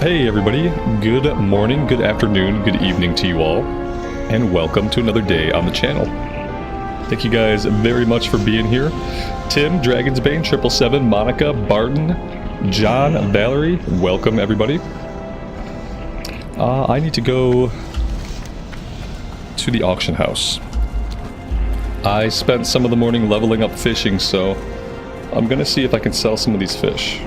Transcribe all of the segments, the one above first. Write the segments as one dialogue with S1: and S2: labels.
S1: Hey everybody, good morning, good afternoon, good evening to you all, and welcome to another day on the channel. Thank you guys very much for being here. Tim, Dragonsbane, 777, Monica, Barton, John, Valerie, welcome everybody. I need to go to the auction house. I spent some of the morning leveling up fishing, so I'm gonna see if I can sell some of these fish.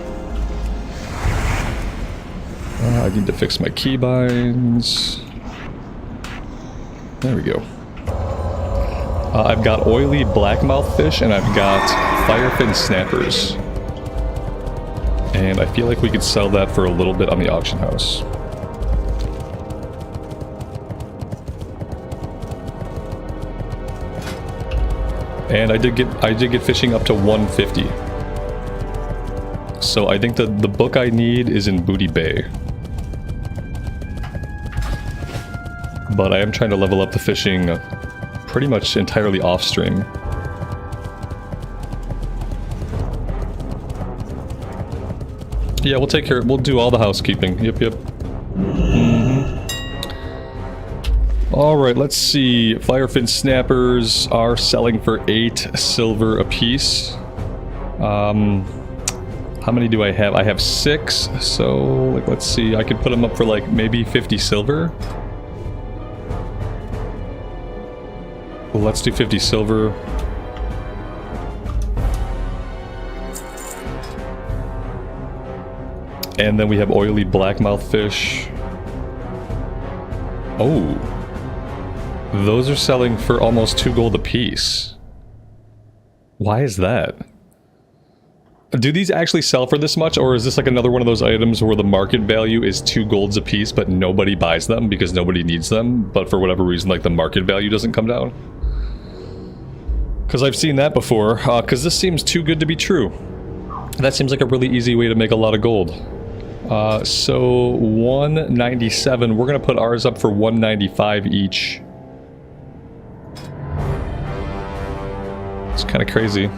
S1: I need to fix my keybinds. There we go. I've got oily blackmouth fish and I've got firefin snappers. And I feel like we could sell that for a little bit on the auction house. And I did get fishing up to 150. So I think that the book I need is in Booty Bay. But I am trying to level up the fishing pretty much entirely off stream. Yeah, we'll take care. We'll do all the housekeeping. Yep. Alright, let's see. Firefin snappers are selling for 8 silver apiece. How many do I have? I have 6, so like, let's see. I could put them up for like maybe 50 silver. Well, let's do 50 silver. And then we have oily blackmouth fish. Oh. Those are selling for almost 2 gold apiece. Why is that? Do these actually sell for this much, or is this like another one of those items where the market value is 2 golds a piece, but nobody buys them because nobody needs them, but for whatever reason, like the market value doesn't come down? Because I've seen that before, because this seems too good to be true. That seems like a really easy way to make a lot of gold. So 197, we're going to put ours up for 195 each. It's kind of crazy.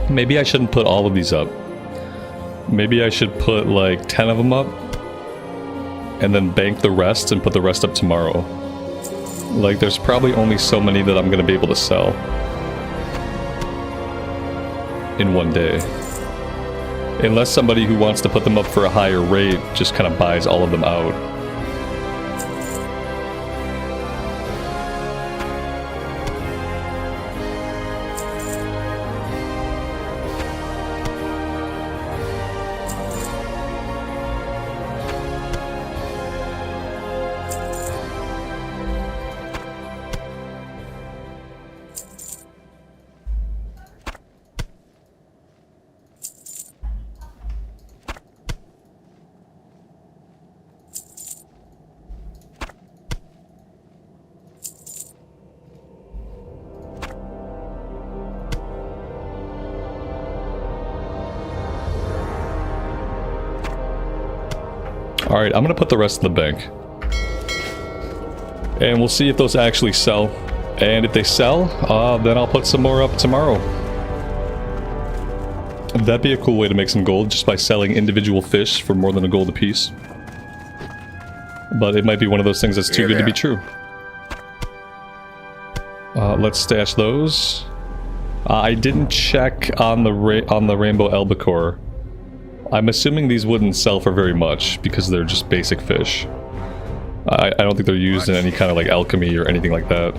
S1: Maybe I shouldn't put all of these up. Maybe I should put like 10 of them up and then bank the rest and put the rest up tomorrow. Like there's probably only so many that I'm going to be able to sell in one day. Unless somebody who wants to put them up for a higher rate just kind of buys all of them out. Alright, I'm gonna put the rest in the bank. And we'll see if those actually sell. And if they sell, then I'll put some more up tomorrow. That'd be a cool way to make some gold, just by selling individual fish for more than a gold apiece. But it might be one of those things that's too good to be true. Let's stash those. I didn't check on the rainbow albacore. I'm assuming these wouldn't sell for very much because they're just basic fish. I don't think they're used in any kind of like alchemy or anything like that.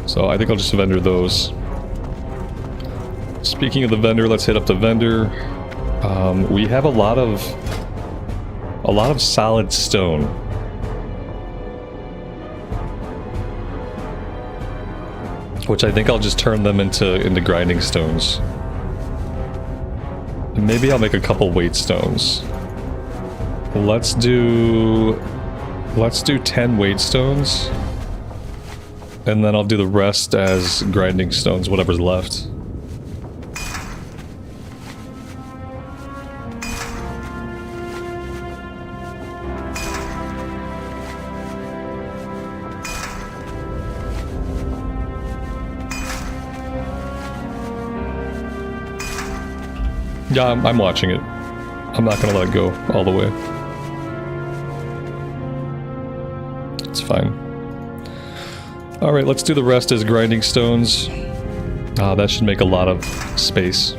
S1: So I think I'll just vendor those. Speaking of the vendor, let's hit up the vendor. We have a lot of solid stone. Which I think I'll just turn them into grinding stones. And maybe I'll make a couple weight stones. Let's do 10 weight stones. And then I'll do the rest as grinding stones, whatever's left. Yeah, I'm watching it. I'm not gonna let it go all the way. It's fine. Alright, let's do the rest as grinding stones. That should make a lot of space.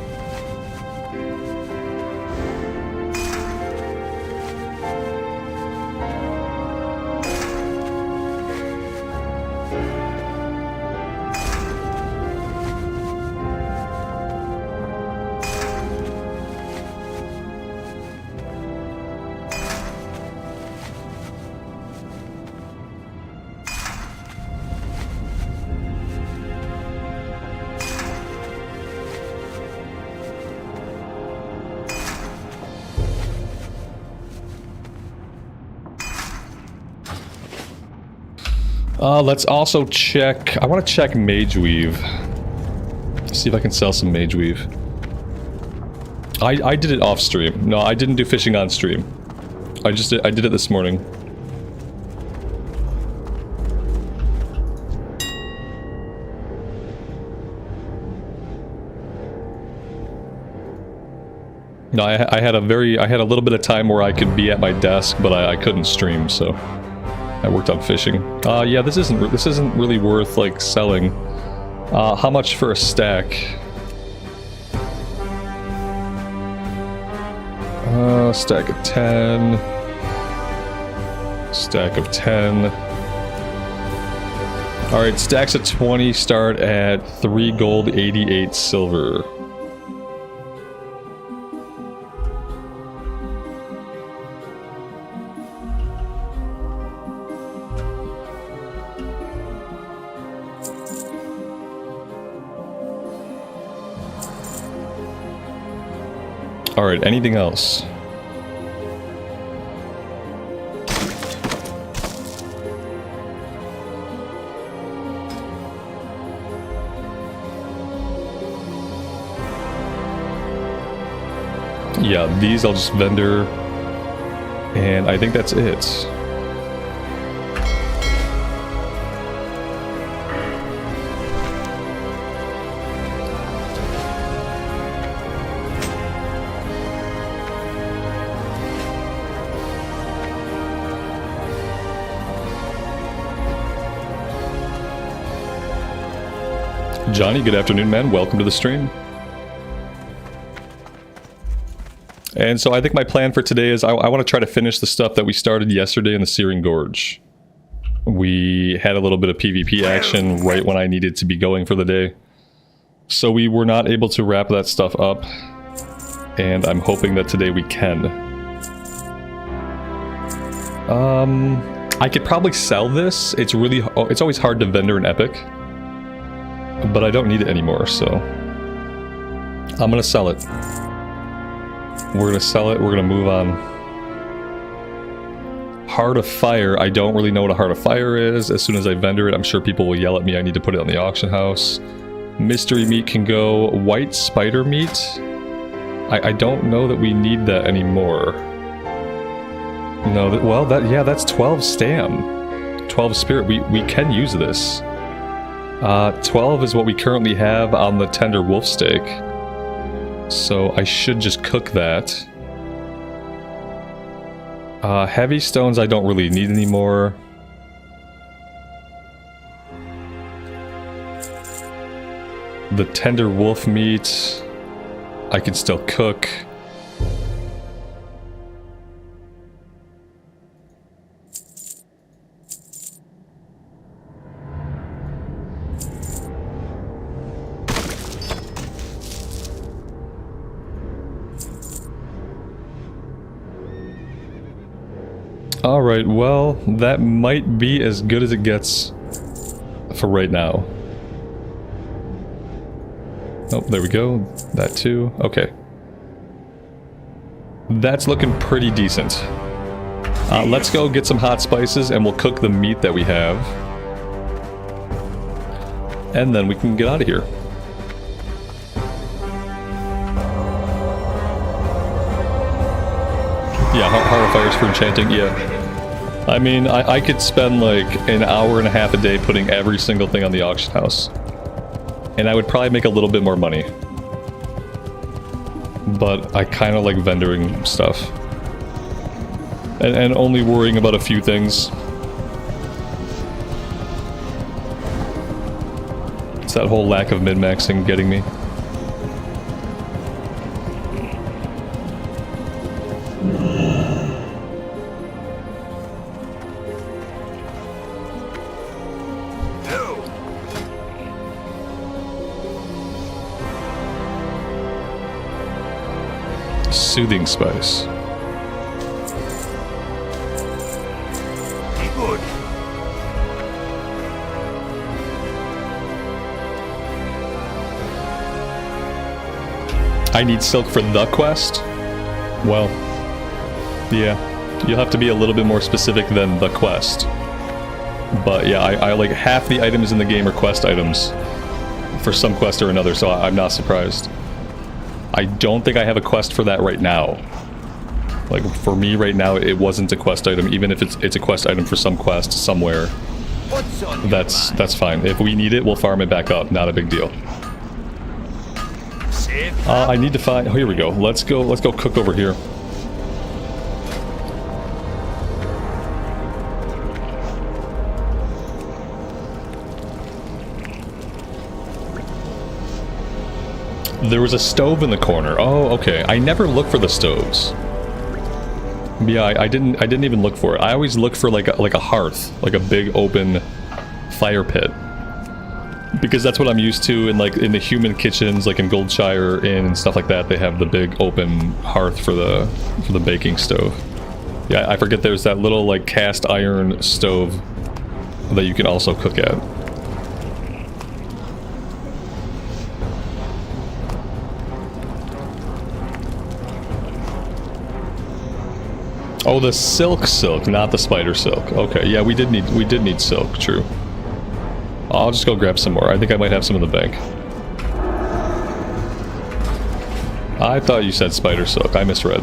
S1: Let's also check... I want to check Mage Weave. See if I can sell some Mage Weave. I did it off stream. No, I didn't do fishing on stream. I did it this morning. No, I had a little bit of time where I could be at my desk, but I couldn't stream, so I worked on fishing. Yeah, this isn't really worth like selling. How much for a stack? Stack of 10. Stack of 10. Alright, stacks of 20 start at 3 gold, 88 silver. Alright, anything else? Yeah, these I'll just vendor, and I think that's it. Johnny, good afternoon, man. Welcome to the stream. And so I think my plan for today is I want to try to finish the stuff that we started yesterday in the Searing Gorge. We had a little bit of PvP action right when I needed to be going for the day. So we were not able to wrap that stuff up. And I'm hoping that today we can. I could probably sell this. It's always hard to vendor an epic. But I don't need it anymore, so I'm gonna sell it. We're gonna sell it, we're gonna move on. Heart of Fire, I don't really know what a Heart of Fire is. As soon as I vendor it, I'm sure people will yell at me I need to put it on the auction house. Mystery Meat can go. White Spider Meat? I don't know that we need that anymore. No, yeah, that's 12 stam. 12 spirit, we can use this. 12 is what we currently have on the tender wolf steak. So I should just cook that. Heavy stones I don't really need anymore. The tender wolf meat I can still cook. Alright, well, that might be as good as it gets for right now. Oh, there we go. That too. Okay. That's looking pretty decent. Let's go get some hot spices and we'll cook the meat that we have. And then we can get out of here. Yeah, Heart of Fires for enchanting, yeah. I mean, I could spend like an hour and a half a day putting every single thing on the auction house. And I would probably make a little bit more money. But I kind of like vendoring stuff. And only worrying about a few things. It's that whole lack of min-maxing getting me. Soothing spice. I need silk for the quest? Well, yeah. You'll have to be a little bit more specific than the quest. But yeah, I like half the items in the game are quest items for some quest or another, so I'm not surprised. I don't think I have a quest for that right now. Like, for me right now, it wasn't a quest item, even if it's a quest item for some quest somewhere. That's fine. If we need it, we'll farm it back up. Not a big deal. I need to find... Oh, here we go. Let's go cook over here. There was a stove in the corner. Oh, okay. I never look for the stoves. Yeah, I didn't even look for it. I always look for like a hearth, like a big open fire pit. Because that's what I'm used to in the human kitchens, like in Goldshire Inn and stuff like that. They have the big open hearth for the baking stove. Yeah, I forget there's that little like cast iron stove that you can also cook at. Oh, the silk, not the spider silk. Okay, yeah, we did need silk, true. I'll just go grab some more. I think I might have some in the bank. I thought you said spider silk. I misread.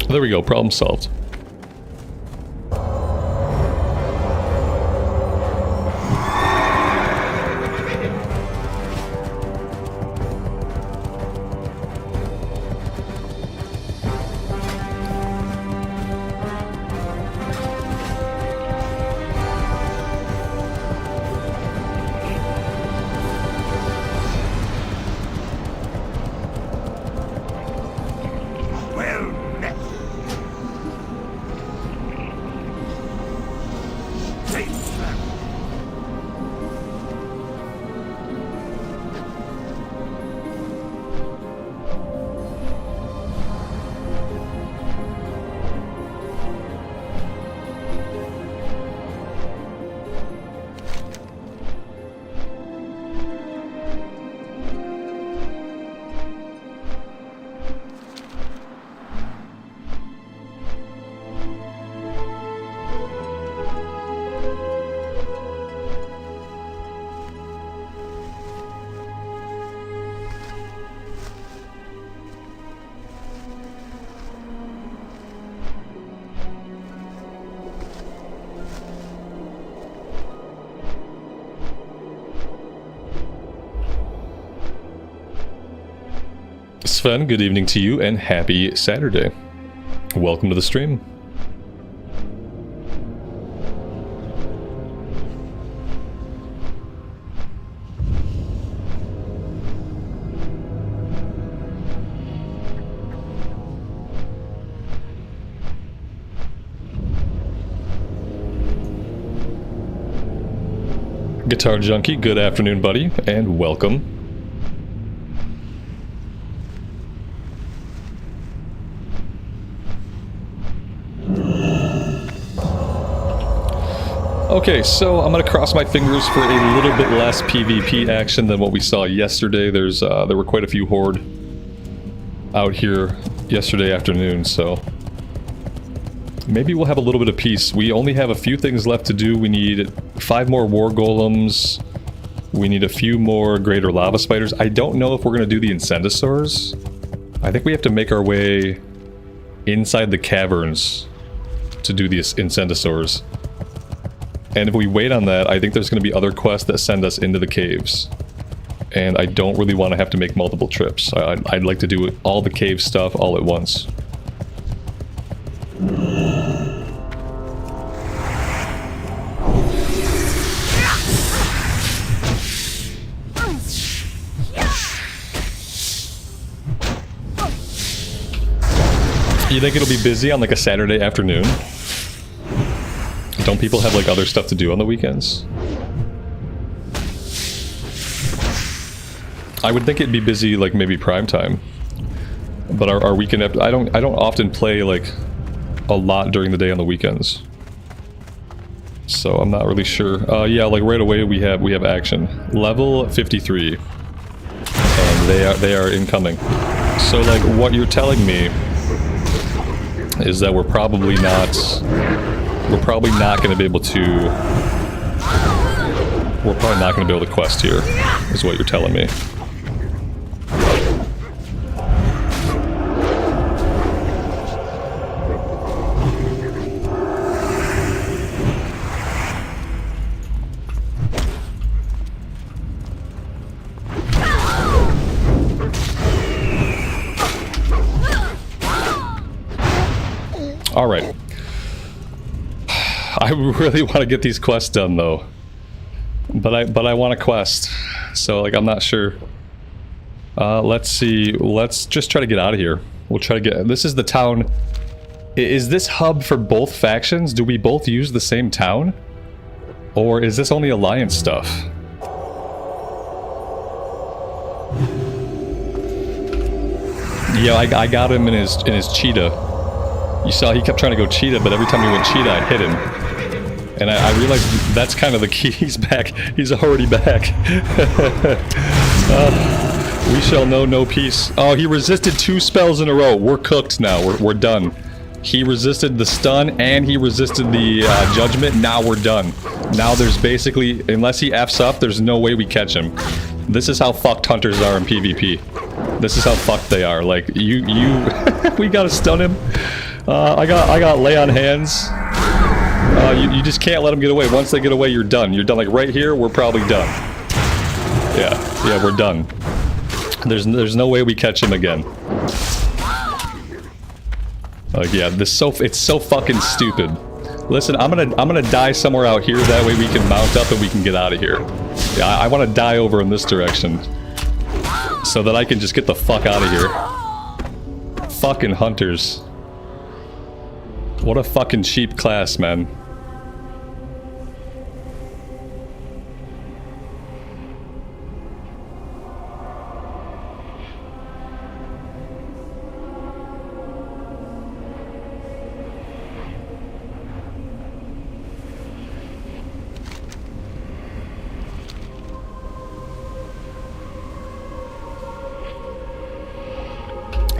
S1: There we go, problem solved. Sven, good evening to you and happy Saturday. Welcome to the stream. Guitar Junkie, good afternoon, buddy, and welcome. Okay, so I'm gonna cross my fingers for a little bit less PvP action than what we saw yesterday. There were quite a few horde out here yesterday afternoon, so maybe we'll have a little bit of peace. We only have a few things left to do. We need 5 more war golems. We need a few more greater lava spiders. I don't know if we're gonna do the incendisaurs. I think we have to make our way inside the caverns to do the incendisaurs. And if we wait on that, I think there's going to be other quests that send us into the caves. And I don't really want to have to make multiple trips. I'd like to do all the cave stuff all at once. You think it'll be busy on like a Saturday afternoon? Don't people have like other stuff to do on the weekends? I would think it'd be busy like maybe prime time. But our weekend I don't often play like a lot during the day on the weekends. So I'm not really sure. Yeah, like right away we have action. Level 53. And they are incoming. So like what you're telling me is that we're probably not going to be able to... We're probably not going to be able to quest here, is what you're telling me. Alright. I really want to get these quests done though, but I want to quest, so like I'm not sure. Let's see. Let's just try to get out of here. We'll try to get. This is the town. Is this hub for both factions? Do we both use the same town, or is this only alliance stuff? Yeah, I got him in his cheetah. You saw he kept trying to go cheetah, but every time he went cheetah, I hit him. And I realized that's kind of the key. He's back. He's already back. We shall know no peace. Oh, he resisted 2 spells in a row. We're cooked now. We're done. He resisted the stun and he resisted the judgment. Now we're done. Now there's basically, unless he F's up, there's no way we catch him. This is how fucked hunters are in PvP. This is how fucked they are. Like, we gotta stun him. I got lay on hands. You just can't let them get away. Once they get away, you're done. You're done. Like right here, we're probably done. Yeah, we're done. There's no way we catch him again. Like yeah, it's so fucking stupid. Listen, I'm gonna die somewhere out here. That way we can mount up and we can get out of here. Yeah, I want to die over in this direction, so that I can just get the fuck out of here. Fucking hunters. What a fucking cheap class, man.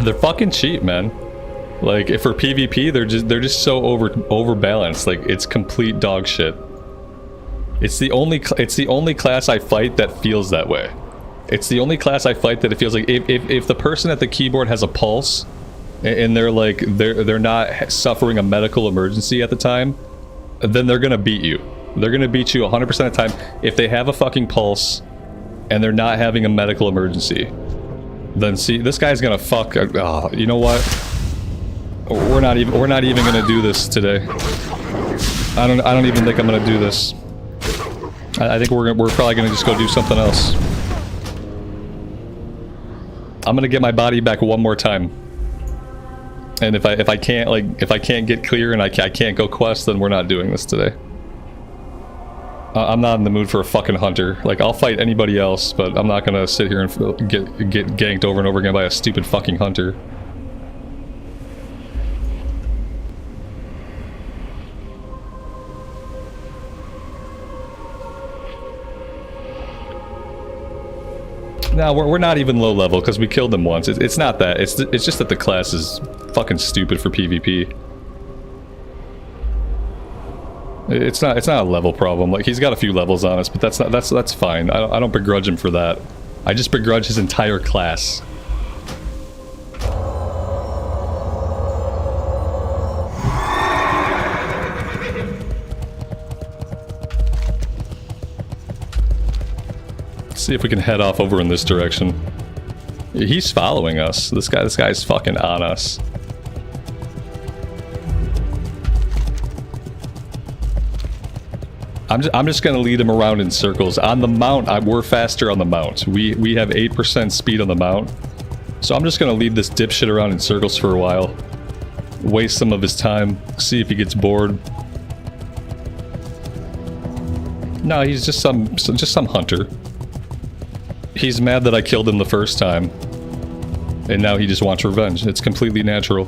S1: They're fucking cheap, man. Like, if for PvP, they're just so overbalanced. Like, it's complete dog shit. It's the only class I fight that feels that way. It's the only class I fight that it feels like if the person at the keyboard has a pulse and they're not suffering a medical emergency at the time, then they're gonna beat you. They're gonna beat you 100% of the time if they have a fucking pulse and they're not having a medical emergency. Then see, this guy's gonna fuck. Oh, you know what? We're not even gonna do this today. I don't even think I'm gonna do this. I think we're probably gonna just go do something else. I'm gonna get my body back one more time. And if I can't get clear and I can't go quest, then we're not doing this today. I'm not in the mood for a fucking hunter. Like, I'll fight anybody else, but I'm not gonna sit here and get ganked over and over again by a stupid fucking hunter. No, we're not even low level because we killed them once. It's not that. It's just that the class is fucking stupid for PvP. It's not a level problem. Like, he's got a few levels on us, but that's fine. I don't begrudge him for that. I just begrudge his entire class. Let's see if we can head off over in this direction. He's following us. This guy's fucking on us. I'm just gonna lead him around in circles. On the mount, we're faster on the mount. We have 8% speed on the mount. So I'm just gonna lead this dipshit around in circles for a while. Waste some of his time. See if he gets bored. No, he's just some hunter. He's mad that I killed him the first time. And now he just wants revenge. It's completely natural.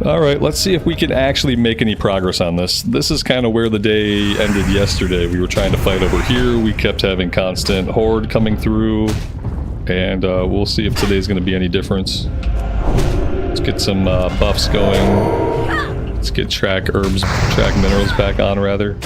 S1: Alright, let's see if we can actually make any progress on this. This is kind of where the day ended yesterday. We were trying to fight over here, we kept having constant horde coming through, and we'll see if today's going to be any difference. Let's get some buffs going. Let's get track minerals back on, rather.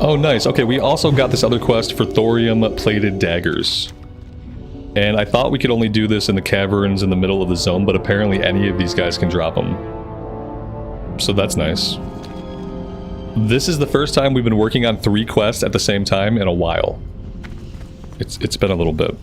S1: Oh, nice. Okay, we also got this other quest for thorium-plated daggers. And I thought we could only do this in the caverns in the middle of the zone, but apparently any of these guys can drop them. So that's nice. This is the first time we've been working on 3 quests at the same time in a while. It's been a little bit.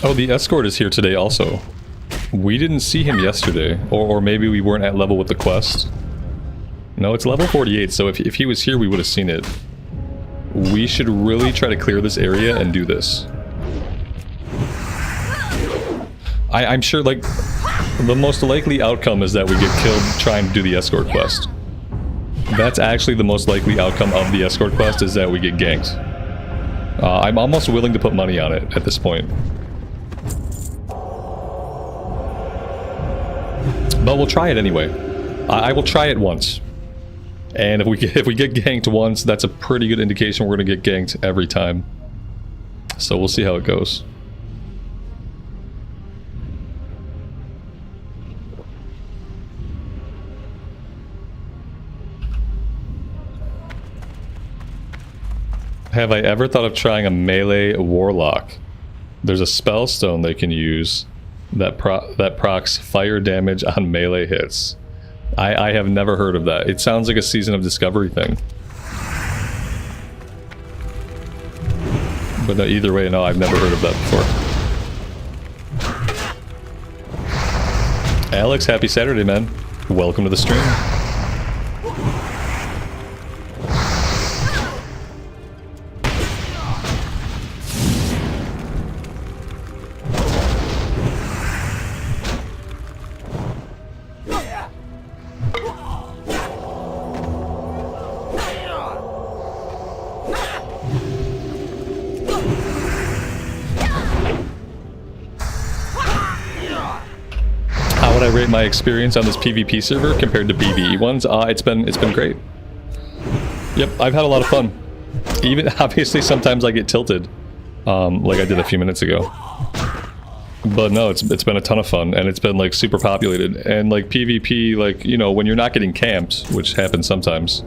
S1: Oh, the Escort is here today also. We didn't see him yesterday. Or maybe we weren't at level with the quest. No, it's level 48, so if he was here, we would have seen it. We should really try to clear this area and do this. I'm sure, like, the most likely outcome is that we get killed trying to do the escort quest. That's actually the most likely outcome of the escort quest, is that we get ganked. I'm almost willing to put money on it at this point. But we'll try it anyway. I will try it once. And if we get ganked once, that's a pretty good indication we're going to get ganked every time. So we'll see how it goes. Have I ever thought of trying a melee warlock? There's a spell stone they can use that procs fire damage on melee hits. I have never heard of that. It sounds like a Season of Discovery thing. But no, either way, no, I've never heard of that before. Alex, happy Saturday, man. Welcome to the stream. My experience on this PvP server compared to PvE ones, it's been great. Yep, I've had a lot of fun. Even obviously sometimes I get tilted, like I did a few minutes ago. But no, it's been a ton of fun, and it's been like super populated. And like PvP, like, you know, when you're not getting camped, which happens sometimes,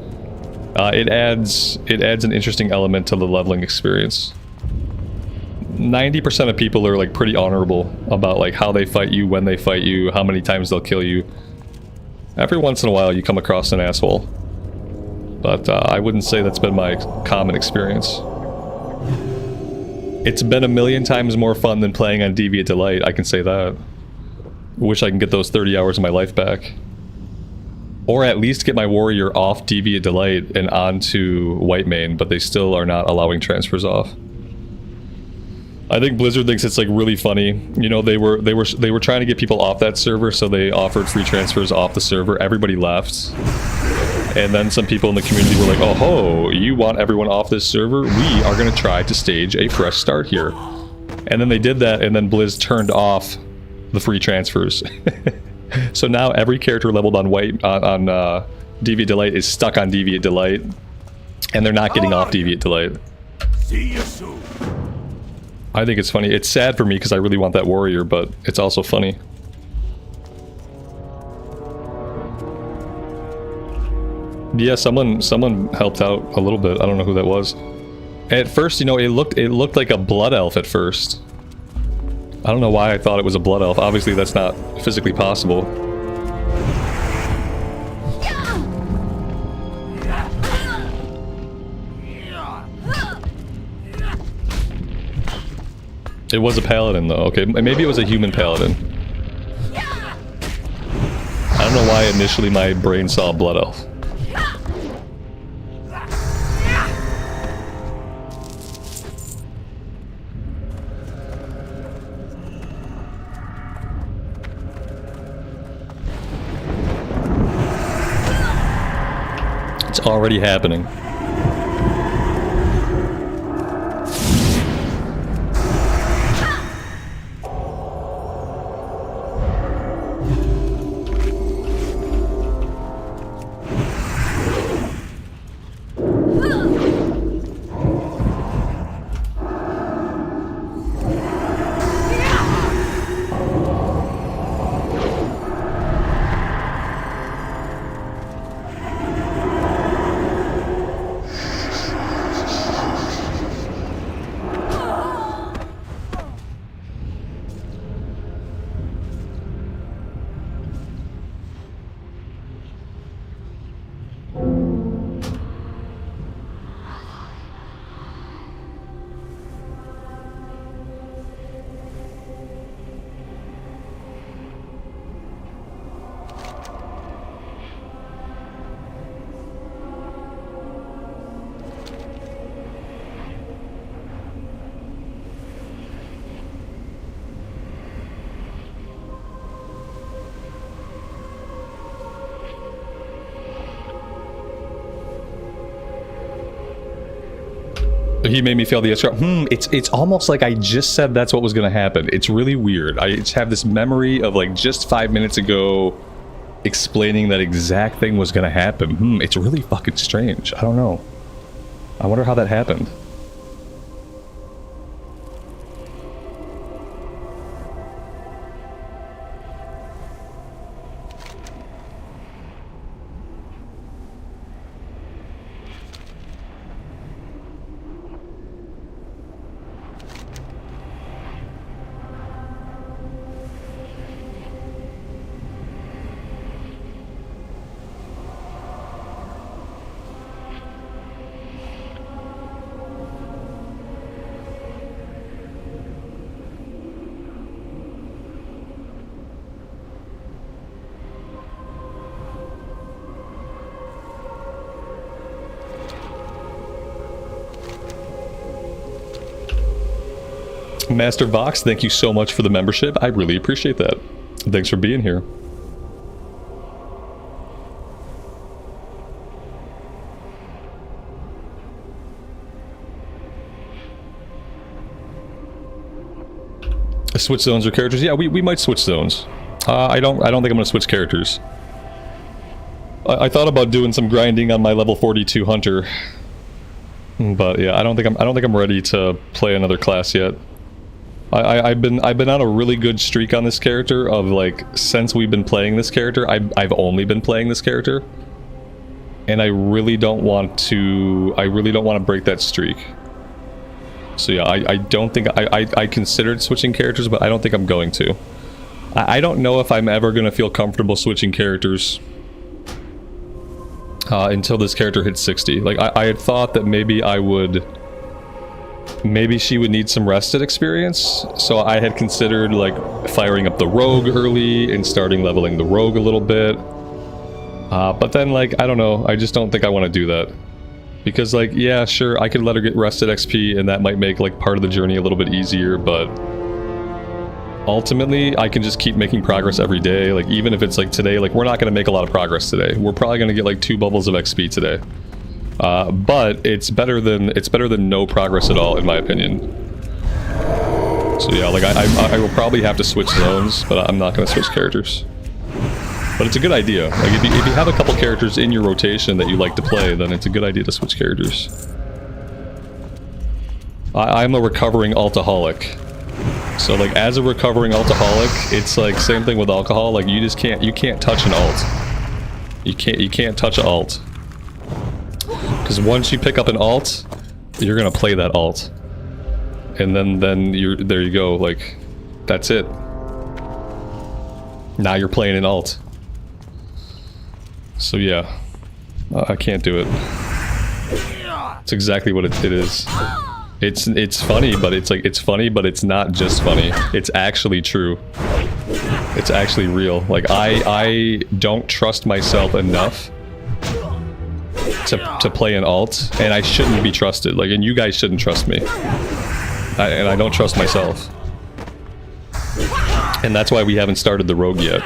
S1: it adds an interesting element to the leveling experience. 90% of people are like pretty honorable about like how they fight you, when they fight you, how many times they'll kill you. Every once in a while you come across an asshole, but I wouldn't say that's been my common experience. It's been a million times more fun than playing on Deviant Delight, I can say that. Wish I can get those 30 hours of my life back. Or at least get my warrior off Deviant Delight and onto Whitemane, but they still are not allowing transfers off. I think Blizzard thinks it's like really funny. You know, they were trying to get people off that server, so they offered free transfers off the server. Everybody left. And then some people in the community were like, "Oh ho, you want everyone off this server? We are going to try to stage a fresh start here." And then they did that, and then Blizz turned off the free transfers. So now every character leveled on Deviant Delight is stuck on Deviant Delight, and they're not getting off Deviant Delight.
S2: See you soon.
S1: I think it's funny. It's sad for me because I really want that warrior, but it's also funny. Yeah, someone helped out a little bit. I don't know who that was. At first, you know, it looked like a blood elf at first. I don't know why I thought it was a blood elf. Obviously, that's not physically possible. It was a paladin, though. Okay, maybe it was a human paladin. I don't know why initially my brain saw a blood elf. It's already happening. He made me fail the escort. It's almost like I just said that's what was going to happen. It's really weird. I just have this memory of like just 5 minutes ago explaining that exact thing was going to happen. It's really fucking strange. I don't know. I wonder how that happened. Master Vox, thank you so much for the membership. I really appreciate that. Thanks for being here. Switch zones or characters? Yeah, we might switch zones. I don't think I'm gonna switch characters. I thought about doing some grinding on my level 42 hunter, but yeah, I don't think I'm ready to play another class yet. I've been on a really good streak on this character of like since we've been playing this character. I've only been playing this character, and I really don't want to break that streak. So yeah, I don't think I considered switching characters, but I don't think I'm going to. I don't know if I'm ever gonna feel comfortable switching characters until this character hits 60. Like I had thought that maybe she would need some rested experience, so I had considered like firing up the rogue early and starting leveling the rogue a little bit. But then like, I don't know, I just don't think I want to do that. Because like, yeah, sure, I could let her get rested XP and that might make like part of the journey a little bit easier, but ultimately I can just keep making progress every day. Like even if it's like today, like we're not going to make a lot of progress today. We're probably going to get like 2 bubbles of XP today. But it's better than no progress at all, in my opinion. So yeah, like I will probably have to switch zones, but I'm not going to switch characters. But it's a good idea. Like if you have a couple characters in your rotation that you like to play, then it's a good idea to switch characters. I'm a recovering alcoholic. So like as a recovering alcoholic, it's like same thing with alcohol. Like you can't touch an alt. You can't touch an alt. Because once you pick up an alt, you're gonna play that alt, and then there you go. Like that's it. Now you're playing an alt. So yeah, I can't do it. It's exactly what it is. It's funny, but it's funny, but it's not just funny. It's actually true. It's actually real. Like I don't trust myself enough to play an alt, and I shouldn't be trusted. Like, and you guys shouldn't trust me. And I don't trust myself. And that's why we haven't started the rogue yet.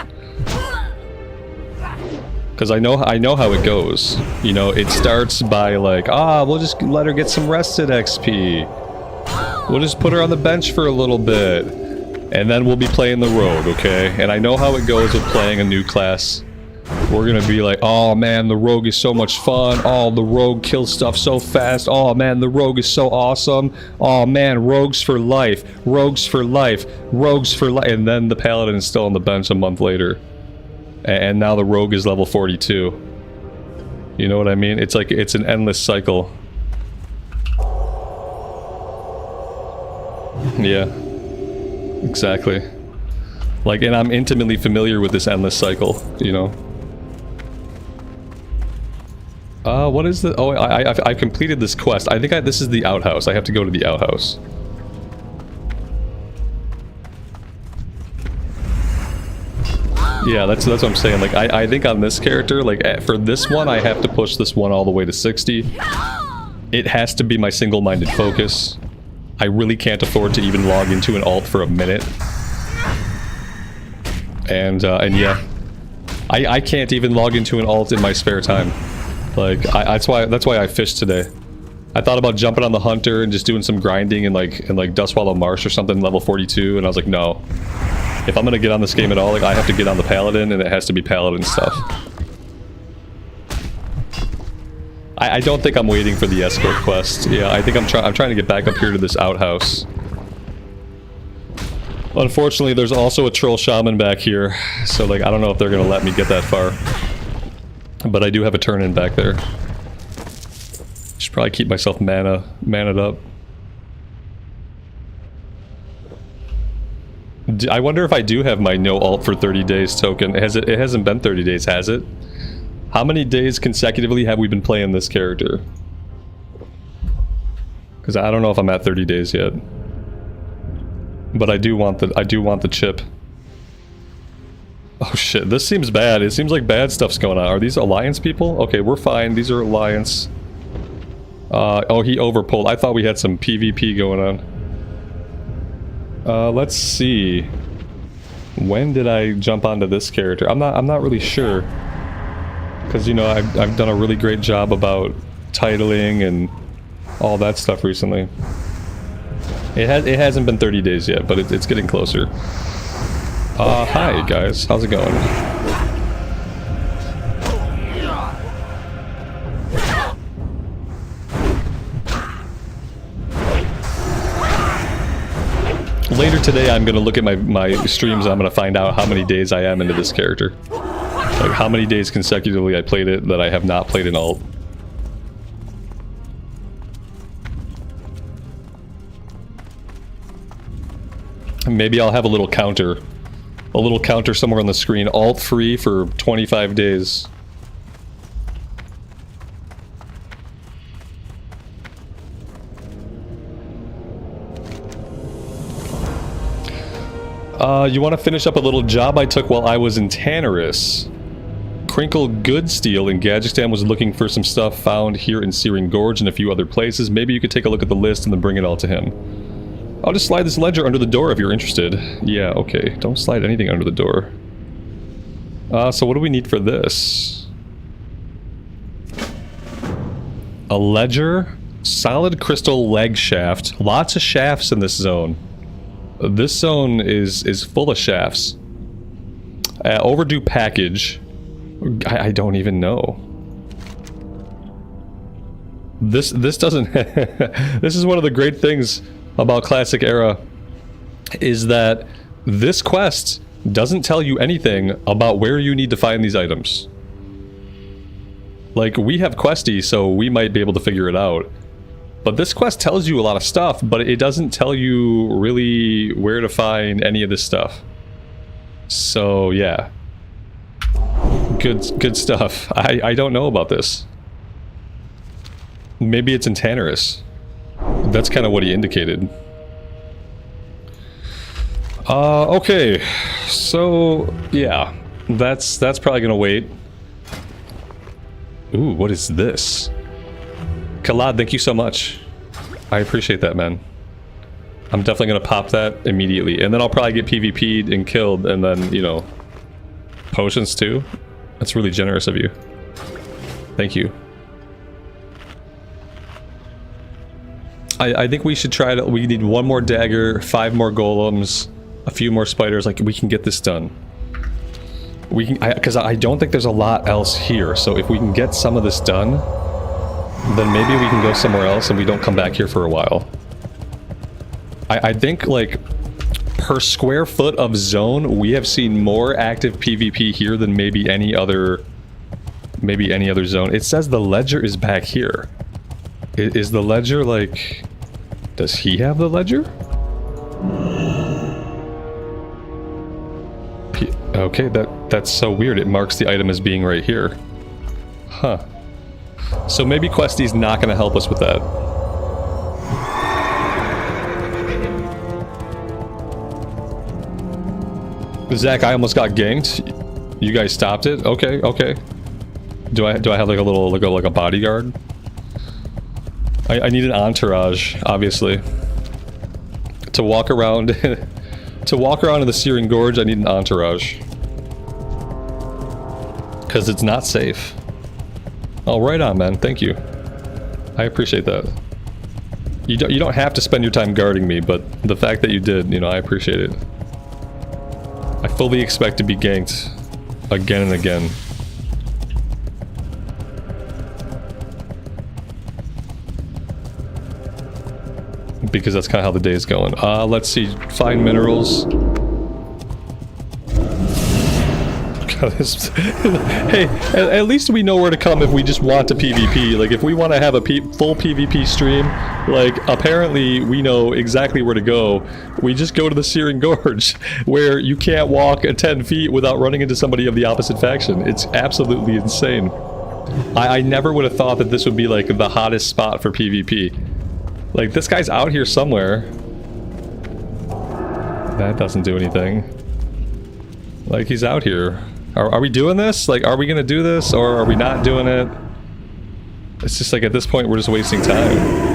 S1: Because I know how it goes. You know, it starts by like, we'll just let her get some rested XP. We'll just put her on the bench for a little bit. And then we'll be playing the rogue, okay? And I know how it goes with playing a new class. We're gonna be like, oh man, the rogue is so much fun. Oh, the rogue kills stuff so fast. Oh man, the rogue is so awesome. Oh man, rogues for life. Rogues for life. Rogues for life. And then the paladin is still on the bench a month later. And now the rogue is level 42. You know what I mean? It's like, it's an endless cycle. Yeah. Exactly. Like, and I'm intimately familiar with this endless cycle, you know? What is the... Oh, I completed this quest. I think this is the outhouse. I have to go to the outhouse. Yeah, that's what I'm saying. Like, I think on this character, like, for this one, I have to push this one all the way to 60. It has to be my single-minded focus. I really can't afford to even log into an alt for a minute. And yeah. I can't even log into an alt in my spare time. Like, that's why I fished today. I thought about jumping on the Hunter and just doing some grinding in like Dustwallow Marsh or something, level 42, and I was like, no. If I'm gonna get on this game at all, like I have to get on the Paladin, and it has to be Paladin stuff. I don't think I'm waiting for the Escort quest. Yeah, I think I'm trying to get back up here to this outhouse. Unfortunately, there's also a Troll Shaman back here, so like I don't know if they're gonna let me get that far. But I do have a turn-in back there. Should probably keep myself mana'd up. I wonder if I do have my no alt for 30 days token. It hasn't been 30 days, has it? How many days consecutively have we been playing this character? Because I don't know if I'm at 30 days yet. But I do want the chip. Oh shit, this seems bad. It seems like bad stuff's going on. Are these Alliance people? Okay, we're fine. These are Alliance. Oh, he overpulled. I thought we had some PvP going on. Let's see. When did I jump onto this character? I'm not really sure. Because, you know, I've done a really great job about titling and all that stuff recently. It hasn't been 30 days yet, but it's getting closer. Hi guys, how's it going? Later today, I'm gonna look at my streams. I'm gonna find out how many days I am into this character. Like how many days consecutively I played it that I have not played an alt. Maybe I'll have a little counter. A little counter somewhere on the screen. Alt free for 25 days. You want to finish up a little job I took while I was in Tannerus. Crinkle Goodsteel in Gadgekstan was looking for some stuff found here in Searing Gorge and a few other places. Maybe you could take a look at the list and then bring it all to him. I'll just slide this ledger under the door if you're interested. Yeah, okay. Don't slide anything under the door. So what do we need for this? A ledger, solid crystal leg shaft. Lots of shafts in this zone. This zone is full of shafts. Overdue package. I don't even know. This doesn't... This is one of the great things about Classic Era, is that this quest doesn't tell you anything about where you need to find these items. Like, we have Questie, so we might be able to figure it out. But this quest tells you a lot of stuff, but it doesn't tell you really where to find any of this stuff. So, yeah. Good stuff. I don't know about this. Maybe it's in Tannerus. That's kind of what he indicated. Okay. So, yeah. That's probably gonna wait. Ooh, what is this? Khalad, thank you so much. I appreciate that, man. I'm definitely gonna pop that immediately. And then I'll probably get PvP'd and killed, and then, you know, potions too. That's really generous of you. Thank you. I think we should try to... We need one more dagger, 5 more golems, a few more spiders. Like, we can get this done. We can... Because I don't think there's a lot else here. So if we can get some of this done, then maybe we can go somewhere else and we don't come back here for a while. I think, like, per square foot of zone, we have seen more active PvP here than maybe any other zone. It says the ledger is back here. Is the ledger, like... Does he have the ledger? Okay, that's so weird. It marks the item as being right here. Huh. So maybe Questie's not going to help us with that. Zach, I almost got ganked. You guys stopped it? Okay, okay. Do I have like a little, like a bodyguard? I need an entourage, obviously. To walk around... to walk around in the Searing Gorge, I need an entourage. Because it's not safe. Oh, right on, man. Thank you. I appreciate that. You don't have to spend your time guarding me, but the fact that you did, you know, I appreciate it. I fully expect to be ganked again and again. Because that's kind of how the day is going. Let's see. Find minerals. Hey, at least we know where to come if we just want to PvP. Like, if we want to have a full PvP stream, like, apparently we know exactly where to go. We just go to the Searing Gorge, where you can't walk 10 feet without running into somebody of the opposite faction. It's absolutely insane. I never would have thought that this would be, like, the hottest spot for PvP. Like, this guy's out here somewhere. That doesn't do anything. Like, he's out here. Are we doing this? Like, are we gonna do this, or are we not doing it? It's just like, at this point, we're just wasting time.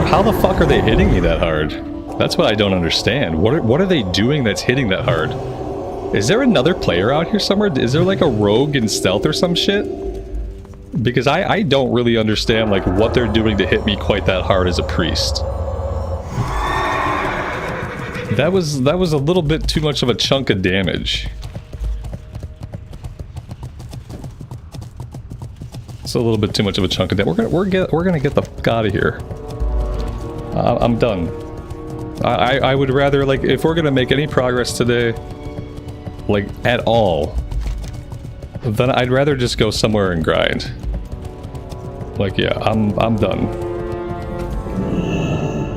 S1: How the fuck are they hitting me that hard? That's what I don't understand. What are they doing that's hitting that hard? Is there another player out here somewhere? Is there like a rogue in stealth or some shit? Because I don't really understand like what they're doing to hit me quite that hard as a priest. That was a little bit too much of a chunk of damage. It's a little bit too much of a chunk of damage. We're gonna get the fuck out of here. I'm done. I would rather, like, if we're gonna make any progress today, like, at all, then I'd rather just go somewhere and grind. Like, yeah, I'm done.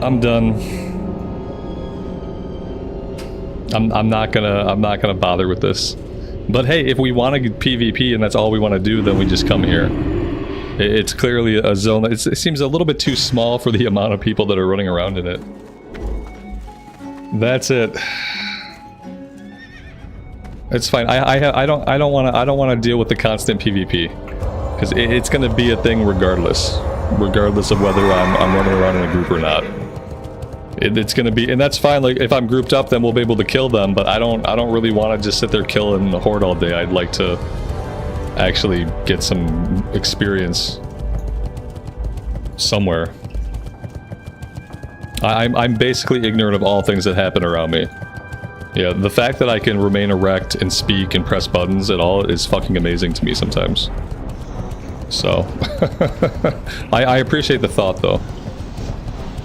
S1: I'm done. I'm not gonna bother with this. But hey, if we want to get PvP and that's all we want to do, then we just come here. It's clearly a zone that it seems a little bit too small for the amount of people that are running around in it. That's it. It's fine. I don't want to deal with the constant PvP, because it's going to be a thing regardless of whether I'm running around in a group or not. It's going to be, and that's fine. Like, if I'm grouped up, then we'll be able to kill them. But I don't really want to just sit there killing the horde all day. I'd like to actually get some experience somewhere. I'm basically ignorant of all things that happen around me. Yeah, the fact that I can remain erect and speak and press buttons at all is fucking amazing to me sometimes. So, I appreciate the thought, though.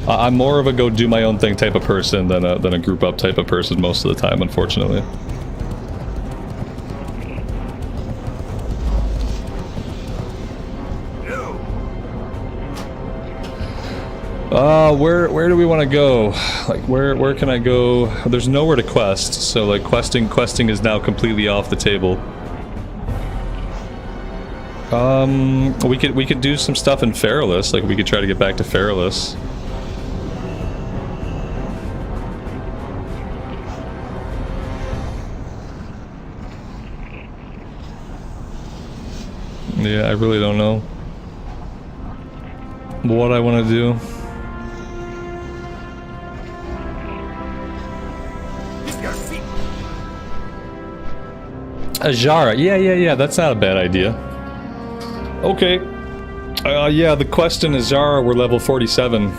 S1: I'm more of a go do my own thing type of person than a group up type of person most of the time, unfortunately. Where do we want to go? Like, where can I go? There's nowhere to quest, so like questing is now completely off the table. We could do some stuff in Feralus. Like, we could try to get back to Feralus. Yeah, I really don't know what I want to do. Azhara, yeah, that's not a bad idea. Okay. Yeah, the quest in Azhara, we're level 47.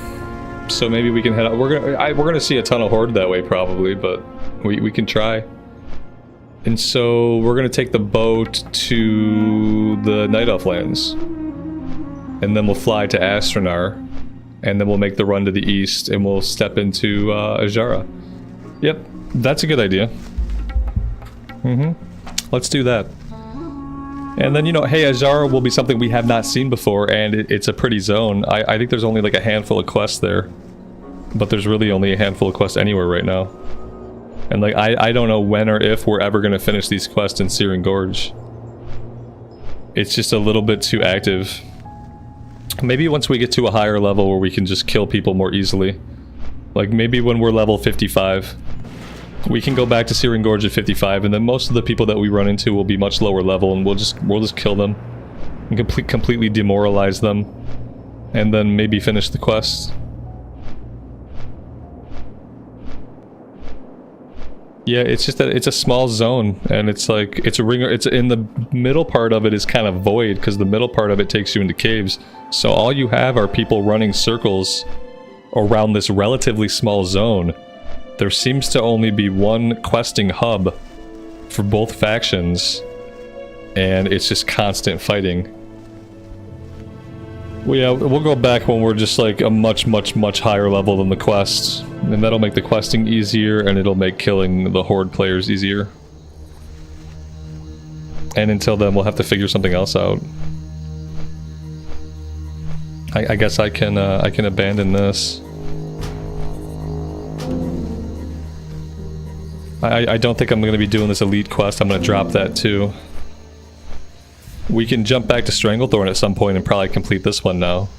S1: So maybe we can head out. We're gonna see a ton of horde that way probably, but we can try. And so we're gonna take the boat to the Night Elf lands. And then we'll fly to Astronar. And then we'll make the run to the east and we'll step into Azhara. Yep, that's a good idea. Let's do that. And then, you know, hey, Azhara will be something we have not seen before, and it's a pretty zone. I think there's only like a handful of quests there. But there's really only a handful of quests anywhere right now. And like, I don't know when or if we're ever going to finish these quests in Searing Gorge. It's just a little bit too active. Maybe once we get to a higher level where we can just kill people more easily. Like, maybe when we're level 55. We can go back to Searing Gorge at 55, and then most of the people that we run into will be much lower level, and we'll just kill them. And completely demoralize them. And then maybe finish the quest. Yeah, it's just that it's a small zone, and it's like, it's a ringer, it's in the middle part of it is kind of void, because the middle part of it takes you into caves. So all you have are people running circles around this relatively small zone. There seems to only be one questing hub for both factions, and it's just constant fighting. Well, yeah, we'll go back when we're just like a much higher level than the quests, and that'll make the questing easier, and it'll make killing the horde players easier. And until then, we'll have to figure something else out. I guess I can abandon this. I don't think I'm going to be doing this elite quest. I'm going to drop that too. We can jump back to Stranglethorn at some point and probably complete this one now.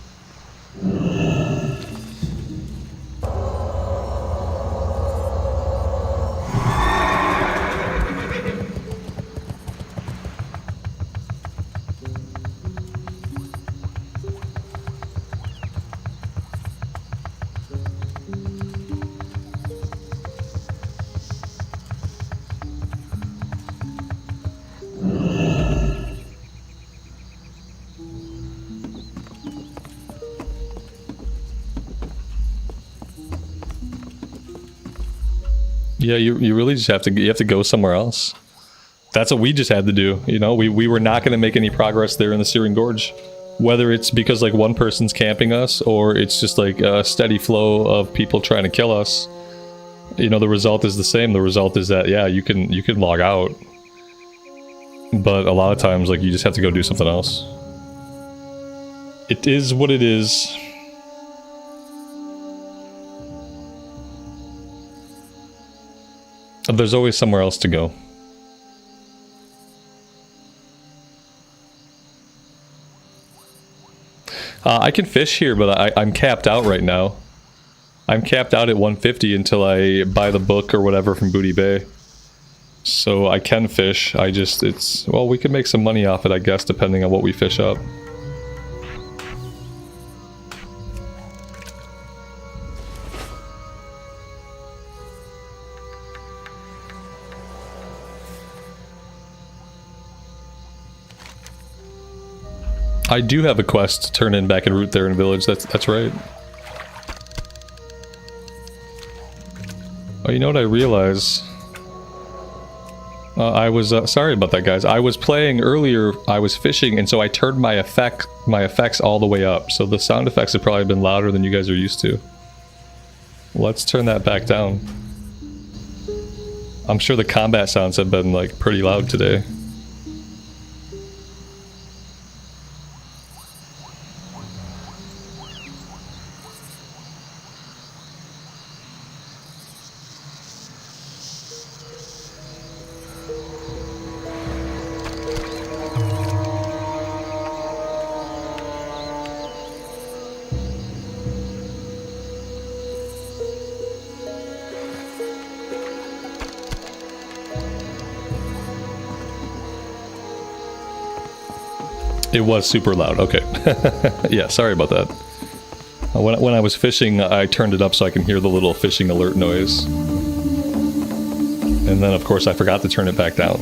S1: Yeah, you really just have to go somewhere else. That's what we just had to do, you know? We were not going to make any progress there in the Searing Gorge. Whether it's because like one person's camping us, or it's just like a steady flow of people trying to kill us, you know, the result is the same. The result is that, yeah, you can log out. But a lot of times, like, you just have to go do something else. It is what it is. There's always somewhere else to go. I can fish here, but I'm capped out right now. I'm capped out at 150 until I buy the book or whatever from Booty Bay. So I can fish, well, we can make some money off it, I guess, depending on what we fish up. I do have a quest to turn in back in Root there in Village, that's right. Oh, you know what I realize? I was, sorry about that, guys. I was playing earlier, I was fishing, and so I turned my effects all the way up, so the sound effects have probably been louder than you guys are used to. Let's turn that back down. I'm sure the combat sounds have been, like, pretty loud today. It was super loud, okay. Yeah, sorry about that. When I was fishing, I turned it up so I can hear the little fishing alert noise. And then, of course, I forgot to turn it back down.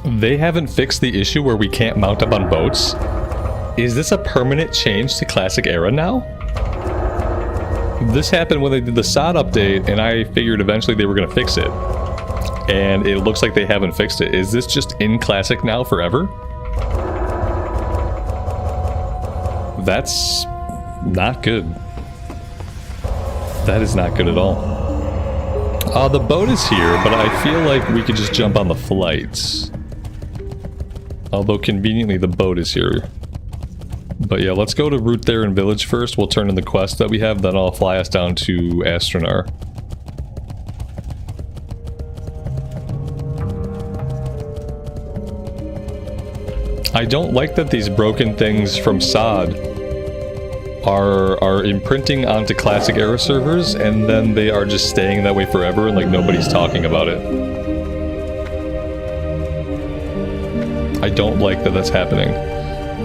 S1: They haven't fixed the issue where we can't mount up on boats? Is this a permanent change to Classic Era now? This happened when they did the SOD update, and I figured eventually they were going to fix it. And it looks like they haven't fixed it. Is this just in Classic now forever? That's not good. That is not good at all. The boat is here, but I feel like we could just jump on the flights. Although conveniently the boat is here. But yeah, let's go to Route there in Village first. We'll turn in the quest that we have, then I'll fly us down to Astronar. I don't like that these broken things from SOD are imprinting onto Classic Era servers, and then they are just staying that way forever, and like nobody's talking about it. I don't like that that's happening.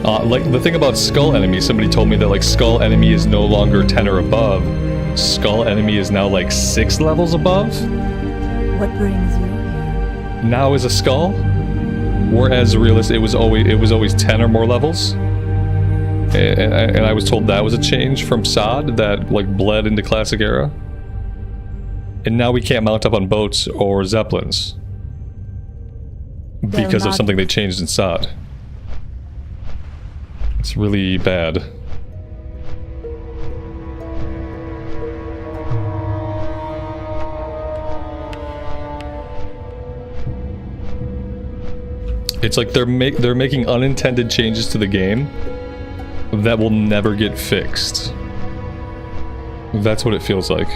S1: Like the thing about Skull Enemy, somebody told me that like Skull Enemy is no longer 10 or above. Skull Enemy is now like 6 levels above.
S2: What brings you here?
S1: Now is a skull, whereas realist it was always 10 or more levels. And I was told that was a change from SOD that like bled into Classic Era. And now we can't mount up on boats or zeppelins because of something they changed in SOD. It's really bad. It's like they're making unintended changes to the game that will never get fixed. That's what it feels like.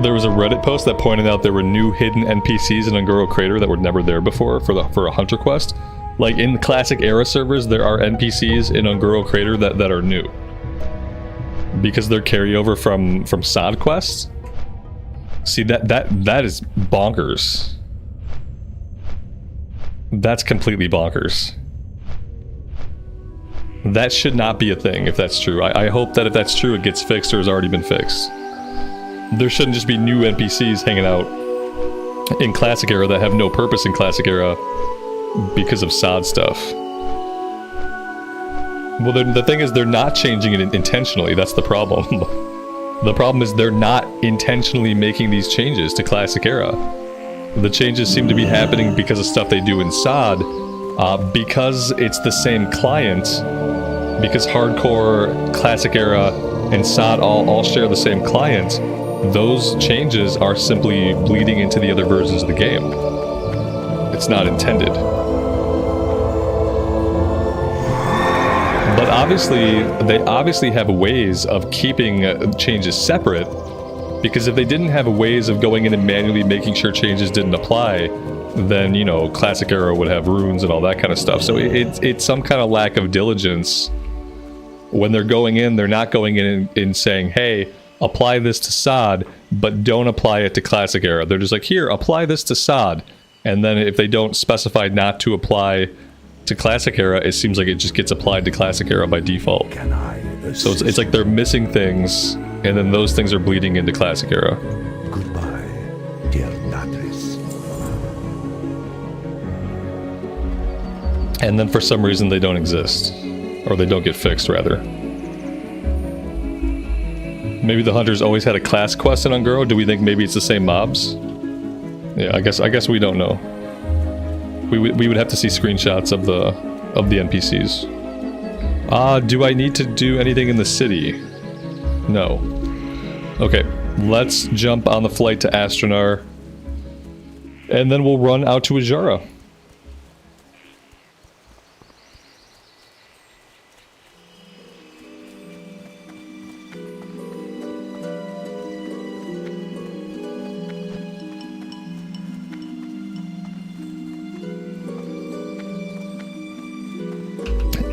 S1: There was a Reddit post that pointed out there were new hidden NPCs in Ungoro Crater that were never there before for a hunter quest. Like in the Classic Era servers, there are NPCs in Ungoro Crater that are new. Because they're carryover from SOD quests. See, that is bonkers. That's completely bonkers. That should not be a thing if that's true. I hope that if that's true, it gets fixed or has already been fixed. There shouldn't just be new NPCs hanging out in Classic Era that have no purpose in Classic Era because of SOD stuff. Well, the thing is, they're not changing it intentionally. That's the problem. The problem is they're not intentionally making these changes to Classic Era. The changes seem to be happening because of stuff they do in SOD, because it's the same client, because Hardcore, Classic Era, and SOD all share the same client. Those changes are simply bleeding into the other versions of the game. It's not intended. But obviously, they obviously have ways of keeping changes separate, because if they didn't have ways of going in and manually making sure changes didn't apply, then, you know, Classic Era would have runes and all that kind of stuff. So it's some kind of lack of diligence. When they're going in, they're not going in and saying, hey, apply this to SOD, but don't apply it to Classic Era. They're just like, here, apply this to SOD. And then if they don't specify not to apply to Classic Era, it seems like it just gets applied to Classic Era by default. So it's like they're missing things, and then those things are bleeding into Classic Era.
S3: Goodbye, dear Leatrix.
S1: And then for some reason they don't exist. Or they don't get fixed, rather. Maybe the hunters always had a class quest in Ungoro. Do we think maybe it's the same mobs? Yeah, I guess we don't know. We would have to see screenshots of the NPCs. Do I need to do anything in the city? No. Okay, let's jump on the flight to Astronar, and then we'll run out to Ajara.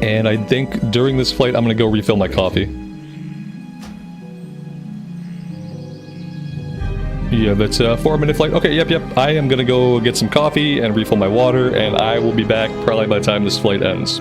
S1: And I think during this flight, I'm gonna go refill my coffee. Yeah, that's a 4-minute flight. Okay, yep. I am gonna go get some coffee and refill my water, and I will be back probably by the time this flight ends.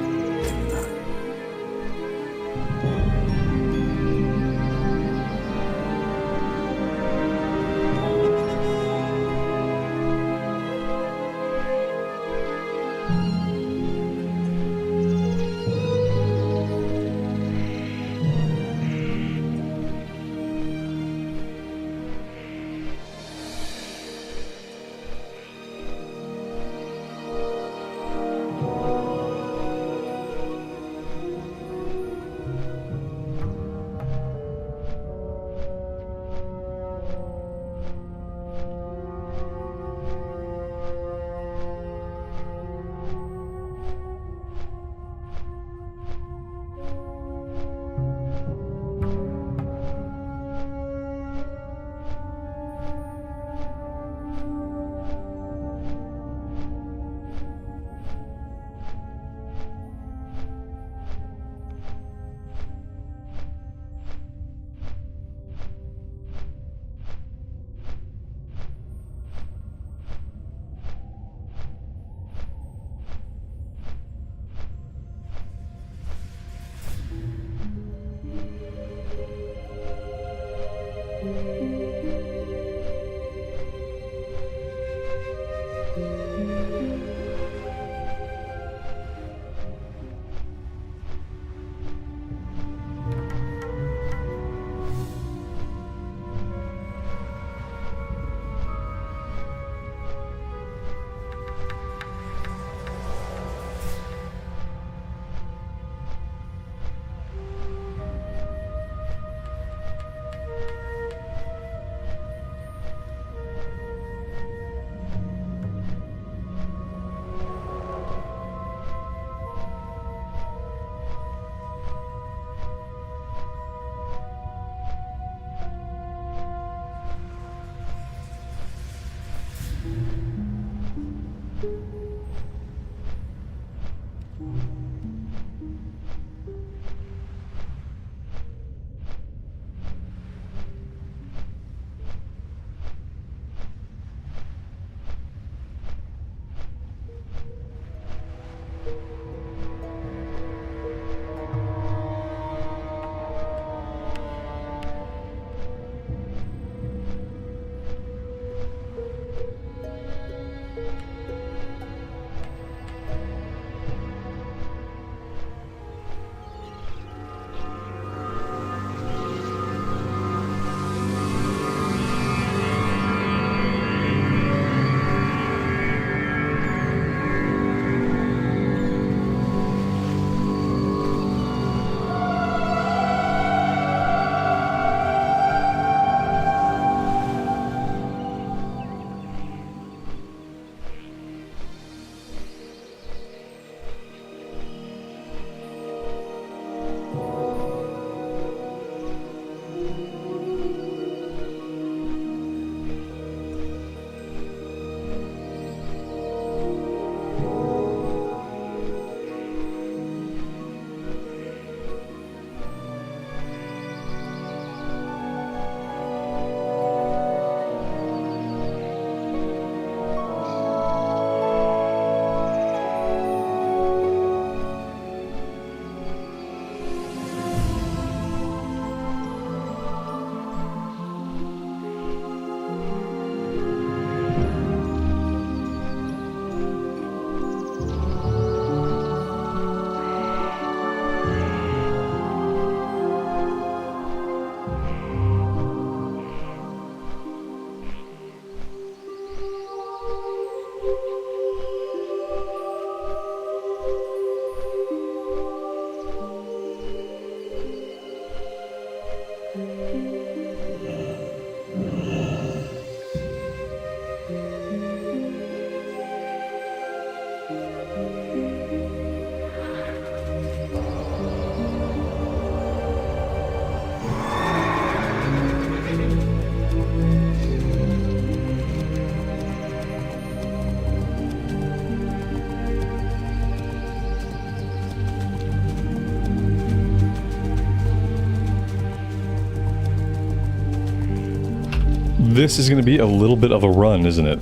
S1: This is going to be a little bit of a run, isn't it?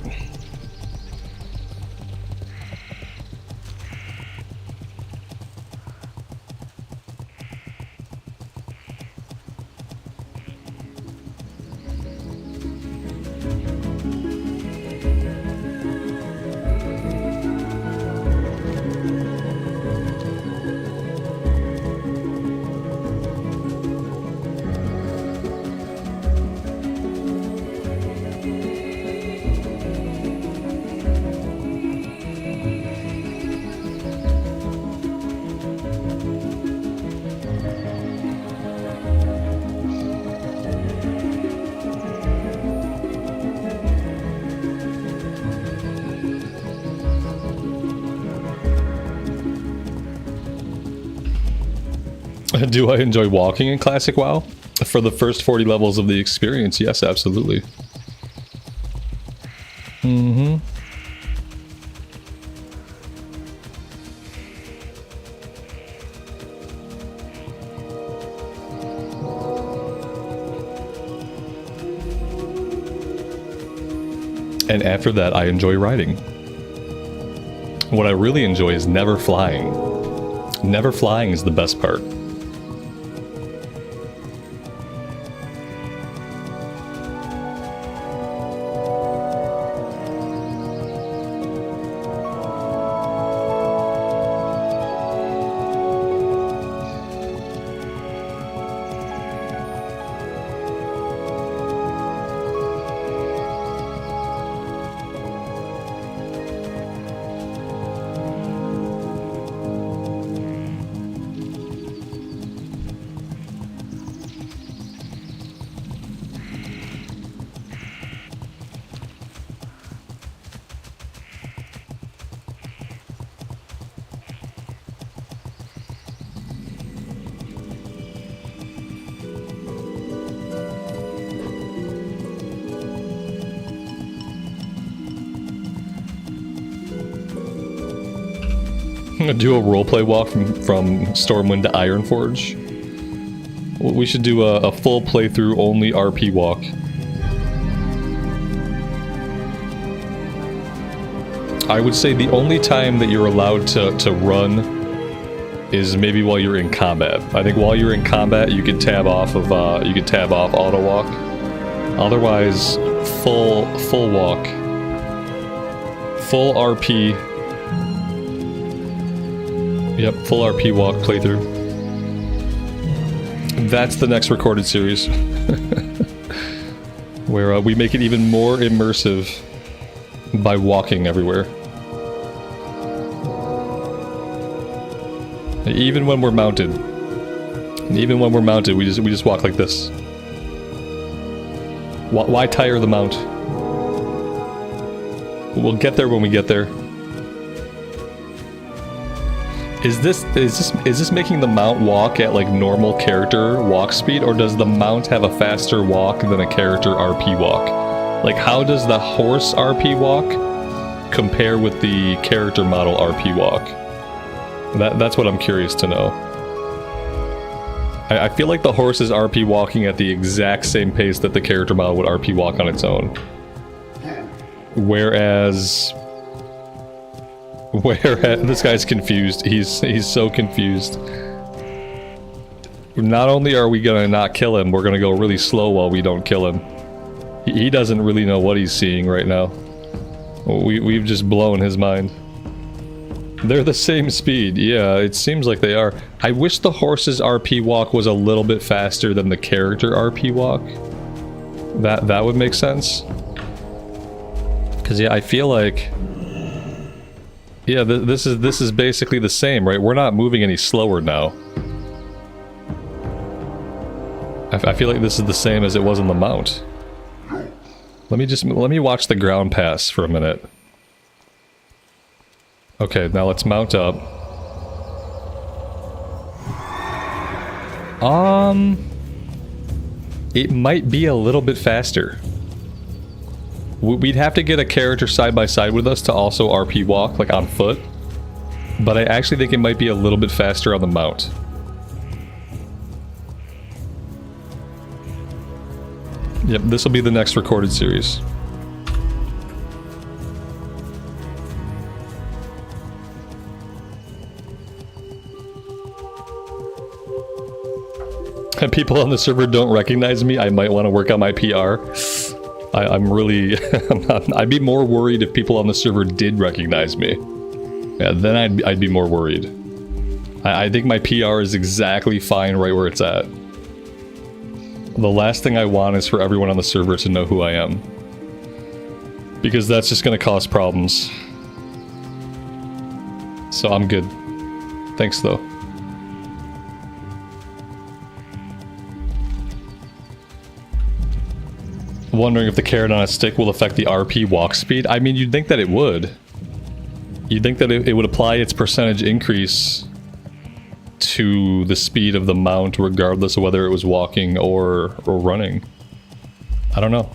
S1: Do I enjoy walking in Classic WoW? For the first 40 levels of the experience, yes, absolutely. Mm-hmm. And after that, I enjoy riding. What I really enjoy is never flying. Never flying is the best part. Do a roleplay walk from Stormwind to Ironforge. We should do a full playthrough only RP walk. I would say the only time that you're allowed to run is maybe while you're in combat. I think while you're in combat, you could tab off auto walk. Otherwise, full walk, full RP. Yep, full RP walk playthrough. That's the next recorded series, where we make it even more immersive by walking everywhere. Even when we're mounted, we just walk like this. Why tire the mount? We'll get there when we get there. Is this making the mount walk at like normal character walk speed, or does the mount have a faster walk than a character RP walk? Like, how does the horse RP walk compare with the character model RP walk? That's what I'm curious to know. I feel like the horse is RP walking at the exact same pace that the character model would RP walk on its own. Whereas this guy's confused. He's so confused. Not only are we gonna not kill him, we're gonna go really slow while we don't kill him. He doesn't really know what he's seeing right now. We've just blown his mind. They're the same speed. Yeah, it seems like they are. I wish the horse's RP walk was a little bit faster than the character RP walk. That would make sense. Cause yeah, I feel like, yeah, this is basically the same, right? We're not moving any slower now. I feel like this is the same as it was on the mount. Let me watch the ground pass for a minute. Okay, now let's mount up. It might be a little bit faster. We'd have to get a character side by side with us to also RP walk, like on foot. But I actually think it might be a little bit faster on the mount. Yep, this will be the next recorded series. And people on the server don't recognize me, I might want to work on my PR. I'm really... I'd be more worried if people on the server did recognize me. Yeah, then I'd be more worried. I think my PR is exactly fine right where it's at. The last thing I want is for everyone on the server to know who I am. Because that's just gonna cause problems. So I'm good. Thanks though. Wondering if the carrot on a stick will affect the RP walk speed. I mean, you'd think that it would. You'd think that it would apply its percentage increase to the speed of the mount regardless of whether it was walking or running. I don't know.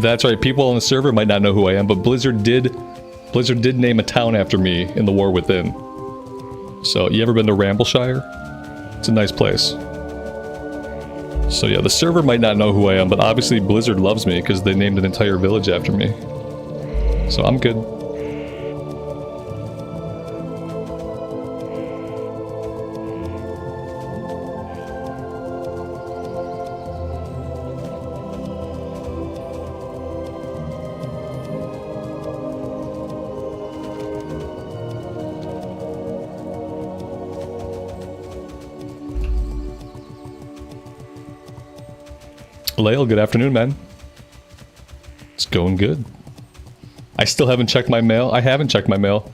S1: That's right, people on the server might not know who I am, but Blizzard did name a town after me in the War Within. So, you ever been to Rambleshire? It's a nice place. So yeah, the server might not know who I am, but obviously Blizzard loves me because they named an entire village after me. So I'm good. Lael, good afternoon, man. It's going good. I still haven't checked my mail. I haven't checked my mail.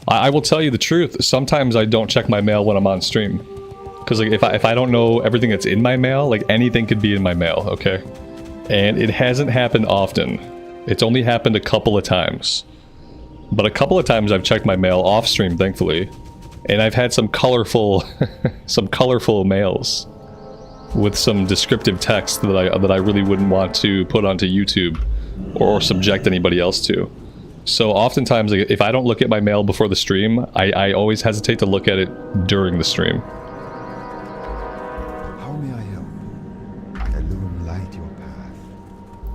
S1: I will tell you the truth. Sometimes I don't check my mail when I'm on stream. Because like if I don't know everything that's in my mail, like anything could be in my mail, okay? And it hasn't happened often. It's only happened a couple of times. But a couple of times I've checked my mail off stream, thankfully. And I've had some colorful some colorful mails with some descriptive text that I really wouldn't want to put onto YouTube or subject anybody else to. So oftentimes, like, if I don't look at my mail before the stream, I always hesitate to look at it during the stream.
S3: How may I help? Illuminate your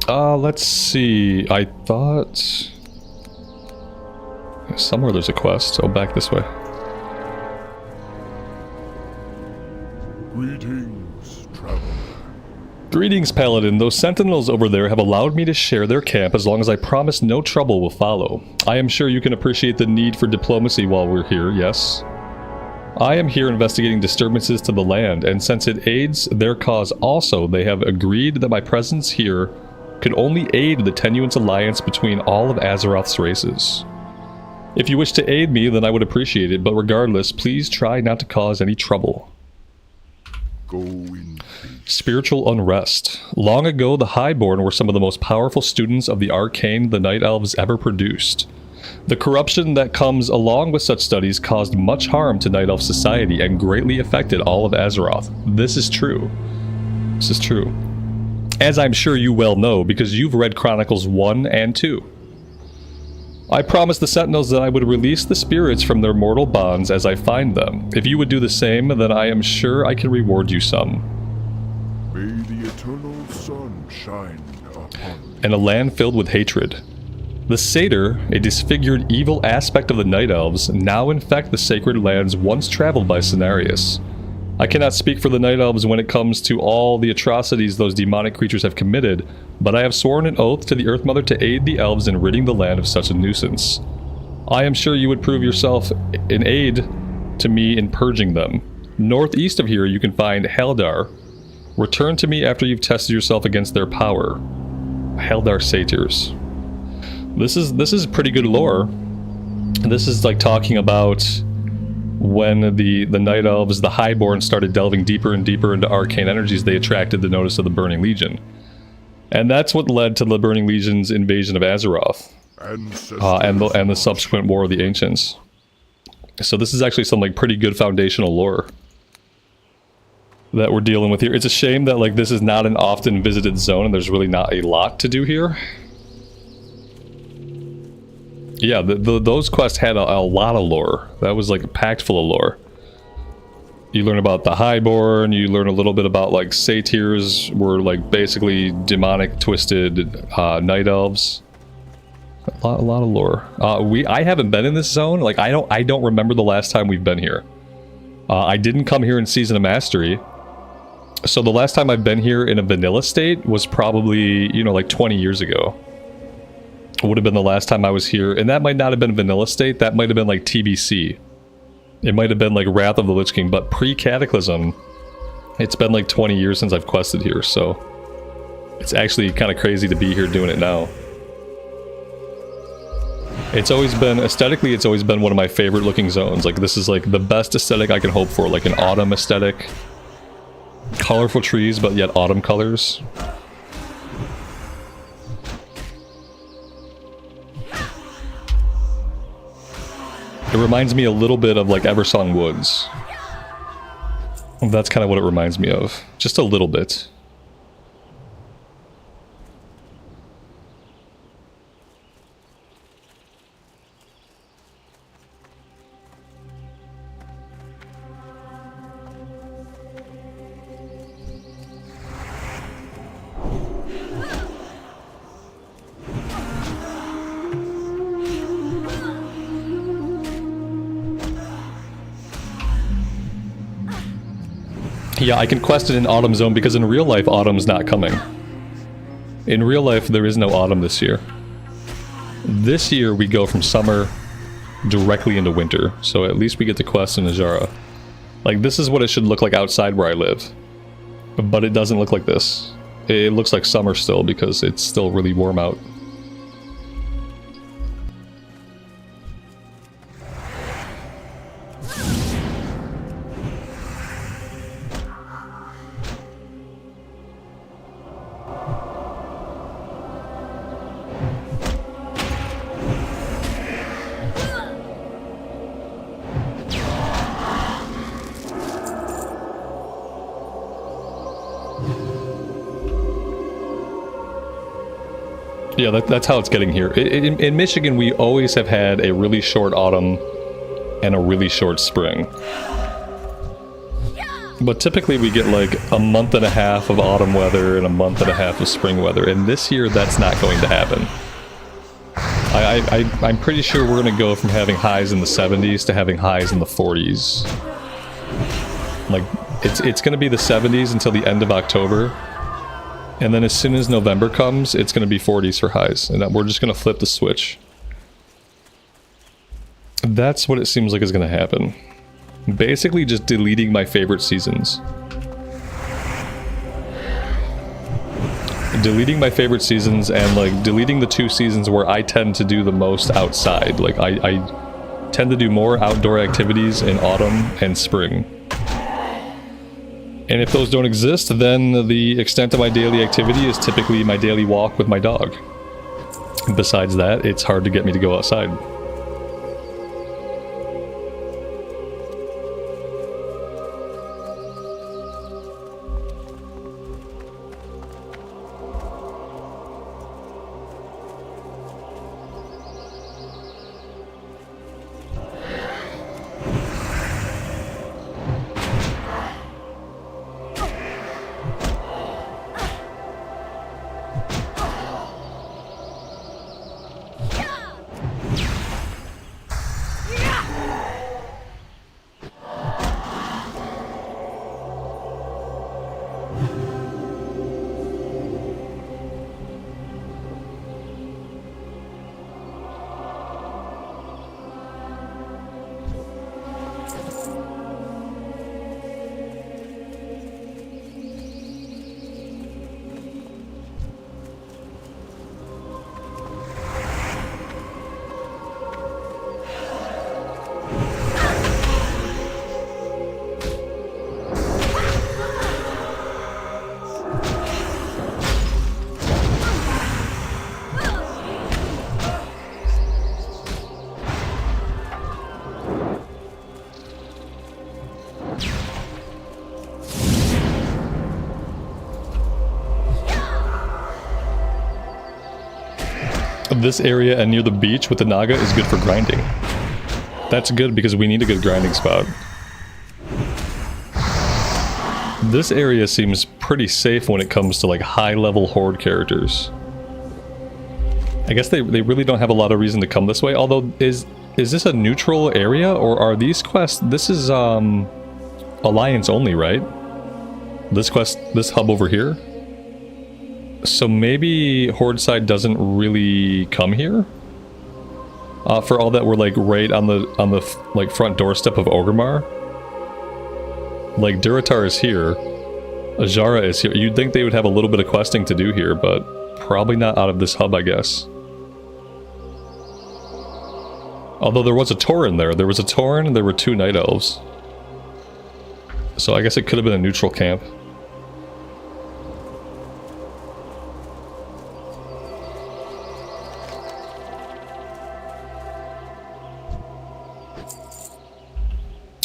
S3: path.
S1: Let's see. I thought somewhere there's a quest. Oh, back this way.
S3: Greetings, traveler.
S1: Greetings, Paladin. Those sentinels over there have allowed me to share their camp as long as I promise no trouble will follow. I am sure you can appreciate the need for diplomacy while we're here, yes? I am here investigating disturbances to the land, and since it aids their cause also, they have agreed that my presence here could only aid the tenuous alliance between all of Azeroth's races. If you wish to aid me, then I would appreciate it, but regardless, please try not to cause any trouble.
S3: Go in peace.
S1: Spiritual unrest. Long ago, the Highborn were some of the most powerful students of the arcane the Night Elves ever produced. The corruption that comes along with such studies caused much harm to Night Elf society and greatly affected all of Azeroth. This is true. This is true. As I'm sure you well know, because you've read Chronicles 1 and 2. I promised the Sentinels that I would release the spirits from their mortal bonds as I find them. If you would do the same, then I am sure I can reward you some.
S3: May the eternal sun shine upon thee.
S1: And a land filled with hatred. The Satyr, a disfigured evil aspect of the Night Elves, now infect the sacred lands once traveled by Cenarius. I cannot speak for the Night Elves when it comes to all the atrocities those demonic creatures have committed, but I have sworn an oath to the Earth Mother to aid the Elves in ridding the land of such a nuisance. I am sure you would prove yourself an aid to me in purging them. Northeast of here you can find Haldar. Return to me after you've tested yourself against their power. Haldar Satyrs. This is pretty good lore. This is like talking about when the Night Elves, the Highborn, started delving deeper and deeper into arcane energies, they attracted the notice of the Burning Legion. And that's what led to the Burning Legion's invasion of Azeroth. And the subsequent War of the Ancients. So this is actually some like pretty good foundational lore that we're dealing with here. It's a shame that like this is not an often visited zone and there's really not a lot to do here. Yeah, those quests had a lot of lore. That was like packed full of lore. You learn about the Highborn, you learn a little bit about like Satyrs were like basically demonic twisted Night Elves. A lot of lore. I haven't been in this zone. Like I don't remember the last time we've been here. I didn't come here in Season of Mastery. So the last time I've been here in a vanilla state was probably, you know, like 20 years ago. Would have been the last time I was here, and that might not have been vanilla state, that might have been like TBC. It might have been like Wrath of the Lich King, but pre-Cataclysm, it's been like 20 years since I've quested here, so it's actually kind of crazy to be here doing it now. It's always been, aesthetically, it's always been one of my favorite looking zones. Like this is like the best aesthetic I can hope for, like an autumn aesthetic. Colorful trees, but yet autumn colors. It reminds me a little bit of like Eversong Woods. That's kind of what it reminds me of. Just a little bit. Yeah, I can quest it in Autumn Zone because in real life, Autumn's not coming. In real life, there is no Autumn this year. This year, we go from summer directly into winter, so at least we get to quest in Najara. Like, this is what it should look like outside where I live. But it doesn't look like this. It looks like summer still because it's still really warm out. Yeah, that's how it's getting here. In Michigan, we always have had a really short autumn and a really short spring. But typically we get like a month and a half of autumn weather and a month and a half of spring weather. And this year, that's not going to happen. I'm pretty sure we're going to go from having highs in the 70s to having highs in the 40s. Like, it's going to be the 70s until the end of October. And then as soon as November comes, it's going to be 40s for highs. And we're just going to flip the switch. That's what it seems like is going to happen. Basically just deleting my favorite seasons. Deleting my favorite seasons and like deleting the 2 seasons where I tend to do the most outside. Like I tend to do more outdoor activities in autumn and spring. And if those don't exist, then the extent of my daily activity is typically my daily walk with my dog. Besides that, it's hard to get me to go outside. This area and near the beach with the Naga is good for grinding. That's good because we need a good grinding spot. This area seems pretty safe when it comes to like high-level horde characters. I guess they really don't have a lot of reason to come this way, although is this a neutral area or are these quests... This is Alliance only, right? This quest, this hub over here? So maybe Horde side doesn't really come here? For all that we're like right on the like front doorstep of Orgrimmar. Like Durotar is here. Ajara is here. You'd think they would have a little bit of questing to do here, but probably not out of this hub, I guess. Although there was a Tauren there. There was a Tauren and there were 2 Night Elves. So I guess it could have been a neutral camp.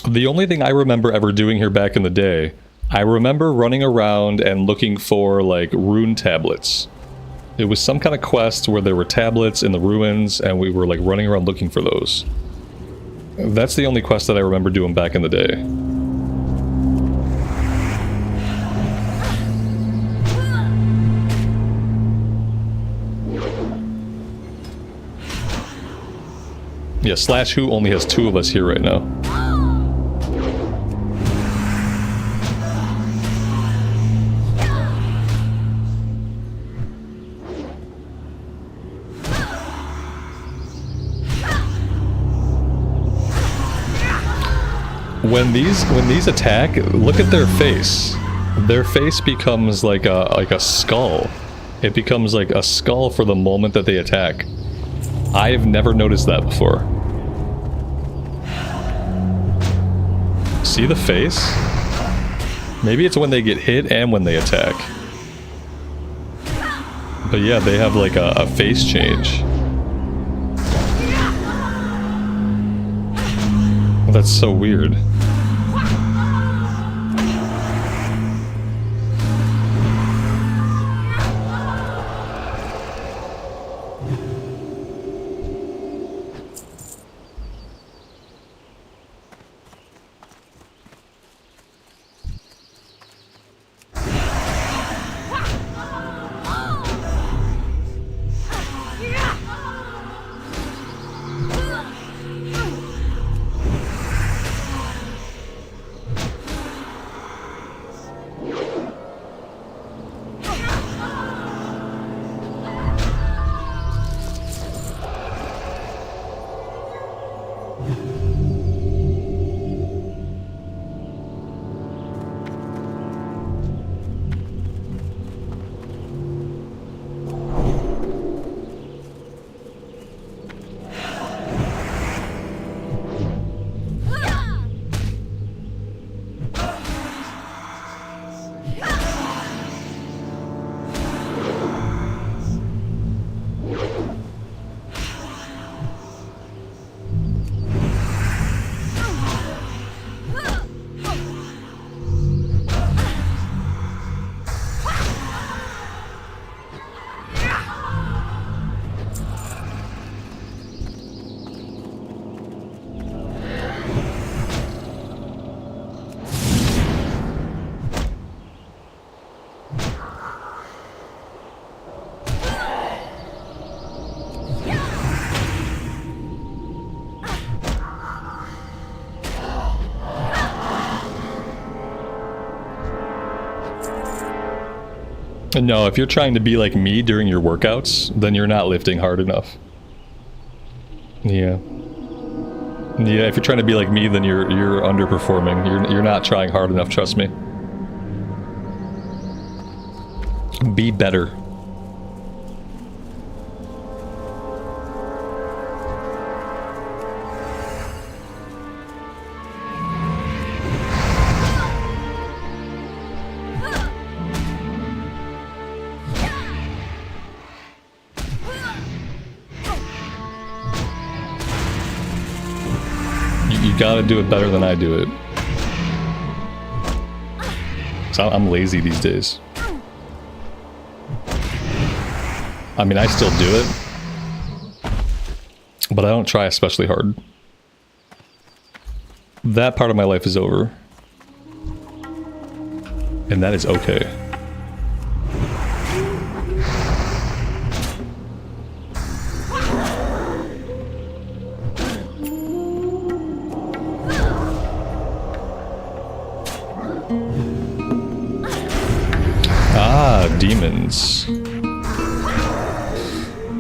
S1: The only thing I remember ever doing here back in the day, I remember running around and looking for, like, rune tablets. It was some kind of quest where there were tablets in the ruins, and we were, like, running around looking for those. That's the only quest that I remember doing back in the day. Yeah, Slash Who only has 2 of us here right now. When these attack, look at their face. Their face becomes like a skull. It becomes like a skull for the moment that they attack. I've never noticed that before. See the face? Maybe it's when they get hit and when they attack. But yeah, they have like a face change. That's so weird. No, if you're trying to be like me during your workouts, then you're not lifting hard enough. Yeah. Yeah, if you're trying to be like me, then you're underperforming. You're not trying hard enough, trust me. Be better. You gotta do it better than I do it. So I'm lazy these days. I mean, I still do it, but I don't try especially hard. That part of my life is over. And that is okay. Demons.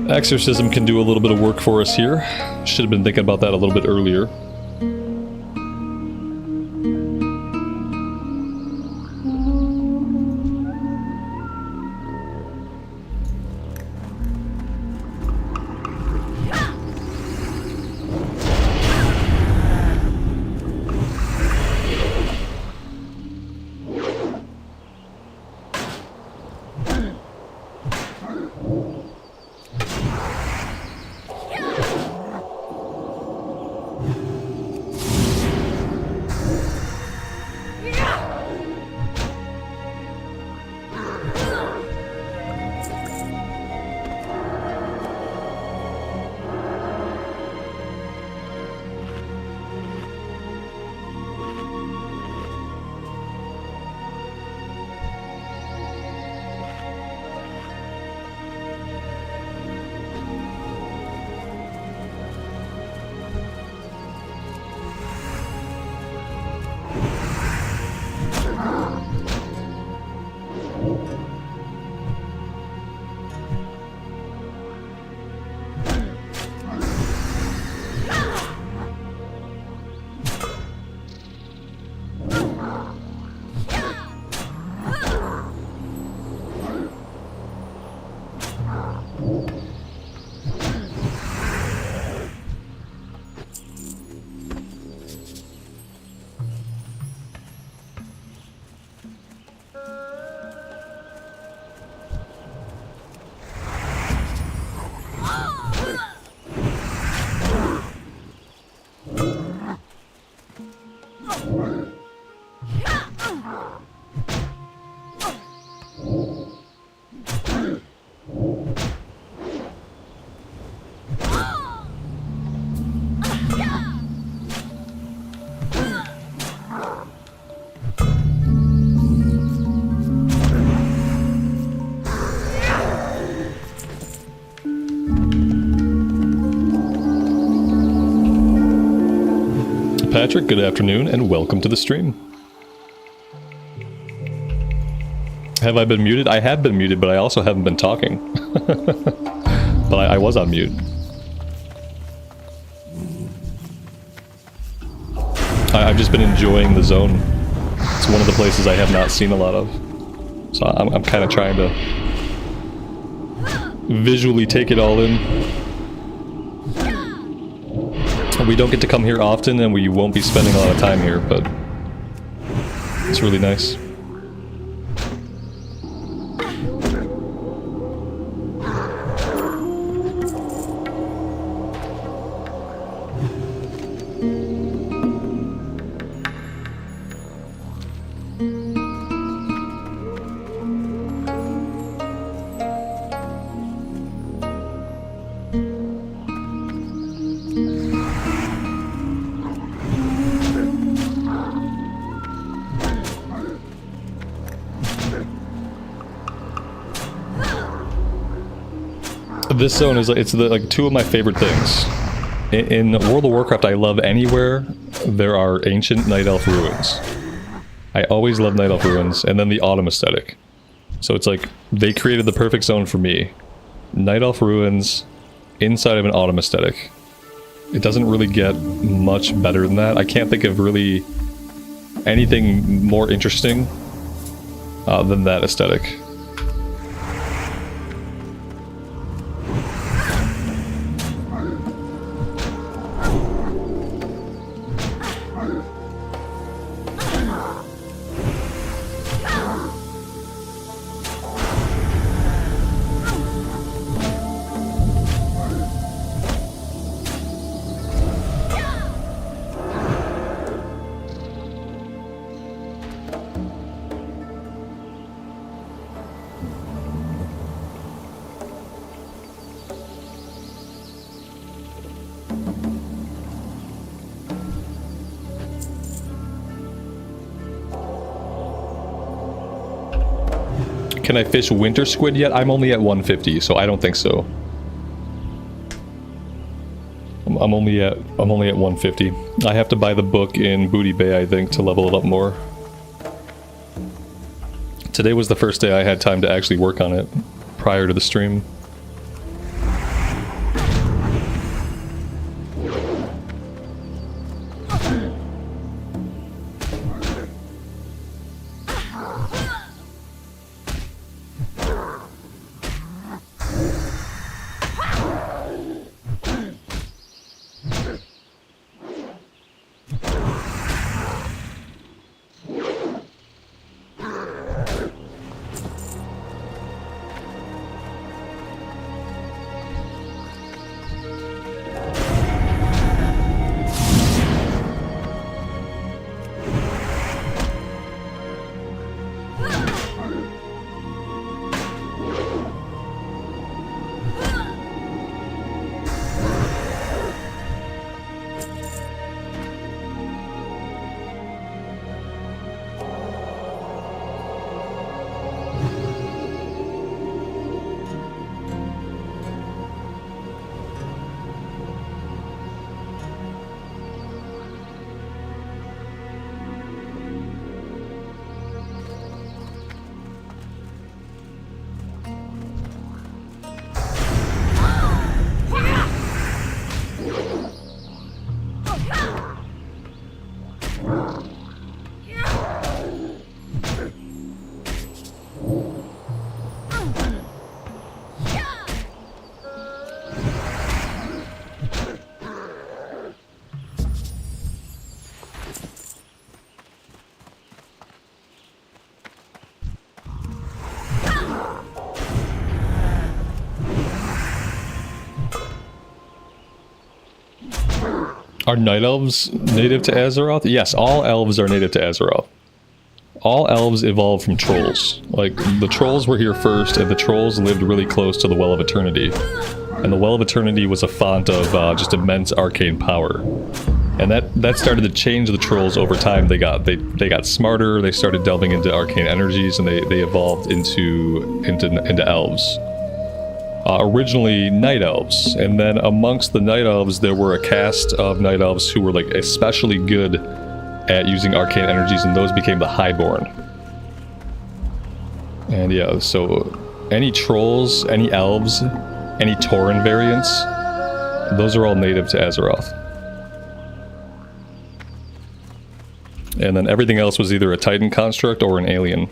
S1: Exorcism can do a little bit of work for us here. Should have been thinking about that a little bit earlier. Patrick, good afternoon, and welcome to the stream. Have I been muted? I have been muted, but I also haven't been talking. But I was on mute. I've just been enjoying the zone. It's one of the places I have not seen a lot of. So I'm kind of trying to visually take it all in. We don't get to come here often, and we won't be spending a lot of time here, but it's really nice. This zone is it's like two of my favorite things. In World of Warcraft, I love anywhere there are ancient Night Elf ruins. I always love Night Elf Ruins, and then the Autumn aesthetic. So it's like, they created the perfect zone for me. Night Elf Ruins, inside of an Autumn aesthetic. It doesn't really get much better than that. I can't think of really anything more interesting than that aesthetic. Can I fish winter squid yet? I'm only at 150, so I don't think so. I'm only at 150. I have to buy the book in Booty Bay, I think, to level it up more. Today was the first day I had time to actually work on it prior to the stream. Are Night Elves native to Azeroth? Yes, all elves are native to Azeroth. All elves evolved from trolls. Like, the trolls were here first, and the trolls lived really close to the Well of Eternity. And the Well of Eternity was a font of just immense arcane power. And that started to change the trolls over time. They got smarter, they started delving into arcane energies, and they evolved into elves. Originally Night Elves, and then amongst the Night Elves there were a caste of Night Elves who were like especially good at using arcane energies, and those became the Highborn. And yeah, so any trolls, any elves, any Tauren variants, those are all native to Azeroth. And then everything else was either a Titan construct or an alien.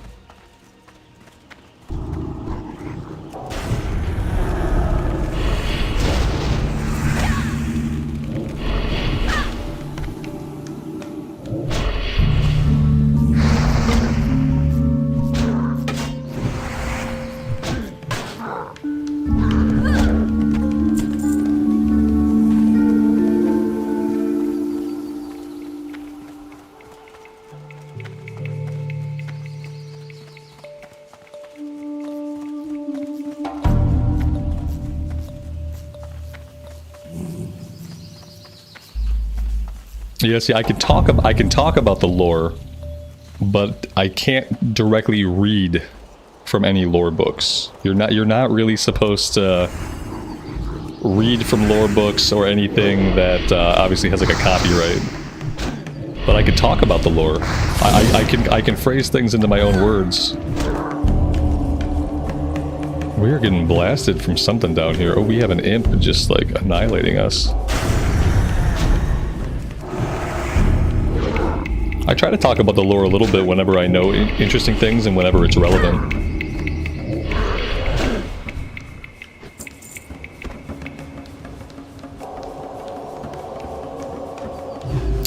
S1: Yeah, see, I can talk about the lore, but I can't directly read from any lore books. You're not really supposed to read from lore books or anything that obviously has like a copyright. But I can talk about the lore. I can phrase things into my own words. We are getting blasted from something down here. Oh, we have an imp just like annihilating us. I try to talk about the lore a little bit whenever I know interesting things and whenever it's relevant.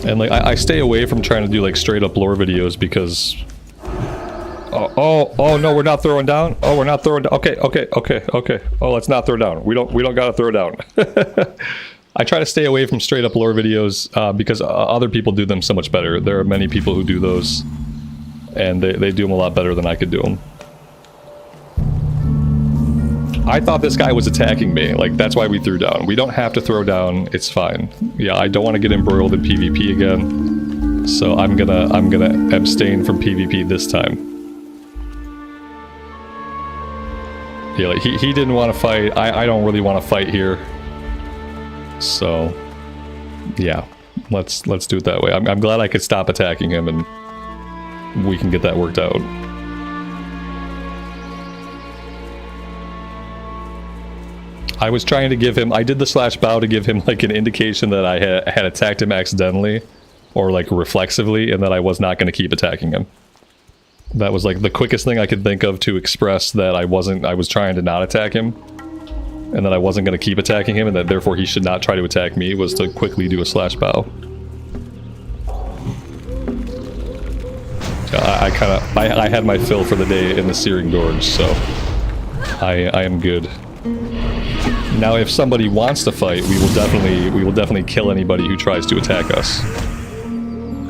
S1: And like I stay away from trying to do like straight up lore videos because oh no, we're not throwing down. Oh, we're not throwing down. Okay. Oh, let's not throw down. We don't gotta throw down. I try to stay away from straight up lore videos because other people do them so much better. There are many people who do those, and they do them a lot better than I could do them. I thought this guy was attacking me. Like, that's why we threw down. We don't have to throw down. It's fine. Yeah, I don't want to get embroiled in PvP again, so I'm gonna abstain from PvP this time. Yeah, like he didn't want to fight. I don't really want to fight here. So, yeah, let's do it that way. I'm glad I could stop attacking him and we can get that worked out. I was trying to give him, I did the slash bow to give him like an indication that I had attacked him accidentally or like reflexively and that I was not going to keep attacking him. That was like the quickest thing I could think of to express that I was trying to not attack him. And that I wasn't going to keep attacking him, and that therefore he should not try to attack me, was to quickly do a slash bow. I had my fill for the day in the Searing Gorge, so I am good. Now, if somebody wants to fight, we will definitely kill anybody who tries to attack us.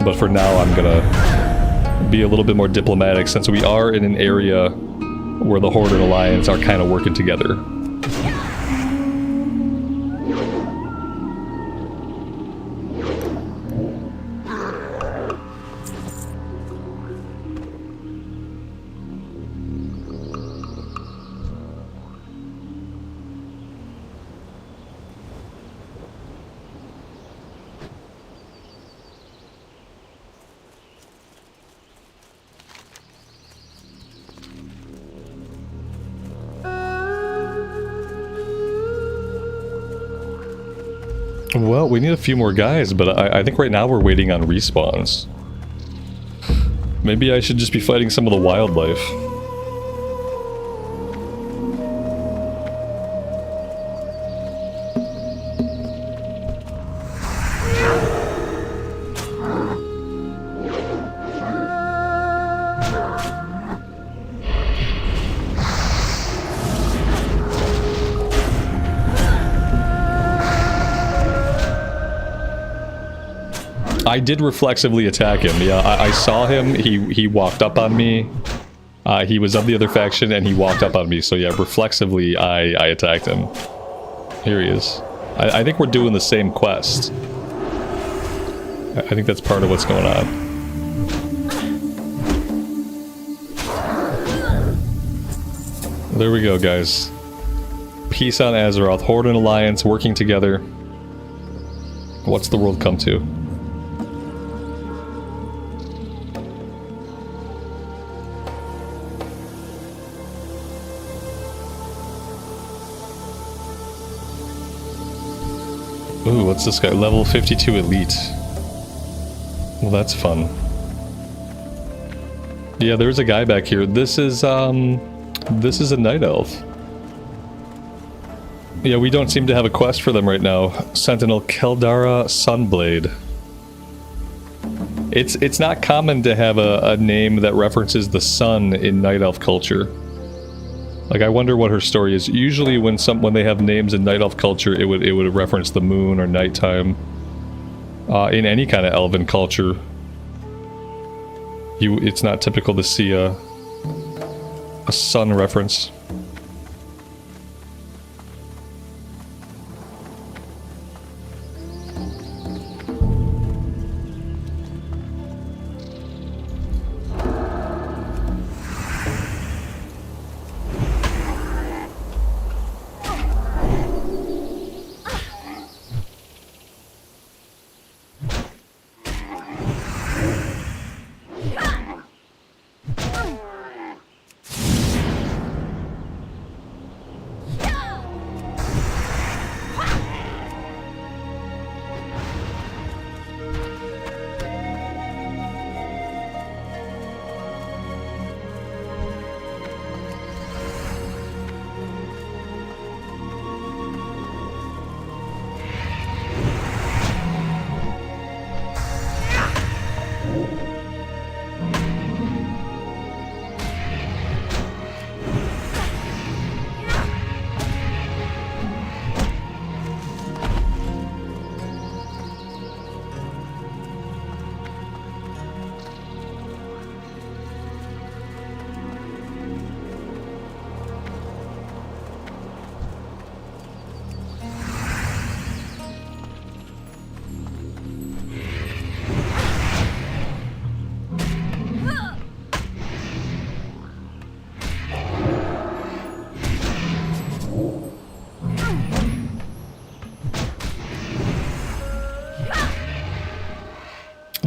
S1: But for now, I'm gonna be a little bit more diplomatic, since we are in an area where the Horde and Alliance are kind of working together. Well, we need a few more guys, but I think right now we're waiting on respawns. Maybe I should just be fighting some of the wildlife. I did reflexively attack him. Yeah, I saw him. He walked up on me. He was of the other faction, and he walked up on me. So yeah, reflexively, I attacked him. Here he is. I think we're doing the same quest. I think that's part of what's going on. There we go, guys. Peace on Azeroth. Horde and Alliance working together. What's the world come to? Ooh, what's this guy? Level 52 Elite. Well, that's fun. Yeah, there's a guy back here. This is a Night Elf. Yeah, we don't seem to have a quest for them right now. Sentinel Keldara Sunblade. It's not common to have a name that references the sun in Night Elf culture. Like, I wonder what her story is. Usually when they have names in Night Elf culture, it would reference the moon or nighttime. In any kind of elven culture, it's not typical to see a sun reference.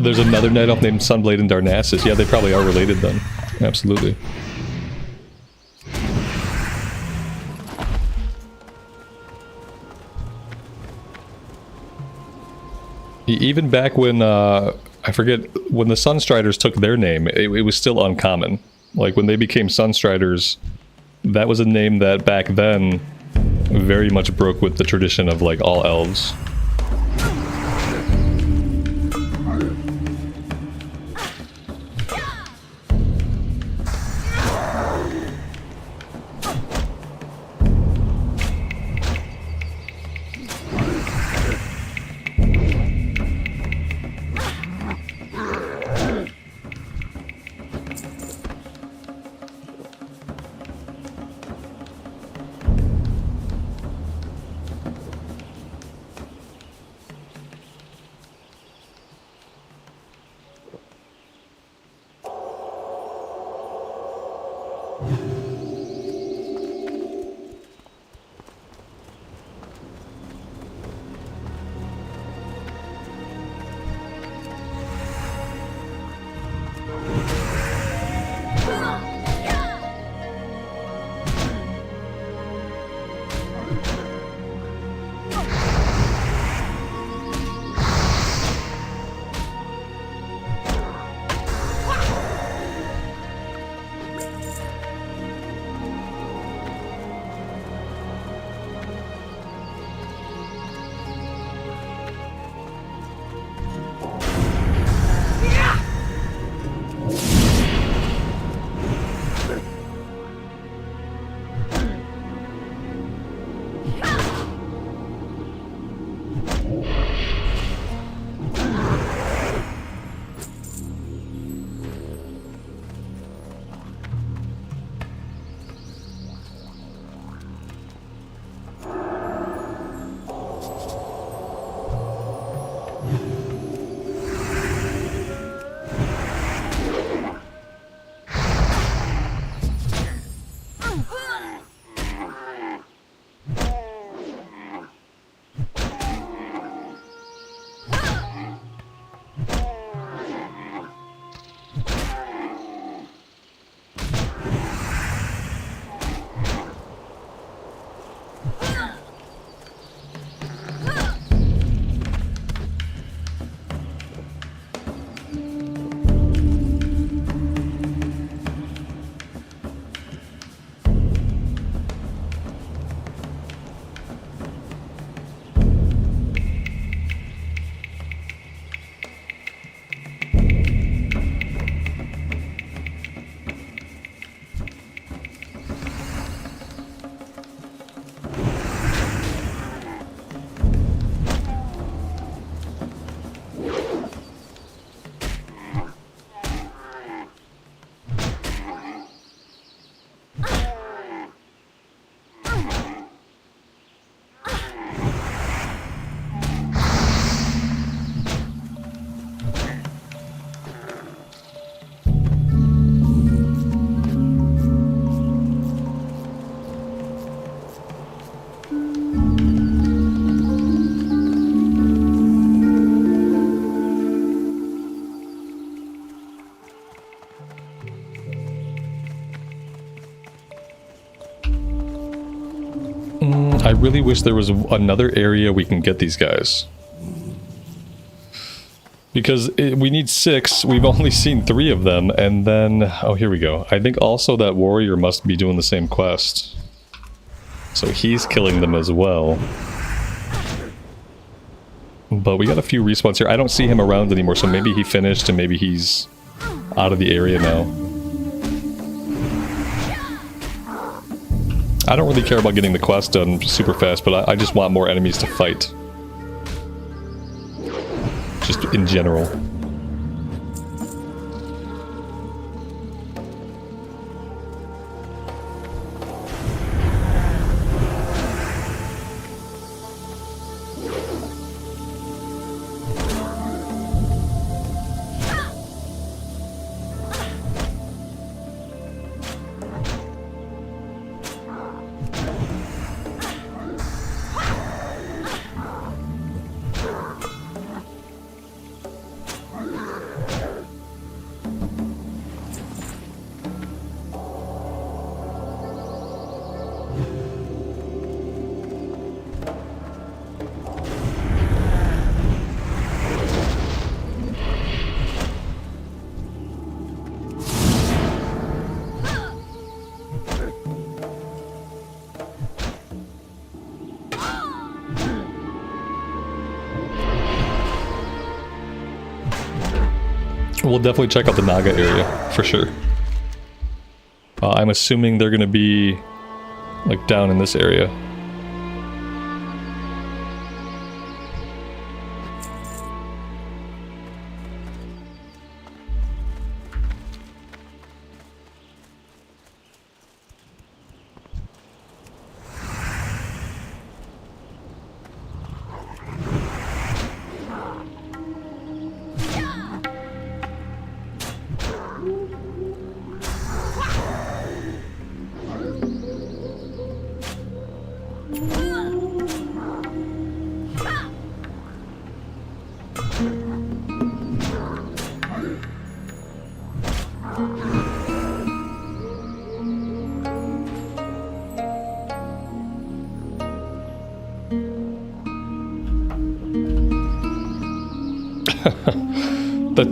S1: There's another Night Elf named Sunblade and Darnassus. Yeah, they probably are related then. Absolutely. Even back when, I forget, when the Sunstriders took their name, it was still uncommon. Like, when they became Sunstriders, that was a name that back then very much broke with the tradition of, like, all elves. I really wish there was another area we can get these guys. Because we need 6, we've only seen 3 of them, and then... Oh, here we go. I think also that warrior must be doing the same quest. So he's killing them as well. But we got a few respawns here. I don't see him around anymore, so maybe he finished and maybe he's out of the area now. I don't really care about getting the quest done super fast, but I just want more enemies to fight. Just in general. We'll definitely check out the Naga area, for sure. I'm assuming they're gonna be, like, down in this area.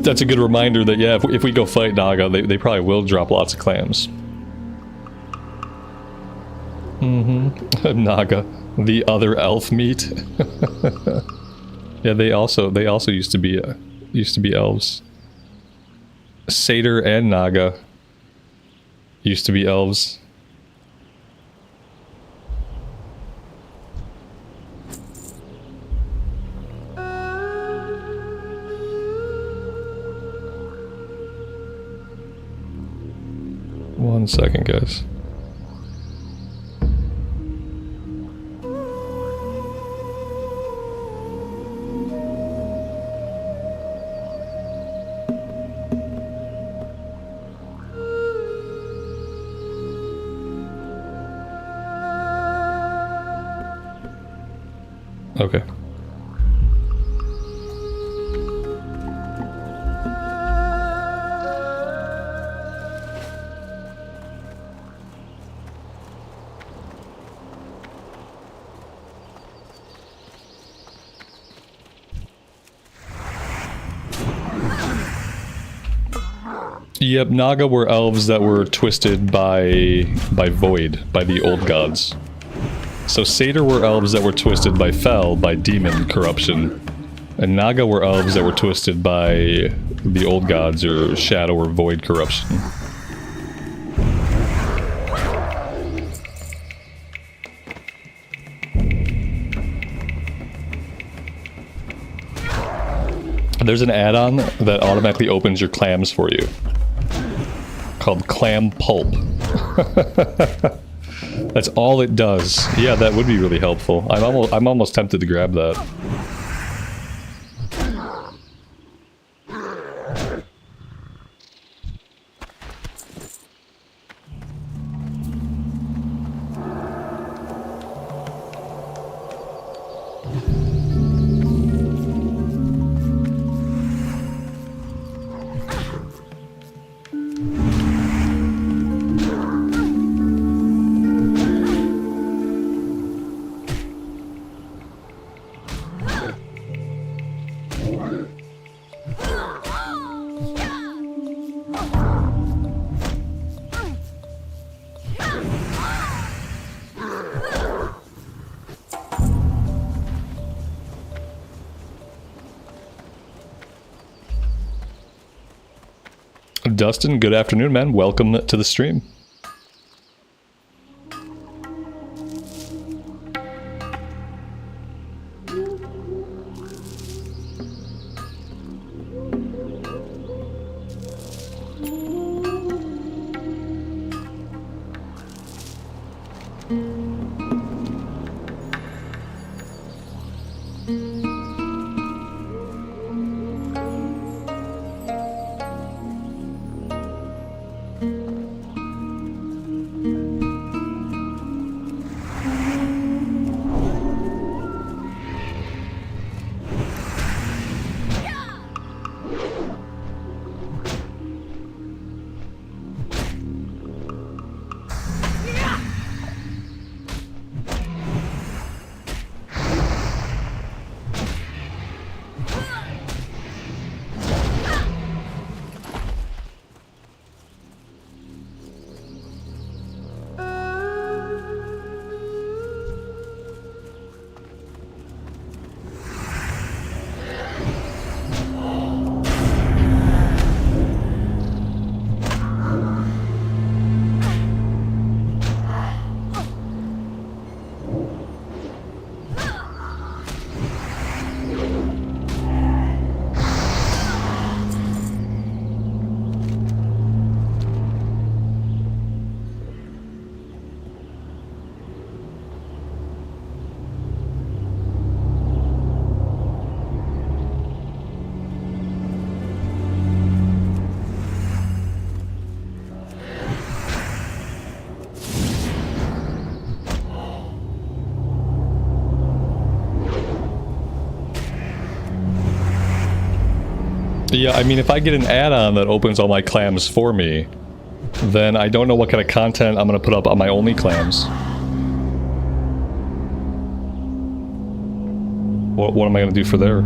S1: That's a good reminder that, yeah, if we go fight Naga, they probably will drop lots of clams. Naga, the other elf meat. Yeah, they also used to be elves. Satyr and Naga used to be elves. One second, guys. Okay. Yep, Naga were elves that were twisted by Void, by the old gods. So Satyr were elves that were twisted by Fel, by demon corruption. And Naga were elves that were twisted by the old gods, or shadow or void corruption. There's an add-on that automatically opens your clams for you, called Clam Pulp. That's all it does. Yeah, that would be really helpful. I'm almost tempted to grab that. Dustin, good afternoon, man. Welcome to the stream. Yeah, I mean, if I get an add-on that opens all my clams for me, then I don't know what kind of content I'm going to put up on my only clams. What am I going to do for there?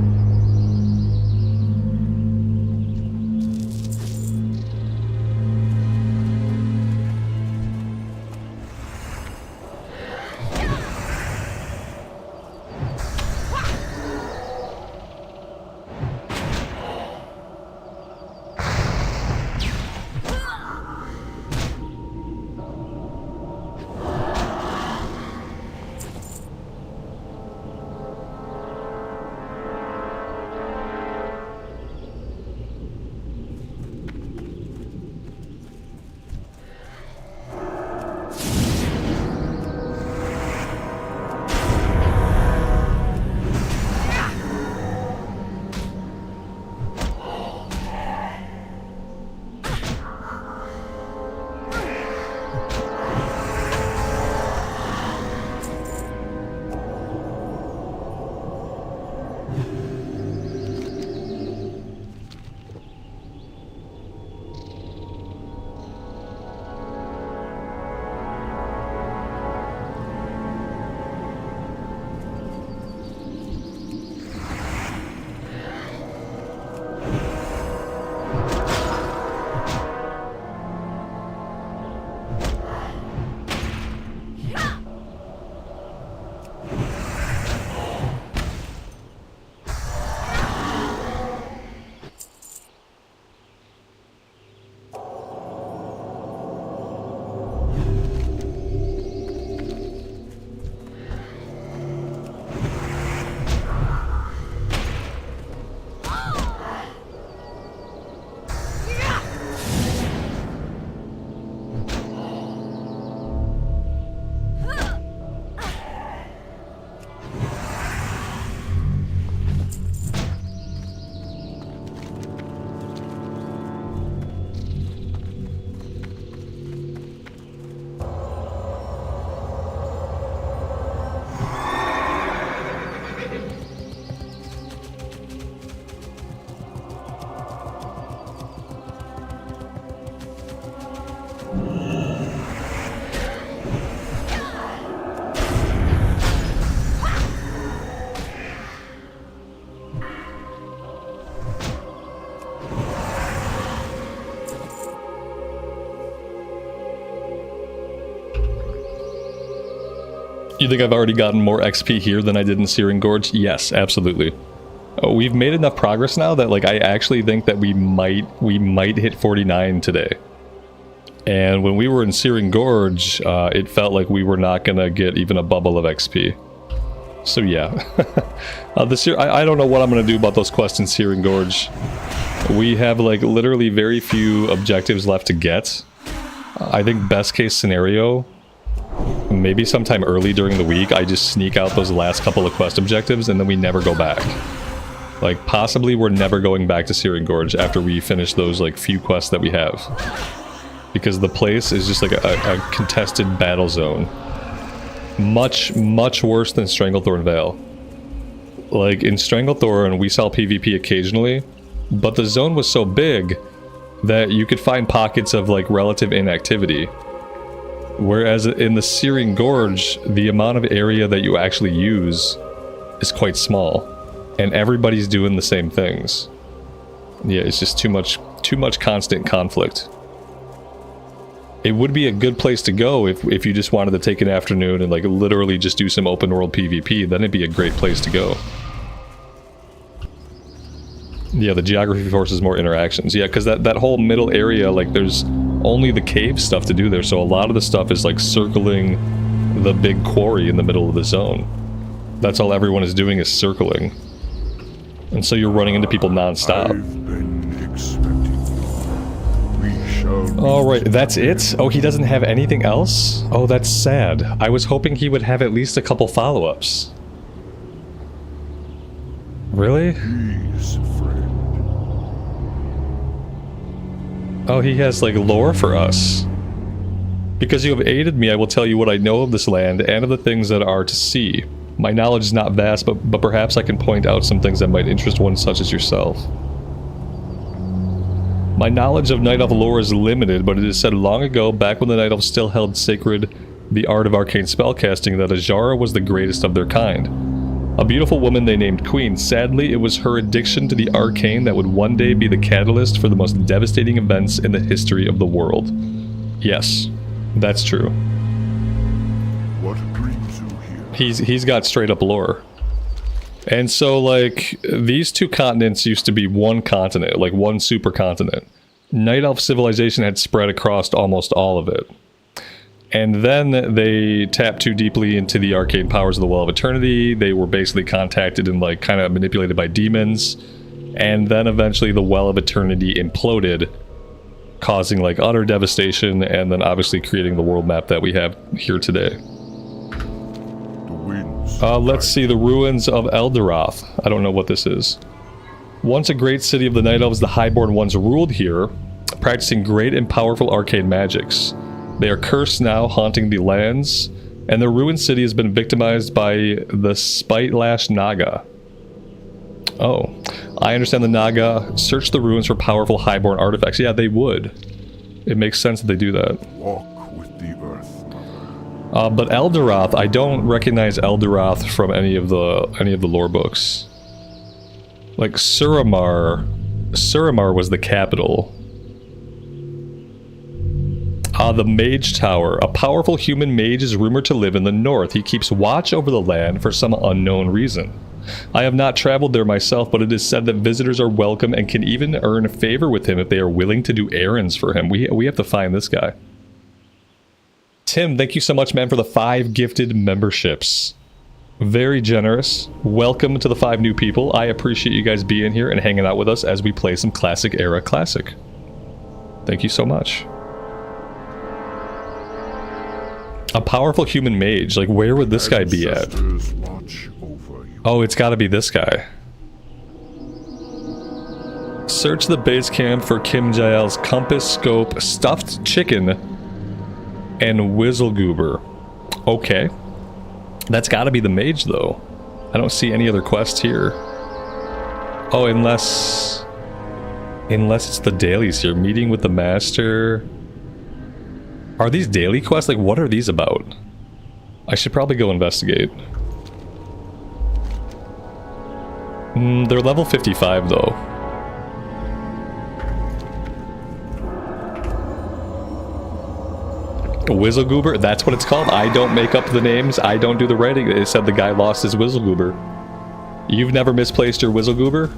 S1: You think I've already gotten more XP here than I did in Searing Gorge? Yes, absolutely. We've made enough progress now that like I actually think that we might hit 49 today. And when we were in Searing Gorge, it felt like we were not gonna get even a bubble of XP. So yeah, I don't know what I'm gonna do about those quests in Searing Gorge. We have like literally very few objectives left to get. I think best case scenario, maybe sometime early during the week, I just sneak out those last couple of quest objectives and then we never go back. Like, possibly we're never going back to Searing Gorge after we finish those, like, few quests that we have. Because the place is just like a contested battle zone. Much, much worse than Stranglethorn Vale. Like, in Stranglethorn, we saw PvP occasionally, but the zone was so big that you could find pockets of, like, relative inactivity. Whereas in the Searing Gorge, the amount of area that you actually use is quite small. And everybody's doing the same things. Yeah, it's just too much constant conflict. It would be a good place to go if you just wanted to take an afternoon and like literally just do some open world PvP, then it'd be a great place to go. Yeah, the geography forces more interactions. Yeah, because that whole middle area, like there's only the cave stuff to do there, so a lot of the stuff is like circling the big quarry in the middle of the zone. That's all everyone is doing, is circling. And so you're running into people non-stop.
S3: I've been expecting you. We shall.
S1: Alright, that's it? Oh, he doesn't have anything else? Oh, that's sad. I was hoping he would have at least a couple follow-ups. Really?
S3: Please, friend.
S1: Oh, he has, like, lore for us. Because you have aided me, I will tell you what I know of this land and of the things that are to see. My knowledge is not vast, but perhaps I can point out some things that might interest one such as yourself. My knowledge of Night Elf lore is limited, but it is said long ago, back when the Night Elves still held sacred the art of arcane spellcasting, that Azshara was the greatest of their kind. A beautiful woman they named Queen. Sadly, it was her addiction to the arcane that would one day be the catalyst for the most devastating events in the history of the world. Yes, that's true.
S3: What brings you here?
S1: He's got straight up lore. And so, like, these two continents used to be one continent, like one supercontinent. Night Elf civilization had spread across almost all of it. And then they tapped too deeply into the arcane powers of the Well of Eternity. They were basically contacted and, like, kind of manipulated by demons. And then eventually the Well of Eternity imploded, causing, like, utter devastation, and then obviously creating the world map that we have here today. Let's see, the ruins of Eldaroth. I don't know what this is. Once a great city of the Night Elves, the Highborn ones ruled here, practicing great and powerful arcane magics. They are cursed now, haunting the lands, and the ruined city has been victimized by the Spite-Lash Naga. Oh, I understand the Naga search the ruins for powerful Highborn artifacts. Yeah, they would. It makes sense that they do that.
S3: Walk with the earth.
S1: But Eldaroth, I don't recognize Eldaroth from any of the lore books. Like Suramar was the capital. The Mage Tower. A powerful human mage is rumored to live in the north. He keeps watch over the land for some unknown reason. I have not traveled there myself, but it is said that visitors are welcome and can even earn favor with him if they are willing to do errands for him. We have to find this guy. Tim, thank you so much, man, for the 5 gifted memberships. Very generous. Welcome to the 5 new people. I appreciate you guys being here and hanging out with us as we play some classic era classic. Thank you so much. A powerful human mage. Like, where would this guy be at? Oh, it's gotta be this guy. Search the base camp for Kim Jael's compass, scope, stuffed chicken, and Whizzlegoober. Okay. That's gotta be the mage, though. I don't see any other quests here. Oh, unless it's the dailies here. Meeting with the master. Are these daily quests? Like, what are these about? I should probably go investigate. They're level 55, though. Whizzlegoober? That's what it's called? I don't make up the names. I don't do the writing. It said the guy lost his Whizzlegoober. You've never misplaced your Whizzlegoober?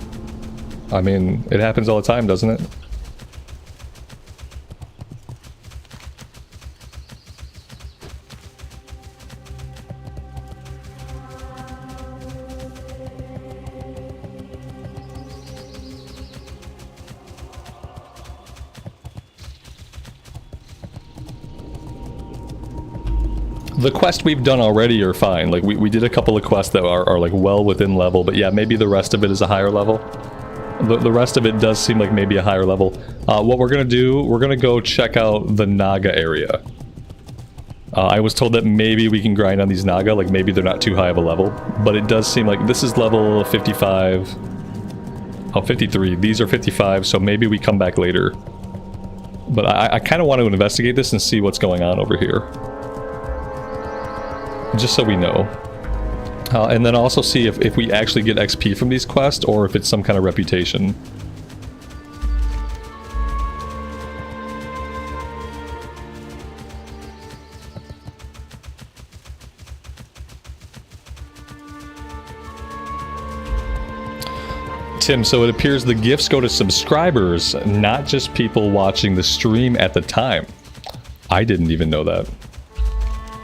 S1: I mean, it happens all the time, doesn't it? The quests we've done already are fine. Like, we did a couple of quests that are like well within level, but yeah, maybe the rest of it is a higher level. The rest of it does seem like maybe a higher level. What we're gonna do, we're gonna go check out the Naga area. I was told that maybe we can grind on these Naga, like maybe they're not too high of a level, but it does seem like this is level 55. Oh, 53. These are 55, so maybe we come back later. But I kind of want to investigate this and see what's going on over here. Just so we know. And then also see if we actually get XP from these quests, or if it's some kind of reputation. Tim, so it appears the gifts go to subscribers, not just people watching the stream at the time. I didn't even know that.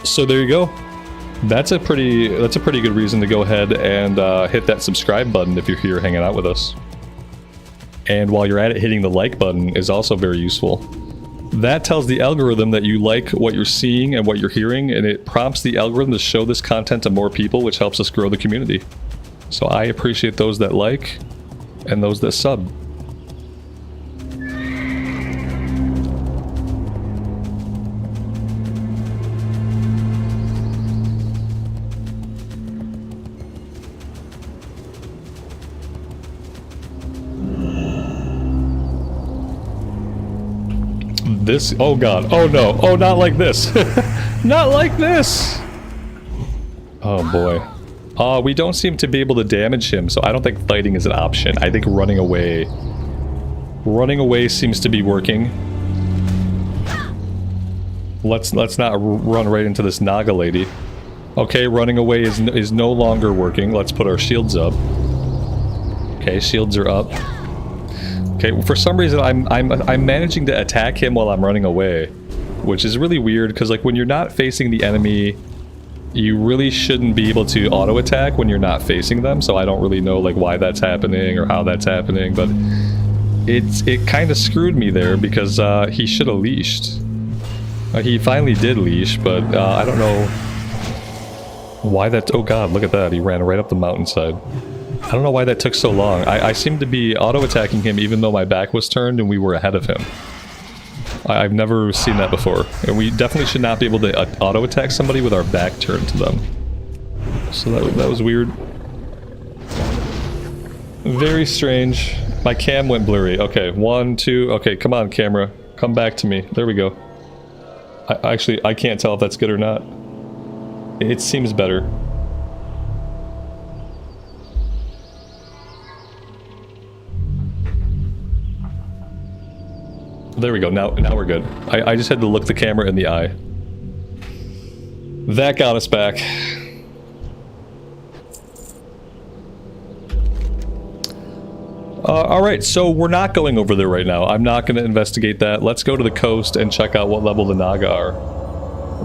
S1: So there you go. That's a pretty good reason to go ahead and hit that subscribe button if you're here hanging out with us. And while you're at it, hitting the like button is also very useful. That tells the algorithm that you like what you're seeing and what you're hearing, and it prompts the algorithm to show this content to more people, which helps us grow the community. So I appreciate those that like and those that sub. This, oh god, oh no, oh not like this. Not like this! Oh boy. We don't seem to be able to damage him, so I don't think fighting is an option. I think running away. Running away seems to be working. Let's not run right into this Naga lady. Okay, running away is no longer working. Let's put our shields up. Okay, shields are up. Okay, for some reason I'm managing to attack him while I'm running away, which is really weird because like when you're not facing the enemy, you really shouldn't be able to auto attack when you're not facing them. So I don't really know like why that's happening or how that's happening, but it kind of screwed me there because he should have leashed. He finally did leash, but I don't know why that... Oh god, look at that. He ran right up the mountainside. I don't know why that took so long. I seemed to be auto-attacking him even though my back was turned and we were ahead of him. I've never seen that before. And we definitely should not be able to auto-attack somebody with our back turned to them. So that was weird. Very strange. My cam went blurry. Okay, 1, 2... Okay, come on, camera. Come back to me. There we go. Actually, I can't tell if that's good or not. It seems better. There we go. Now we're good. I just had to look the camera in the eye. That got us back. Alright, so we're not going over there right now. I'm not going to investigate that. Let's go to the coast and check out what level the Naga are.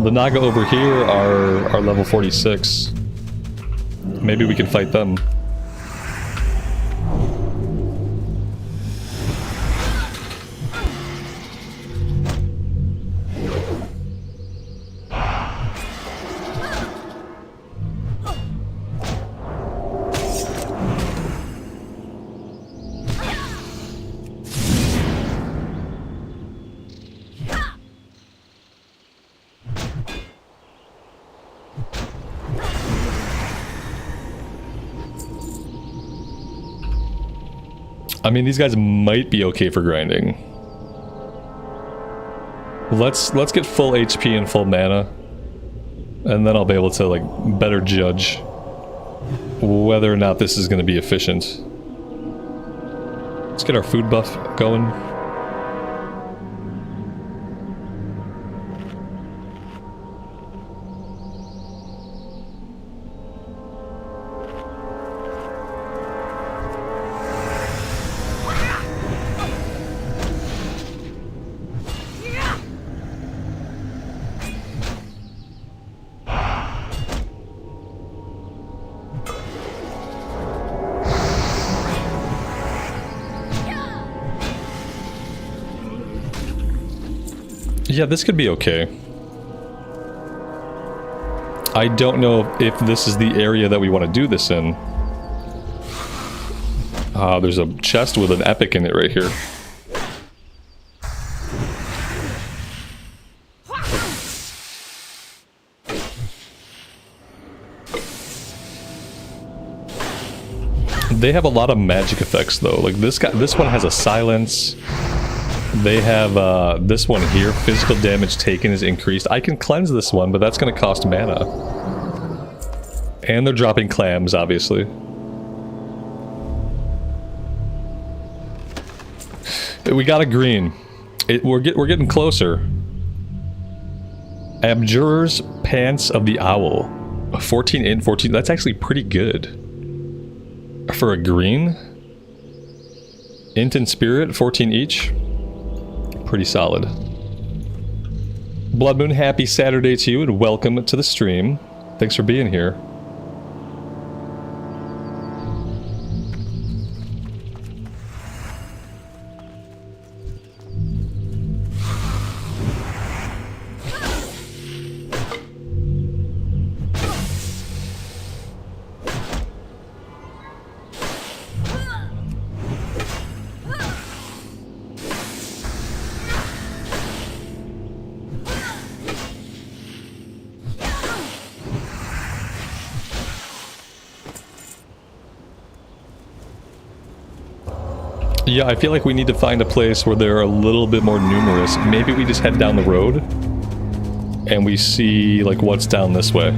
S1: The Naga over here are level 46. Maybe we can fight them. I mean, these guys might be okay for grinding. Let's get full HP and full mana, and then I'll be able to like better judge whether or not this is going to be efficient. Let's get our food buff going. Yeah, this could be okay. I don't know if this is the area that we want to do this in. There's a chest with an epic in it right here. They have a lot of magic effects though. Like this one has a silence. They have this one here, physical damage taken is increased. I can cleanse this one, but that's going to cost mana. And they're dropping clams, obviously. We got a green. We're getting closer. Abjurer's Pants of the Owl. 14 in, 14. That's actually pretty good. For a green. Int and Spirit, 14 each. Pretty solid. Blood Moon, happy Saturday to you and welcome to the stream. Thanks for being here. Yeah, I feel like we need to find a place where they're a little bit more numerous. Maybe we just head down the road and we see, like, what's down this way.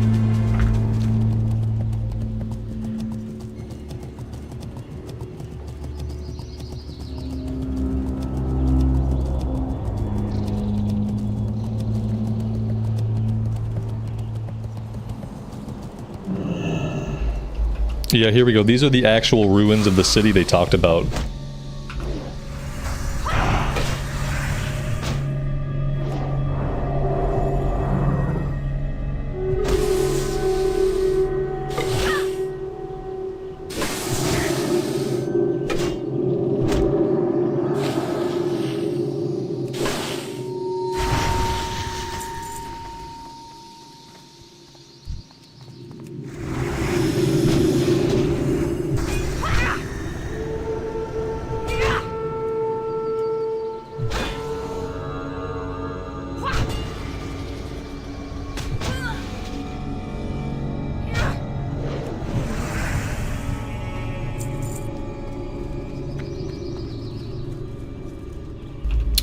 S1: Yeah, here we go. These are the actual ruins of the city they talked about.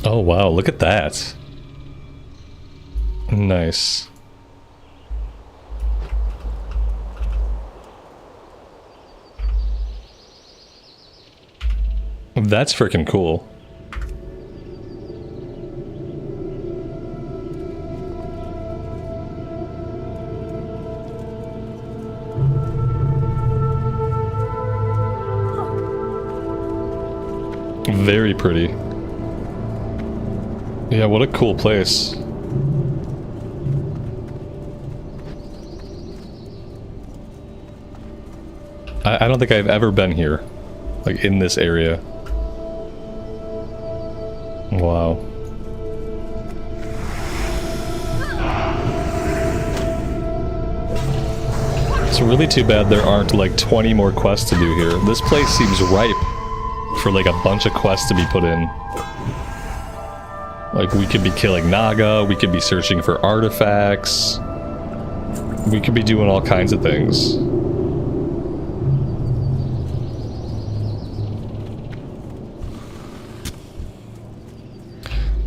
S1: Oh wow, look at that. Nice. That's freaking cool. Very pretty. Yeah, what a cool place. I don't think I've ever been here. Like, in this area. Wow. It's really too bad there aren't, like, 20 more quests to do here. This place seems ripe for, like, a bunch of quests to be put in. Like, we could be killing Naga, we could be searching for artifacts, we could be doing all kinds of things.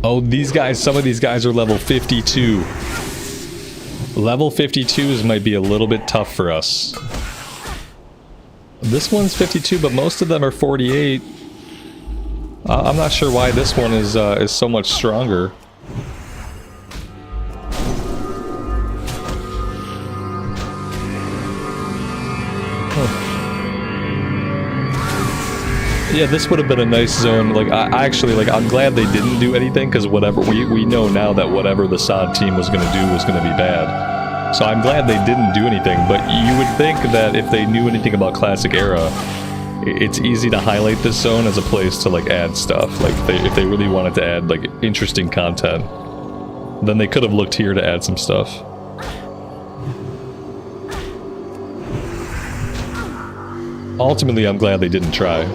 S1: Oh, these guys, some of these guys are level 52. Level 52s might be a little bit tough for us. This one's 52, but most of them are 48. I'm not sure why this one is so much stronger. Yeah, this would have been a nice zone. Like, I actually, like, I'm glad they didn't do anything, because whatever, we know now that whatever the SOD team was going to do was going to be bad. So I'm glad they didn't do anything, but you would think that if they knew anything about Classic Era, it's easy to highlight this zone as a place to, like, add stuff. Like, if they really wanted to add, like, interesting content, then they could have looked here to add some stuff. Ultimately, I'm glad they didn't try.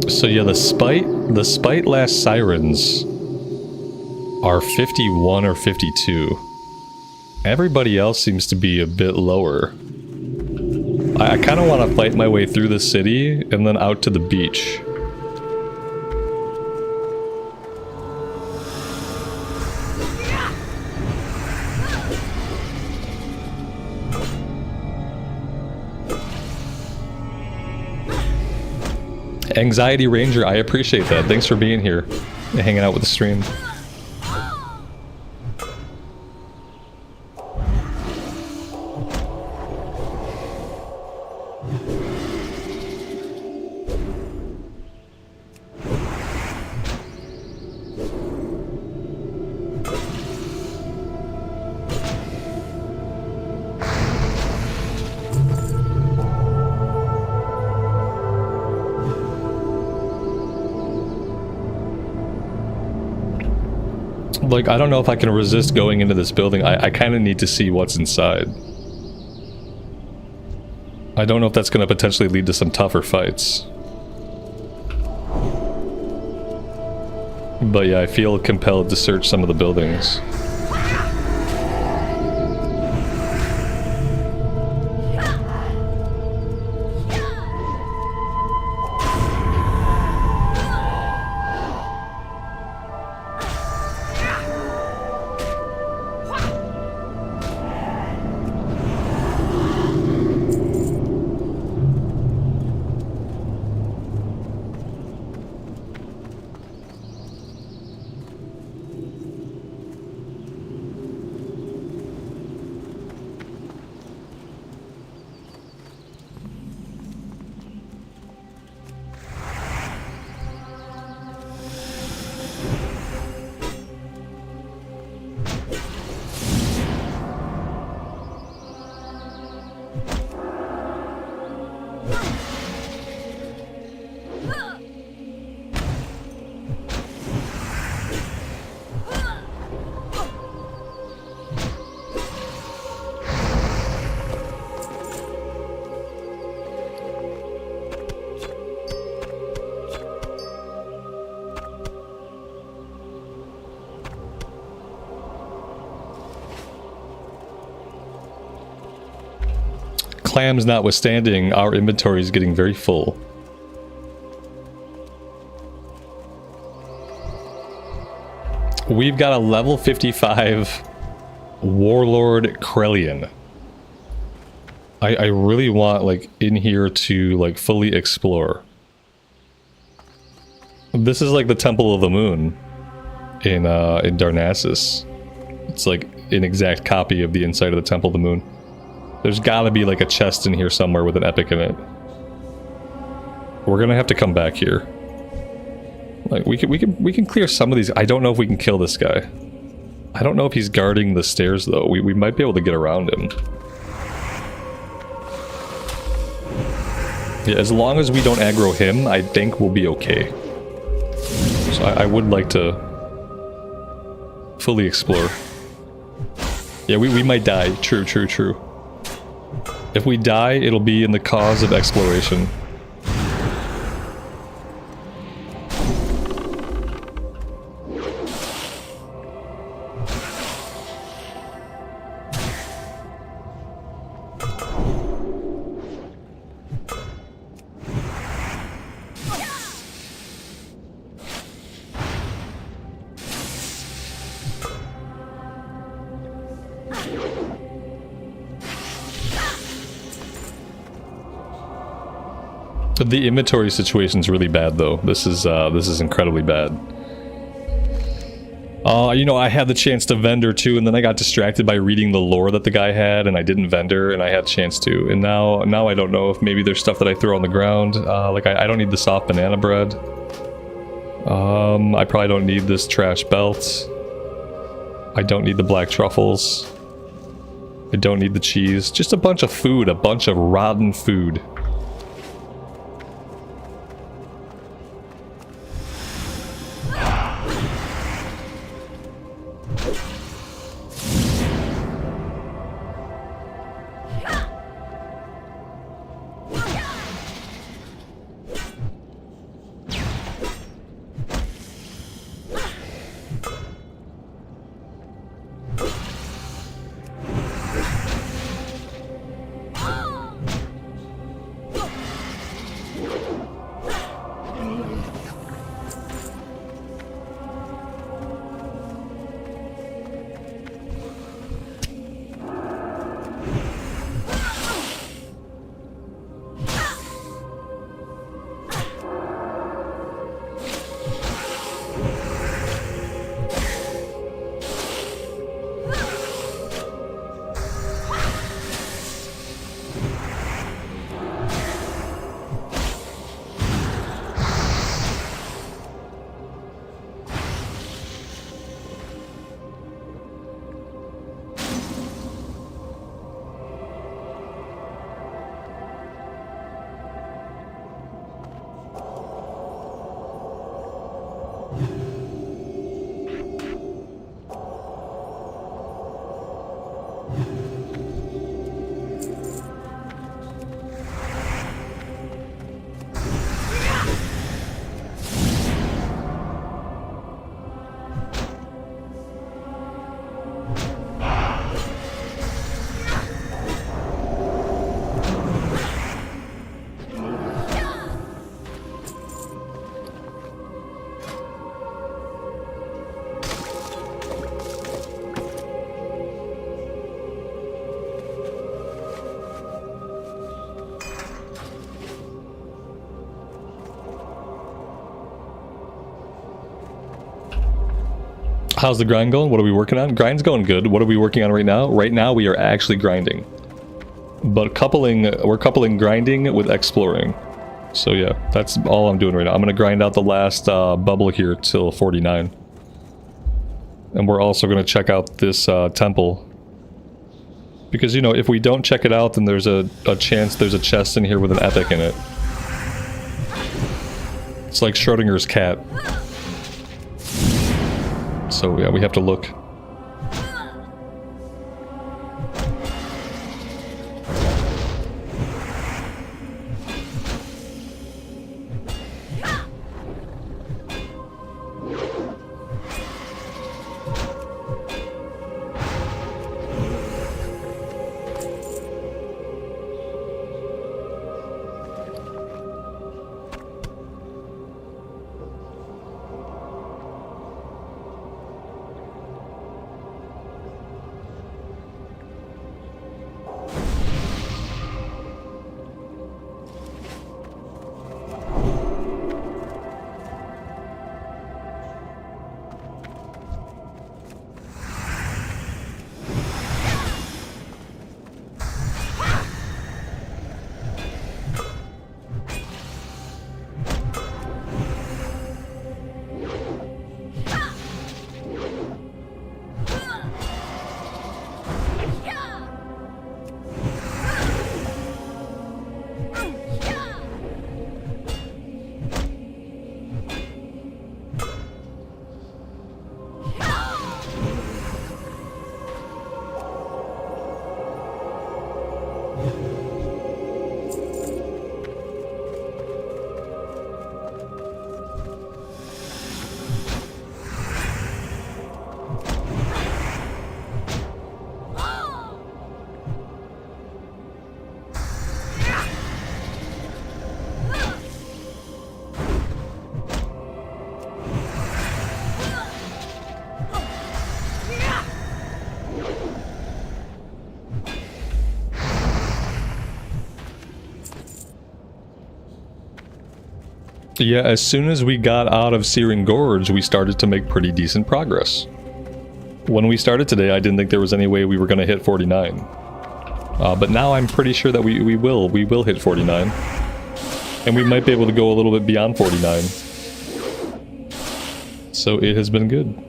S1: So yeah, the Spite Last Sirens are 51 or 52. Everybody else seems to be a bit lower. I kind of want to fight my way through the city and then out to the beach. Anxiety Ranger, I appreciate that. Thanks for being here and hanging out with the stream. Like, I don't know if I can resist going into this building. I kind of need to see what's inside. I don't know if that's going to potentially lead to some tougher fights. But yeah, I feel compelled to search some of the buildings. Clams notwithstanding, our inventory is getting very full. We've got a level 55 Warlord Krellian. I really want, like, in here to, like, fully explore. This is like the Temple of the Moon in Darnassus. It's like an exact copy of the inside of the Temple of the Moon. There's gotta be like a chest in here somewhere with an epic in it. We're gonna have to come back here. Like we can clear some of these. I don't know if we can kill this guy. I don't know if he's guarding the stairs though. We might be able to get around him. Yeah, as long as we don't aggro him, I think we'll be okay. So I would like to fully explore. Yeah, we might die. True. If we die, it'll be in the cause of exploration. The inventory situation's really bad though. This is incredibly bad. You know, I had the chance to vendor too, and then I got distracted by reading the lore that the guy had, and I didn't vendor, and I had a chance to. And now I don't know if maybe there's stuff that I throw on the ground. Like I don't need the soft banana bread. I probably don't need this trash belt. I don't need the black truffles. I don't need the cheese. Just a bunch of food, a bunch of rotten food. How's the grind going? What are we working on? Grind's going good. What are we working on right now? Right now we are actually grinding. But we're coupling grinding with exploring. So yeah, that's all I'm doing right now. I'm gonna grind out the last bubble here till 49. And we're also gonna check out this temple. Because, you know, if we don't check it out, then there's a chance there's a chest in here with an epic in it. It's like Schrodinger's cat. So yeah, we have to look. Yeah, as soon as we got out of Searing Gorge, we started to make pretty decent progress. When we started today, I didn't think there was any way we were going to hit 49. But now I'm pretty sure that we will hit 49. And we might be able to go a little bit beyond 49. So it has been good.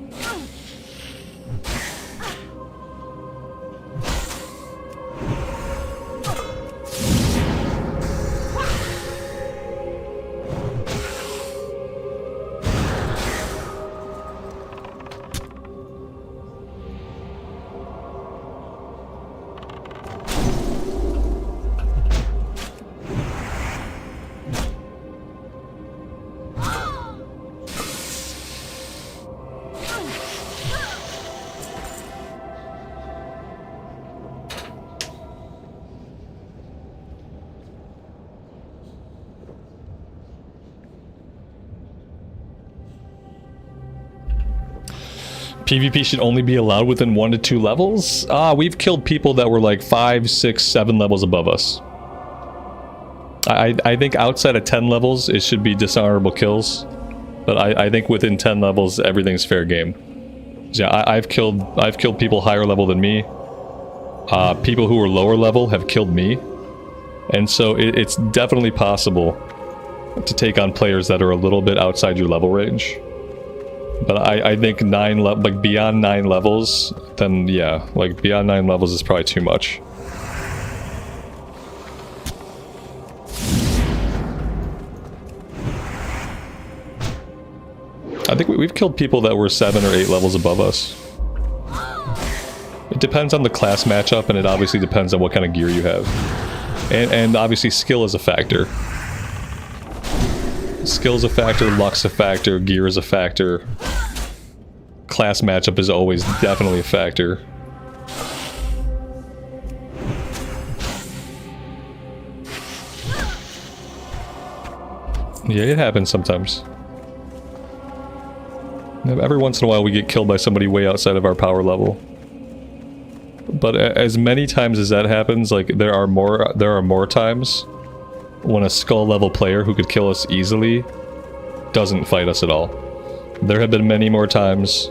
S1: PvP should only be allowed within 1 to 2 levels? We've killed people that were like 5, 6, 7 levels above us. I think outside of 10 levels, it should be dishonorable kills. But I think within 10 levels, everything's fair game. So yeah, I've killed people higher level than me. People who are lower level have killed me. And so it's definitely possible to take on players that are a little bit outside your level range. But I think beyond 9 levels, then yeah, like beyond 9 levels is probably too much. I think we've killed people that were 7 or 8 levels above us. It depends on the class matchup, and it obviously depends on what kind of gear you have. And obviously skill is a factor. Skill's a factor, luck's a factor, gear is a factor. Class matchup is always definitely a factor. Yeah, it happens sometimes. Every once in a while we get killed by somebody way outside of our power level. But as many times as that happens, like there are more times when a skull level player who could kill us easily doesn't fight us at all. There have been many more times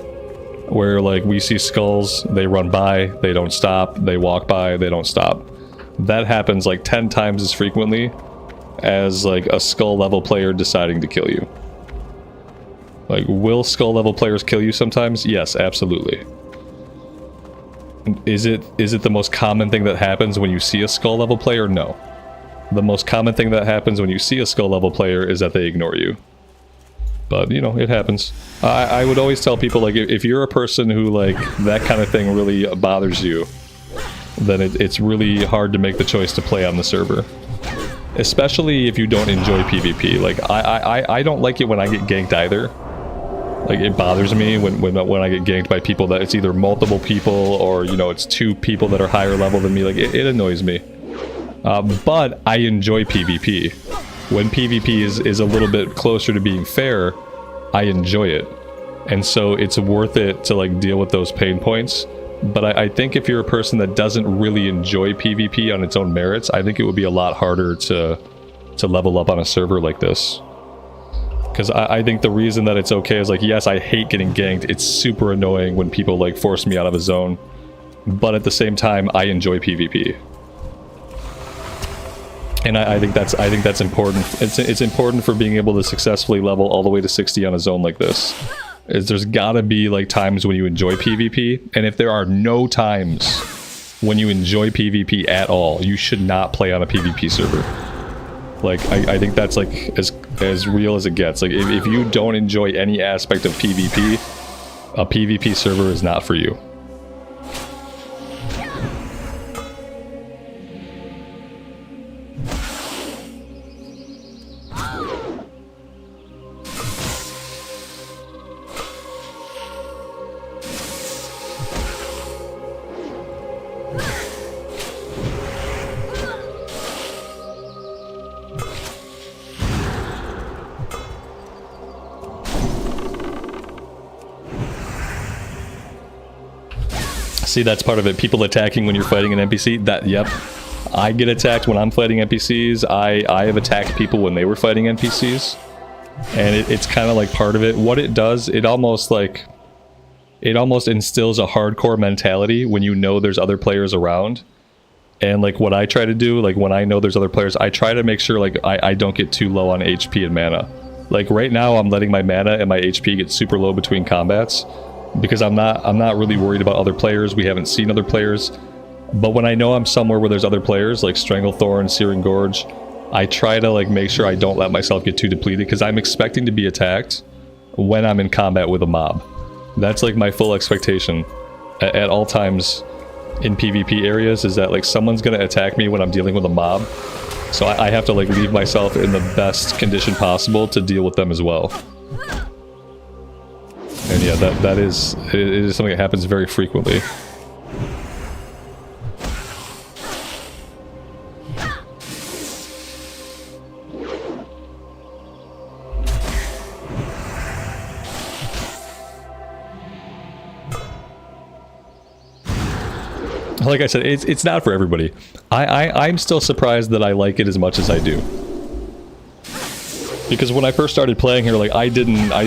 S1: where like we see skulls, they run by, they don't stop, they walk by, they don't stop. That happens like 10 times as frequently as like a skull level player deciding to kill you. Like, will skull level players kill you sometimes? Yes, absolutely. Is it the most common thing that happens when you see a skull level player? No. The most common thing that happens when you see a skull level player is that they ignore you. But, you know, it happens. I would always tell people, like, if you're a person who, like, that kind of thing really bothers you, then it's really hard to make the choice to play on the server. Especially if you don't enjoy PvP. Like, I don't like it when I get ganked either. Like, it bothers me when I get ganked by people that it's either multiple people or, you know, it's 2 people that are higher level than me. Like, it annoys me. But I enjoy PvP. When PvP is a little bit closer to being fair, I enjoy it. And so it's worth it to like deal with those pain points. But I think if you're a person that doesn't really enjoy PvP on its own merits, I think it would be a lot harder to level up on a server like this. Because I think the reason that it's okay is like, yes, I hate getting ganked. It's super annoying when people like force me out of a zone. But at the same time, I enjoy PvP. And I think that's important. It's important for being able to successfully level all the way to 60 on a zone like this. There's gotta be like times when you enjoy PvP, and if there are no times when you enjoy PvP at all, you should not play on a PvP server. Like, I think that's like as real as it gets. Like, if you don't enjoy any aspect of PvP, a PvP server is not for you. See, that's part of it. People attacking when you're fighting an NPC. Yep. I get attacked when I'm fighting NPCs. I have attacked people when they were fighting NPCs. And it's kind of like part of it. What it does, it almost instills a hardcore mentality when you know there's other players around. And like what I try to do, like when I know there's other players, I try to make sure like I don't get too low on HP and mana. Like right now I'm letting my mana and my HP get super low between combats. Because I'm not really worried about other players. We haven't seen other players. But when I know I'm somewhere where there's other players, like Stranglethorn, Searing Gorge, I try to like make sure I don't let myself get too depleted, because I'm expecting to be attacked when I'm in combat with a mob. That's like my full expectation at all times in PvP areas, is that like someone's gonna attack me when I'm dealing with a mob. So I have to like leave myself in the best condition possible to deal with them as well. And yeah, it is something that happens very frequently. Like I said, it's not for everybody. I'm still surprised that I like it as much as I do. Because when I first started playing here, like, I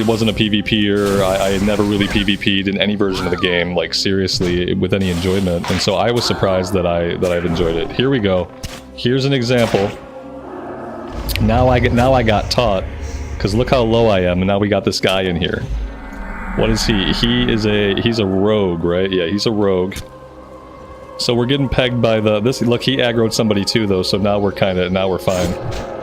S1: wasn't a PvPer, I had never really PvP'd in any version of the game, like, seriously, with any enjoyment, and so I was surprised that I've enjoyed it. Here we go. Here's an example. Now I got taught, because look how low I am, and now we got this guy in here. What is he? He's a rogue, right? Yeah, he's a rogue. So we're getting pegged by look, he aggroed somebody too, though, so now we're fine.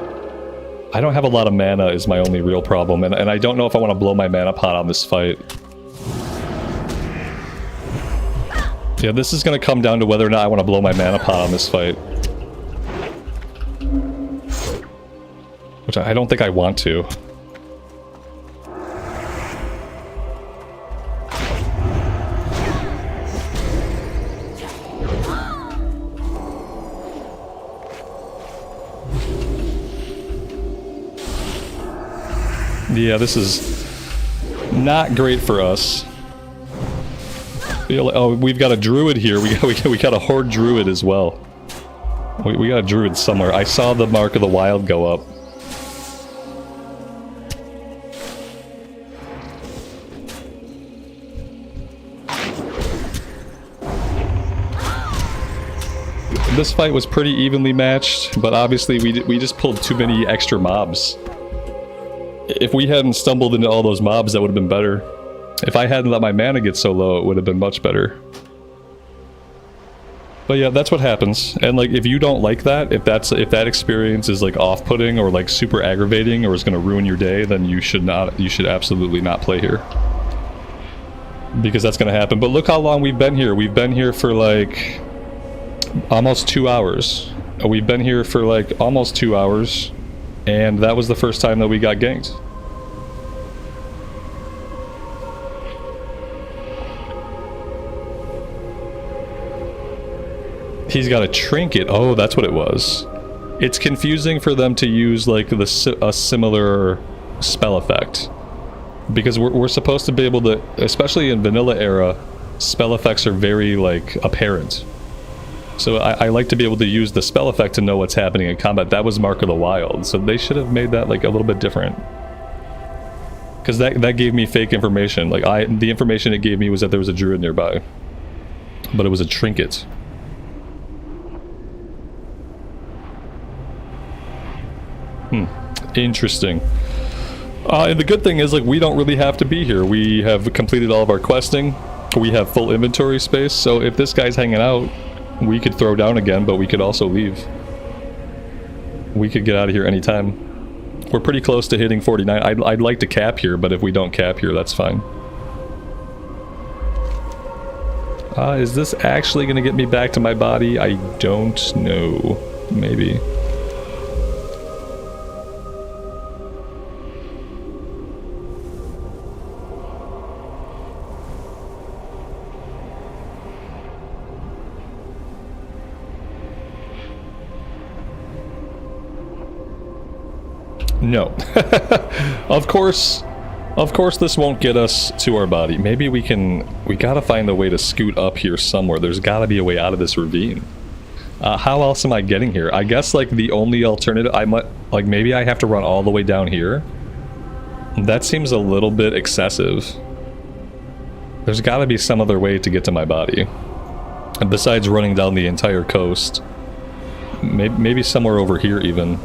S1: I don't have a lot of mana is my only real problem, and I don't know if I want to blow my mana pot on this fight. Yeah, this is going to come down to whether or not I want to blow my mana pot on this fight. Which I don't think I want to. Yeah, this is not great for us. Oh, we've got a druid here. We got a horde druid as well. We got a druid somewhere. I saw the Mark of the Wild go up. this fight was pretty evenly matched, but obviously we just pulled too many extra mobs. If we hadn't stumbled into all those mobs, that would have been better. If I hadn't let my mana get so low, it would have been much better. But yeah, that's what happens. And like, if you don't like that, if that experience is like off-putting or like super aggravating or is going to ruin your day, then you should absolutely not play here. Because that's going to happen. But look how long we've been here. We've been here for like almost 2 hours. We've been here for like almost 2 hours. And that was the first time that we got ganked. He's got a trinket. Oh, that's what it was. It's confusing for them to use like a similar spell effect. Because we're supposed to be able to, especially in vanilla era, spell effects are very like apparent. So I like to be able to use the spell effect to know what's happening in combat. That was Mark of the Wild, so they should have made that like a little bit different. Because that gave me fake information. Like the information it gave me was that there was a druid nearby, but it was a trinket. Interesting. And the good thing is, like, we don't really have to be here. We have completed all of our questing. We have full inventory space, so if this guy's hanging out, we could throw down again, but we could also leave. We could get out of here anytime. We're pretty close to hitting 49. I'd like to cap here, but if we don't cap here, that's fine. Is this actually going to get me back to my body? I don't know. Maybe. No. Of course this won't get us to our body. Maybe we gotta find a way to scoot up here somewhere. There's gotta be a way out of this ravine. How else am I getting here? I guess like the only alternative, maybe I have to run all the way down here. That seems a little bit excessive. There's gotta be some other way to get to my body. And besides running down the entire coast. Maybe somewhere over here even.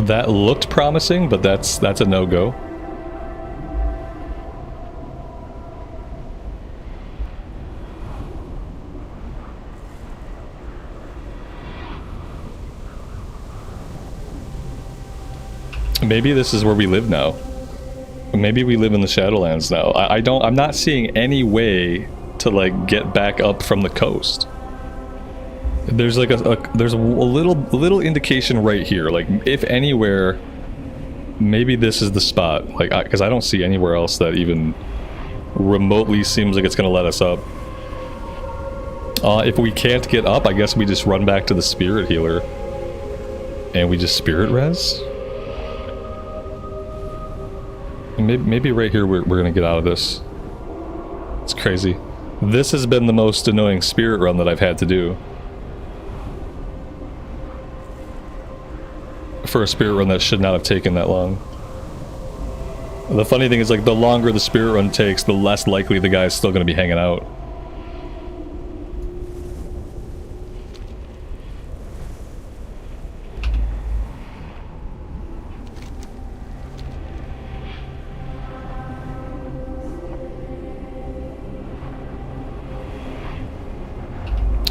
S1: That looked promising, but that's a no-go. Maybe this is where we live now. Maybe we live in the Shadowlands now. I'm not seeing any way to like get back up from the coast. There's like there's a little indication right here, like if anywhere, maybe this is the spot, like because I don't see anywhere else that even remotely seems like it's gonna let us up. If we can't get up, I guess we just run back to the spirit healer and we just spirit res. Maybe right here we're gonna get out of this. It's crazy. This has been the most annoying spirit run that I've had to do. For a spirit run that should not have taken that long. The funny thing is, like, the longer the spirit run takes, the less likely the guy's still going to be hanging out.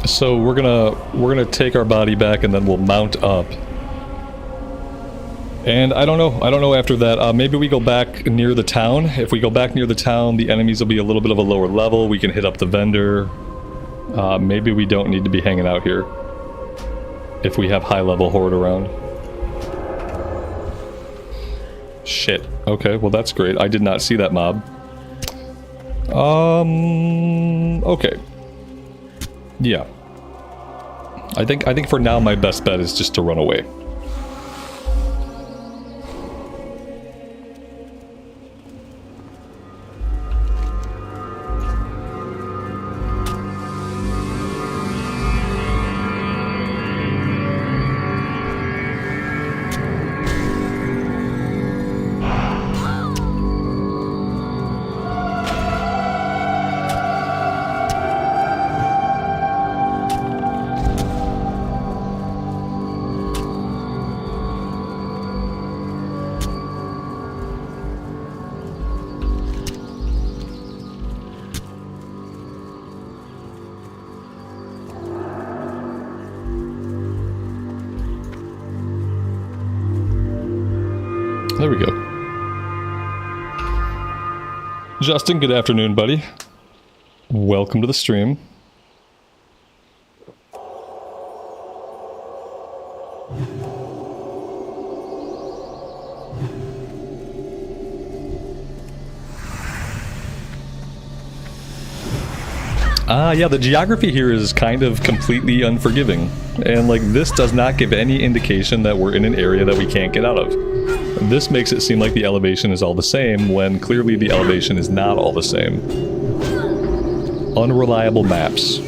S1: So we're gonna take our body back and then we'll mount up. And I don't know after that. Maybe we go back near the town. If we go back near the town, the enemies will be a little bit of a lower level. We can hit up the vendor. Maybe we don't need to be hanging out here if we have high level horde around. Shit. Okay, well that's great. I did not see that mob. Okay. Yeah. I think for now my best bet is just to run away. There we go. Justin, good afternoon, buddy. Welcome to the stream. Yeah, the geography here is kind of completely unforgiving. And, like, this does not give any indication that we're in an area that we can't get out of. This makes it seem like the elevation is all the same, when clearly the elevation is not all the same. Unreliable maps.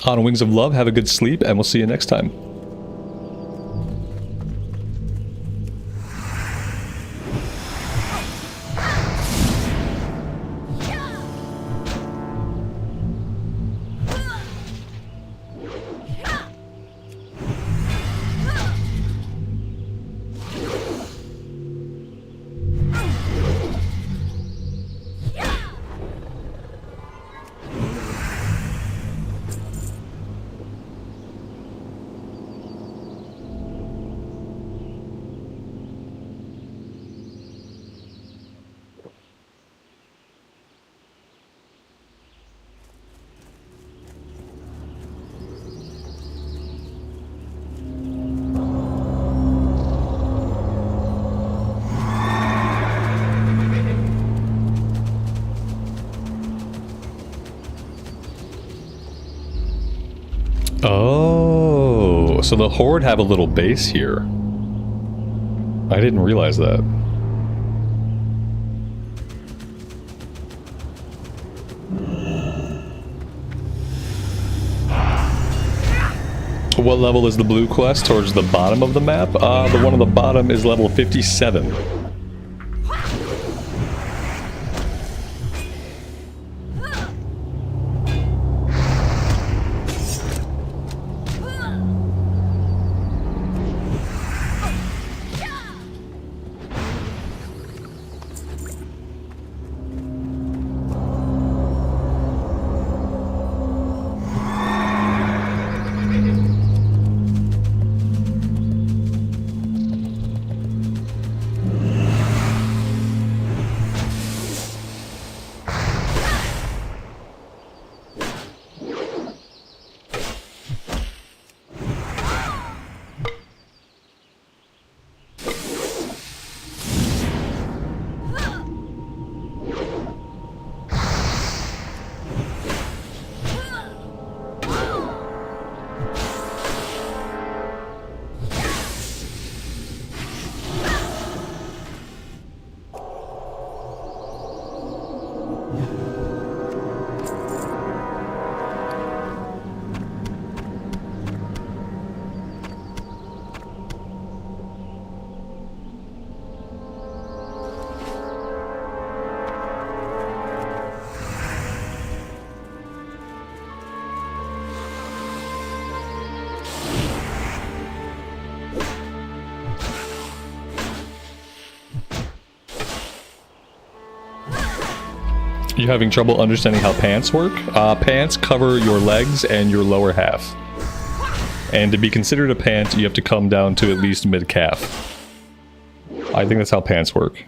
S1: On Wings of Love, have a good sleep, and we'll see you next time. Oh, so the Horde have a little base here. I didn't realize that. What level is the blue quest towards the bottom of the map? The one on the bottom is level 57. You having trouble understanding how pants work? Pants cover your legs and your lower half. And to be considered a pant, you have to come down to at least mid-calf. I think that's how pants work.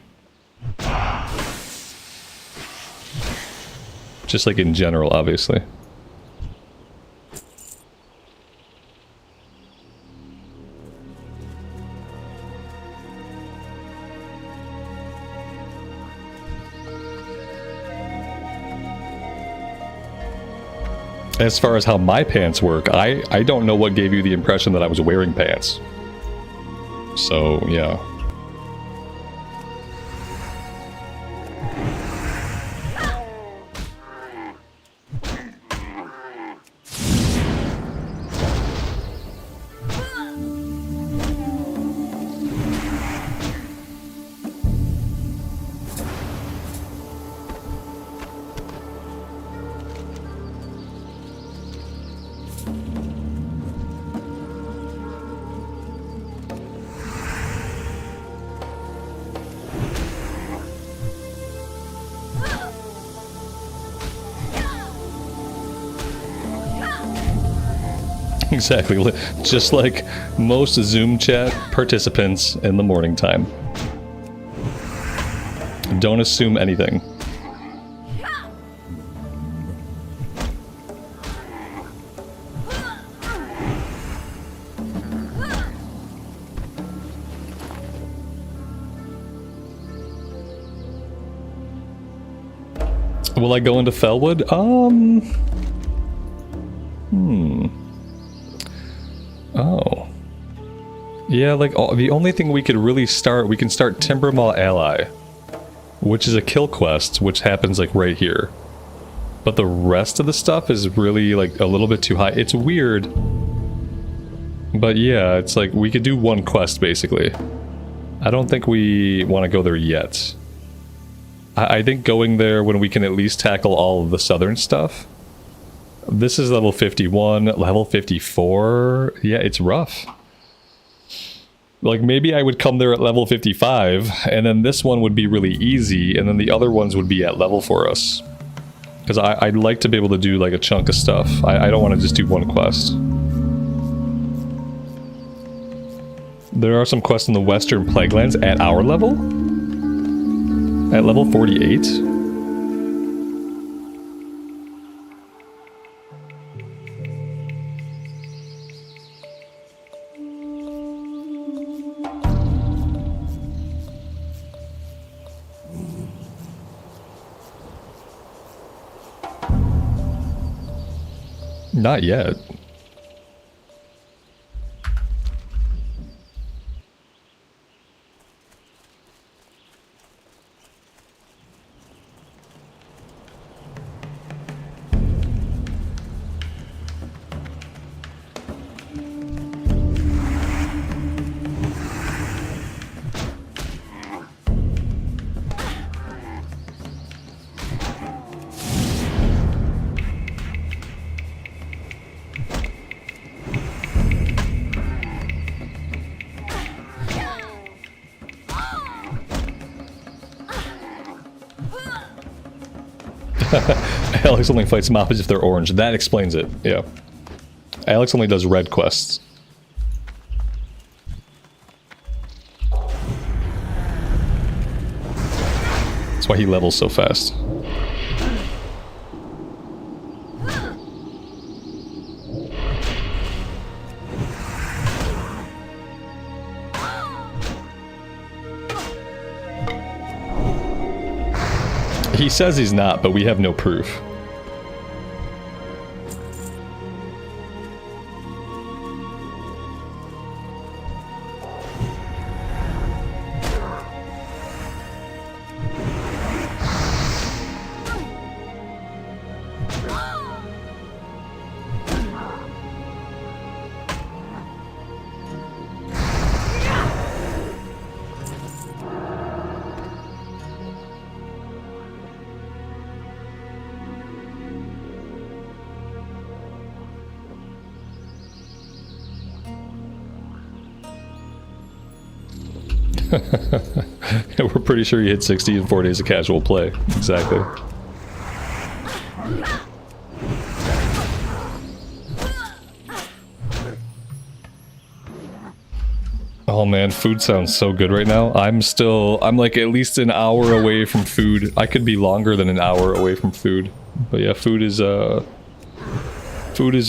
S1: Just like in general, obviously. As far as how my pants work, I don't know what gave you the impression that I was wearing pants. So, yeah. Exactly, just like most Zoom chat participants in the morning time. Don't assume anything. Will I go into Felwood? Oh. Yeah, like, the only thing we could really start, we can start Timbermaw Ally, which is a kill quest, which happens, like, right here. But the rest of the stuff is really, like, a little bit too high. It's weird. But yeah, it's like, we could do one quest, basically. I don't think we want to go there yet. I think going there when we can at least tackle all of the southern stuff. This is level 51, level 54. Yeah, it's rough. Like, maybe I would come there at level 55, and then this one would be really easy, and then the other ones would be at level for us. Because I'd like to be able to do, like, a chunk of stuff. I don't want to just do one quest. There are some quests in the Western Plaguelands at our level? At level 48? Not yet. Alex only fights mobs if they're orange. That explains it, yeah. Alex only does red quests. That's why he levels so fast. He says he's not, but we have no proof. We're pretty sure you hit 60 in 4 days of casual play. Exactly. Oh man, food sounds so good right now. I'm like at least an hour away from food. I could be longer than an hour away from food. But yeah, food is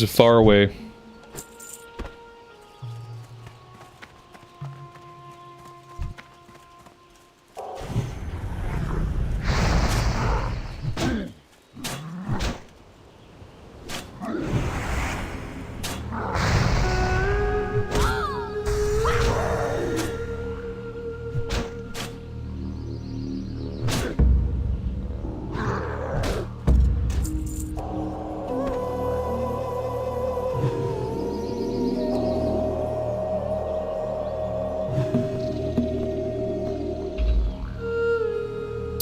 S1: far away.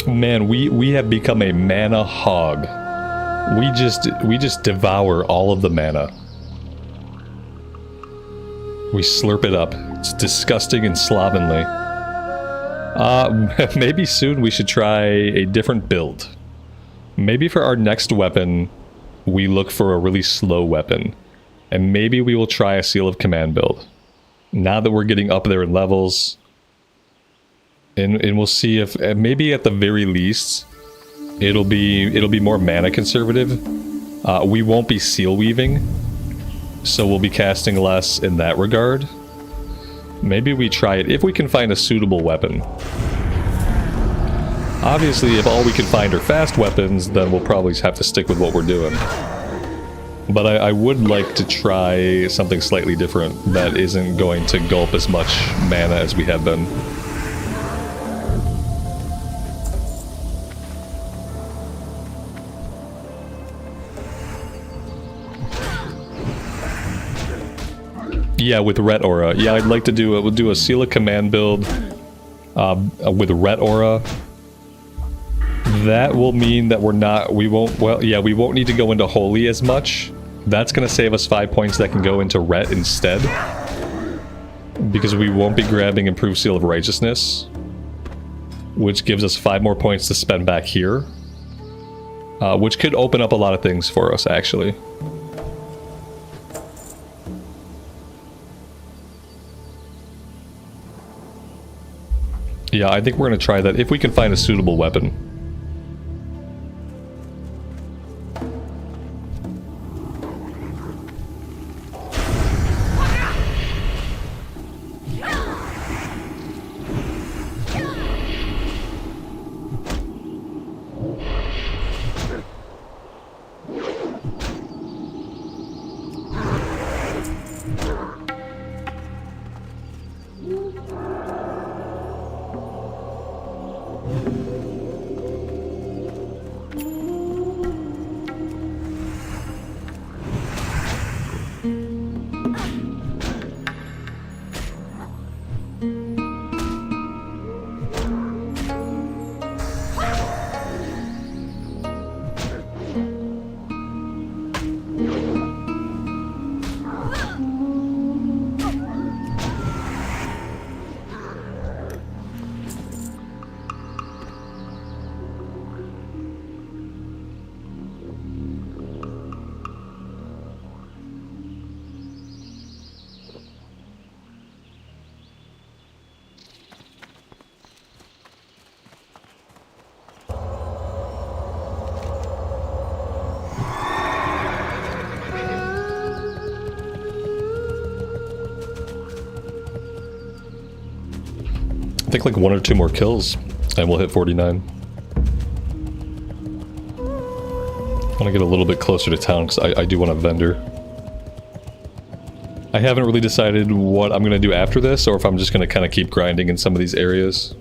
S1: Man, we have become a mana hog. We just devour all of the mana. We slurp it up. It's disgusting and slovenly. Maybe soon we should try a different build. Maybe for our next weapon, we look for a really slow weapon. And maybe we will try a Seal of Command build. Now that we're getting up there in levels... And we'll see if maybe at the very least it'll be more mana conservative. We won't be seal weaving, so we'll be casting less in that regard. Maybe we try it if we can find a suitable weapon. Obviously, if all we can find are fast weapons, then we'll probably have to stick with what we're doing. But I would like to try something slightly different that isn't going to gulp as much mana as we have been. Yeah, with Ret Aura. Yeah, I'd like to we'll do a Seal of Command build with Ret Aura. That will mean that we won't need to go into Holy as much. That's going to save us 5 points that can go into Ret instead. Because we won't be grabbing Improved Seal of Righteousness. Which gives us 5 more points to spend back here. Which could open up a lot of things for us, actually. Yeah, I think we're going to try that if we can find a suitable weapon. I think like 1 or 2 more kills and we'll hit 49. I want to get a little bit closer to town because I do want a vendor. I haven't really decided what I'm going to do after this, or if I'm just going to kind of keep grinding in some of these areas.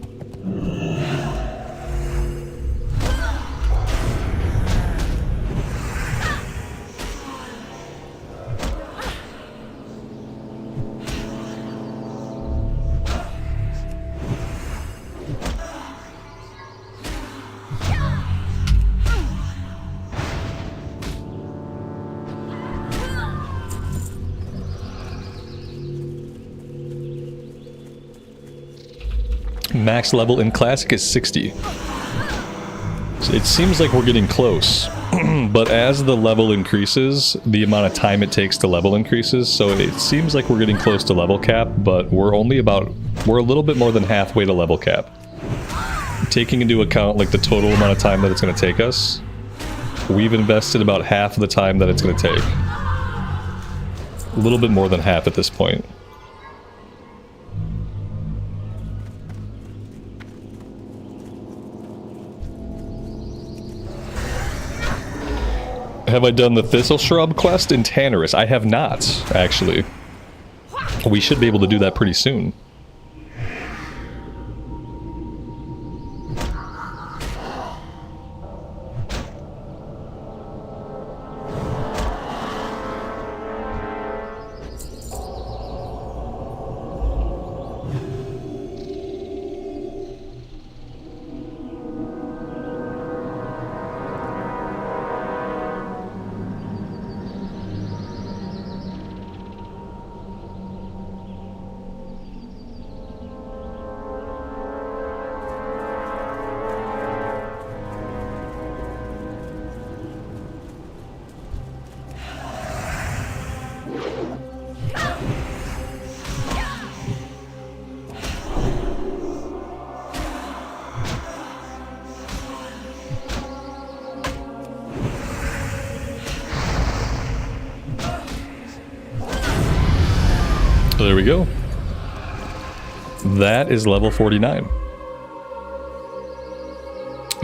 S1: Max level in Classic is 60. So it seems like we're getting close, but as the level increases, the amount of time it takes to level increases, so it seems like we're getting close to level cap, but we're a little bit more than halfway to level cap. Taking into account like the total amount of time that it's going to take us, we've invested about half of the time that it's going to take. A little bit more than half at this point. Have I done the Thistle Shrub quest in Tannerus? I have not, actually. We should be able to do that pretty soon. So there we go. That is level 49.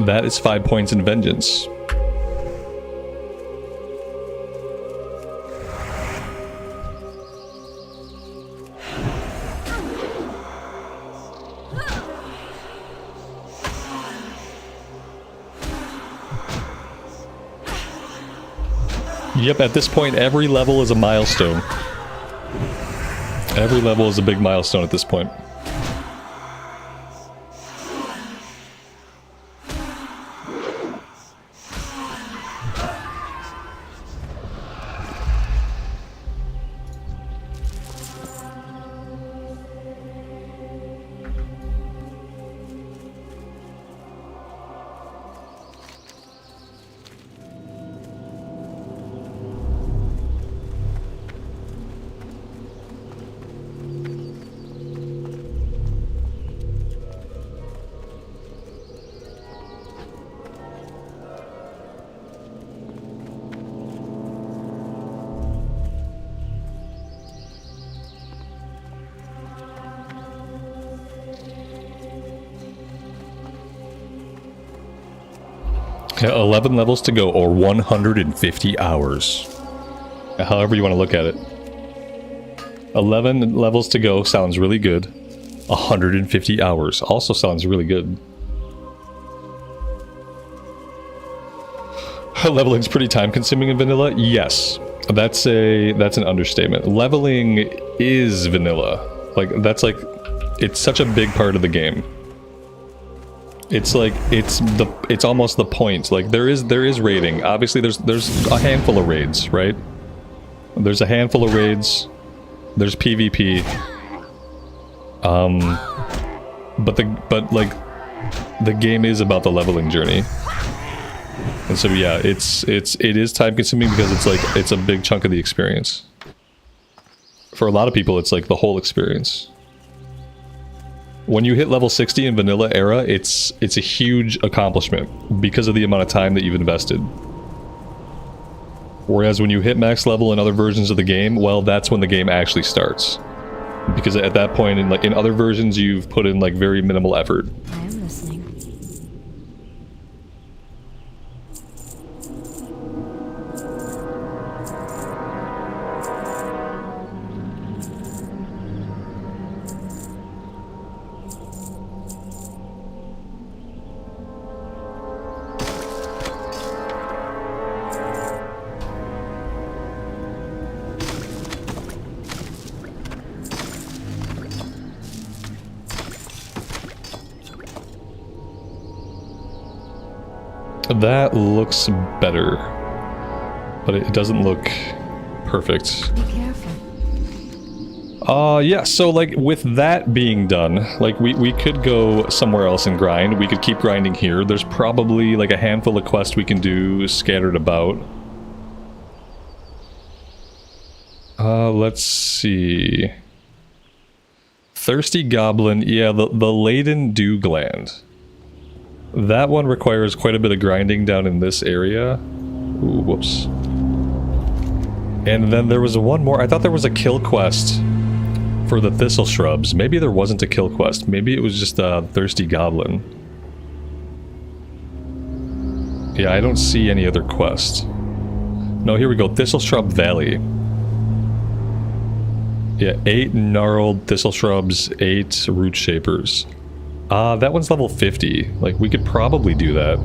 S1: That is 5 points in Vengeance. Yep, at this point, every level is a milestone. Every level is a big milestone at this point. Yeah, 11 levels to go, or 150 hours. However you want to look at it. 11 levels to go sounds really good. 150 hours also sounds really good. Leveling's pretty time consuming in vanilla? Yes. That's an understatement. Leveling is vanilla. It's such a big part of the game. It's like it's almost the point. Like there is raiding. Obviously there's a handful of raids, right? There's a handful of raids. There's PvP. But the game is about the leveling journey. And so yeah, it is time consuming because it's a big chunk of the experience. For a lot of people it's like the whole experience. When you hit level 60 in vanilla era, it's a huge accomplishment because of the amount of time that you've invested. Whereas when you hit max level in other versions of the game, well, that's when the game actually starts. Because at that point, in other versions, you've put in like very minimal effort.
S2: I am listening.
S1: That looks better, but it doesn't look perfect.
S2: Be careful.
S1: Yeah, so like with that being done, like we could go somewhere else and grind. We could keep grinding here. There's probably like a handful of quests we can do scattered about. Let's see. Thirsty Goblin, yeah, the Laden Dew Gland. That one requires quite a bit of grinding down in this area. Ooh, whoops. And then there was one more. I thought there was a kill quest for the Thistle Shrubs. Maybe there wasn't a kill quest. Maybe it was just a Thirsty Goblin. Yeah, I don't see any other quest. No, here we go. Thistle Shrub Valley. Yeah, 8 gnarled Thistle Shrubs, 8 Root Shapers. That one's level 50. Like, we could probably do that.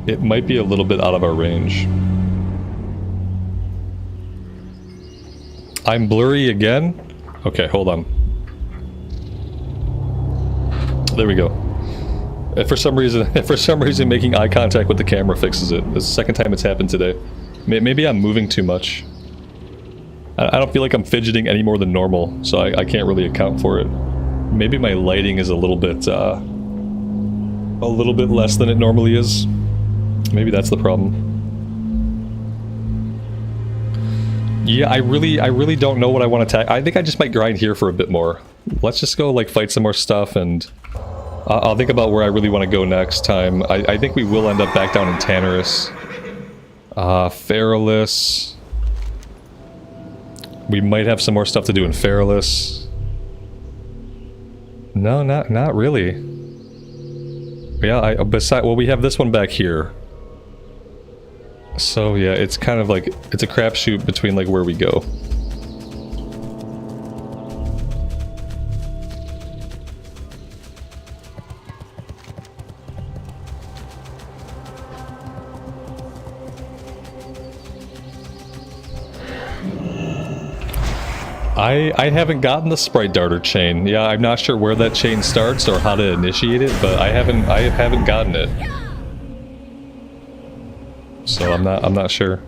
S1: It might be a little bit out of our range. I'm blurry again? Okay, hold on. There we go. If for some reason making eye contact with the camera fixes it. This is the second time it's happened today. Maybe I'm moving too much. I don't feel like I'm fidgeting any more than normal, so I can't really account for it. Maybe my lighting is a little bit less than it normally is. Maybe that's the problem. Yeah, I really don't know what I want to attack. I think I just might grind here for a bit more. Let's just go like fight some more stuff, and I'll think about where I really want to go next time. I think we will end up back down in Tannerus. Feralus. We might have some more stuff to do in Feralus. No, not really. Yeah, well, we have this one back here. So yeah, it's kind of like, it's a crapshoot between like where we go. I haven't gotten the Sprite Darter chain. Yeah, I'm not sure where that chain starts or how to initiate it, but I haven't gotten it. So I'm not sure.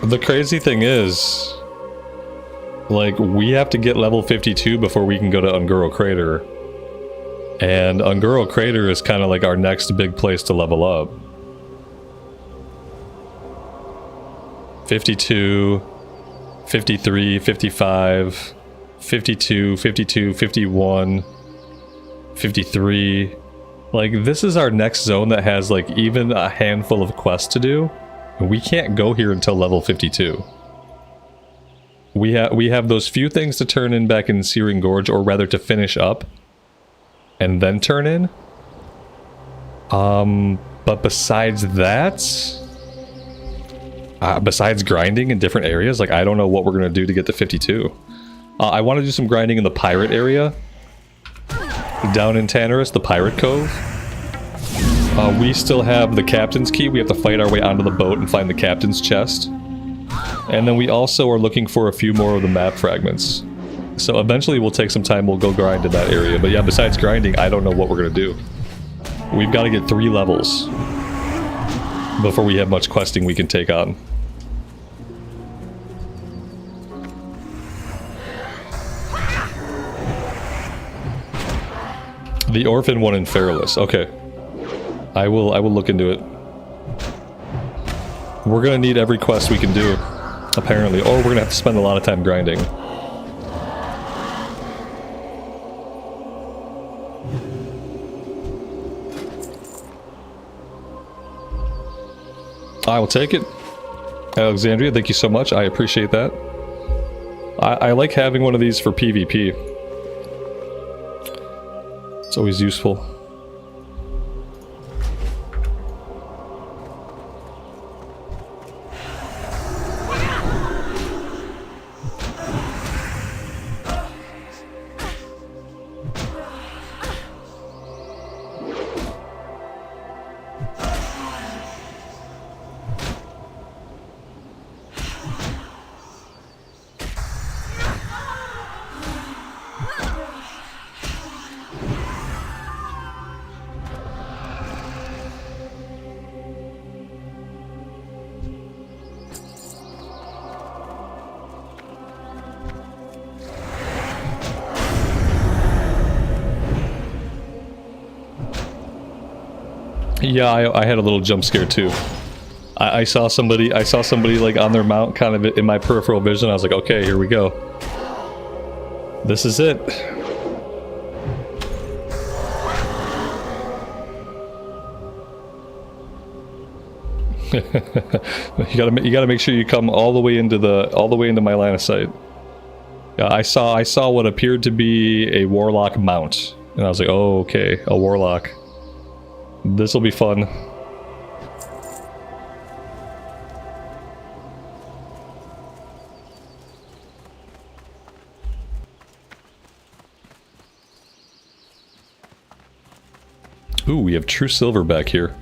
S1: The crazy thing is, like, we have to get level 52 before we can go to Unguro Crater. And Unguro Crater is kind of like our next big place to level up. 52, 53, 55, 52, 52, 51, 53. Like, this is our next zone that has, like, even a handful of quests to do. And we can't go here until level 52. We have those few things to turn in back in Searing Gorge, or rather to finish up. And then turn in. But besides that... besides grinding in different areas, like, I don't know what we're gonna do to get to 52. I want to do some grinding in the pirate area. Down in Tannerus, the Pirate Cove. We still have the Captain's Key. We have to fight our way onto the boat and find the Captain's chest. And then we also are looking for a few more of the map fragments. So eventually we'll take some time, we'll go grind in that area. But yeah, besides grinding, I don't know what we're gonna do. We've got to get 3 levels before we have much questing we can take on. The orphan one in Feralus. Okay. I will look into it. We're gonna need every quest we can do, apparently, or we're gonna have to spend a lot of time grinding. I will take it. Alexandria, thank you so much. I appreciate that. I like having one of these for PvP. It's always useful. Yeah, I had a little jump scare too. I saw somebody like on their mount kind of in my peripheral vision. I was like, okay, here we go. This is it. You gotta make sure you come all the way into my line of sight. Yeah, I saw what appeared to be a warlock mount, and I was like, oh, okay, a warlock. This will be fun. Ooh, we have true silver back here.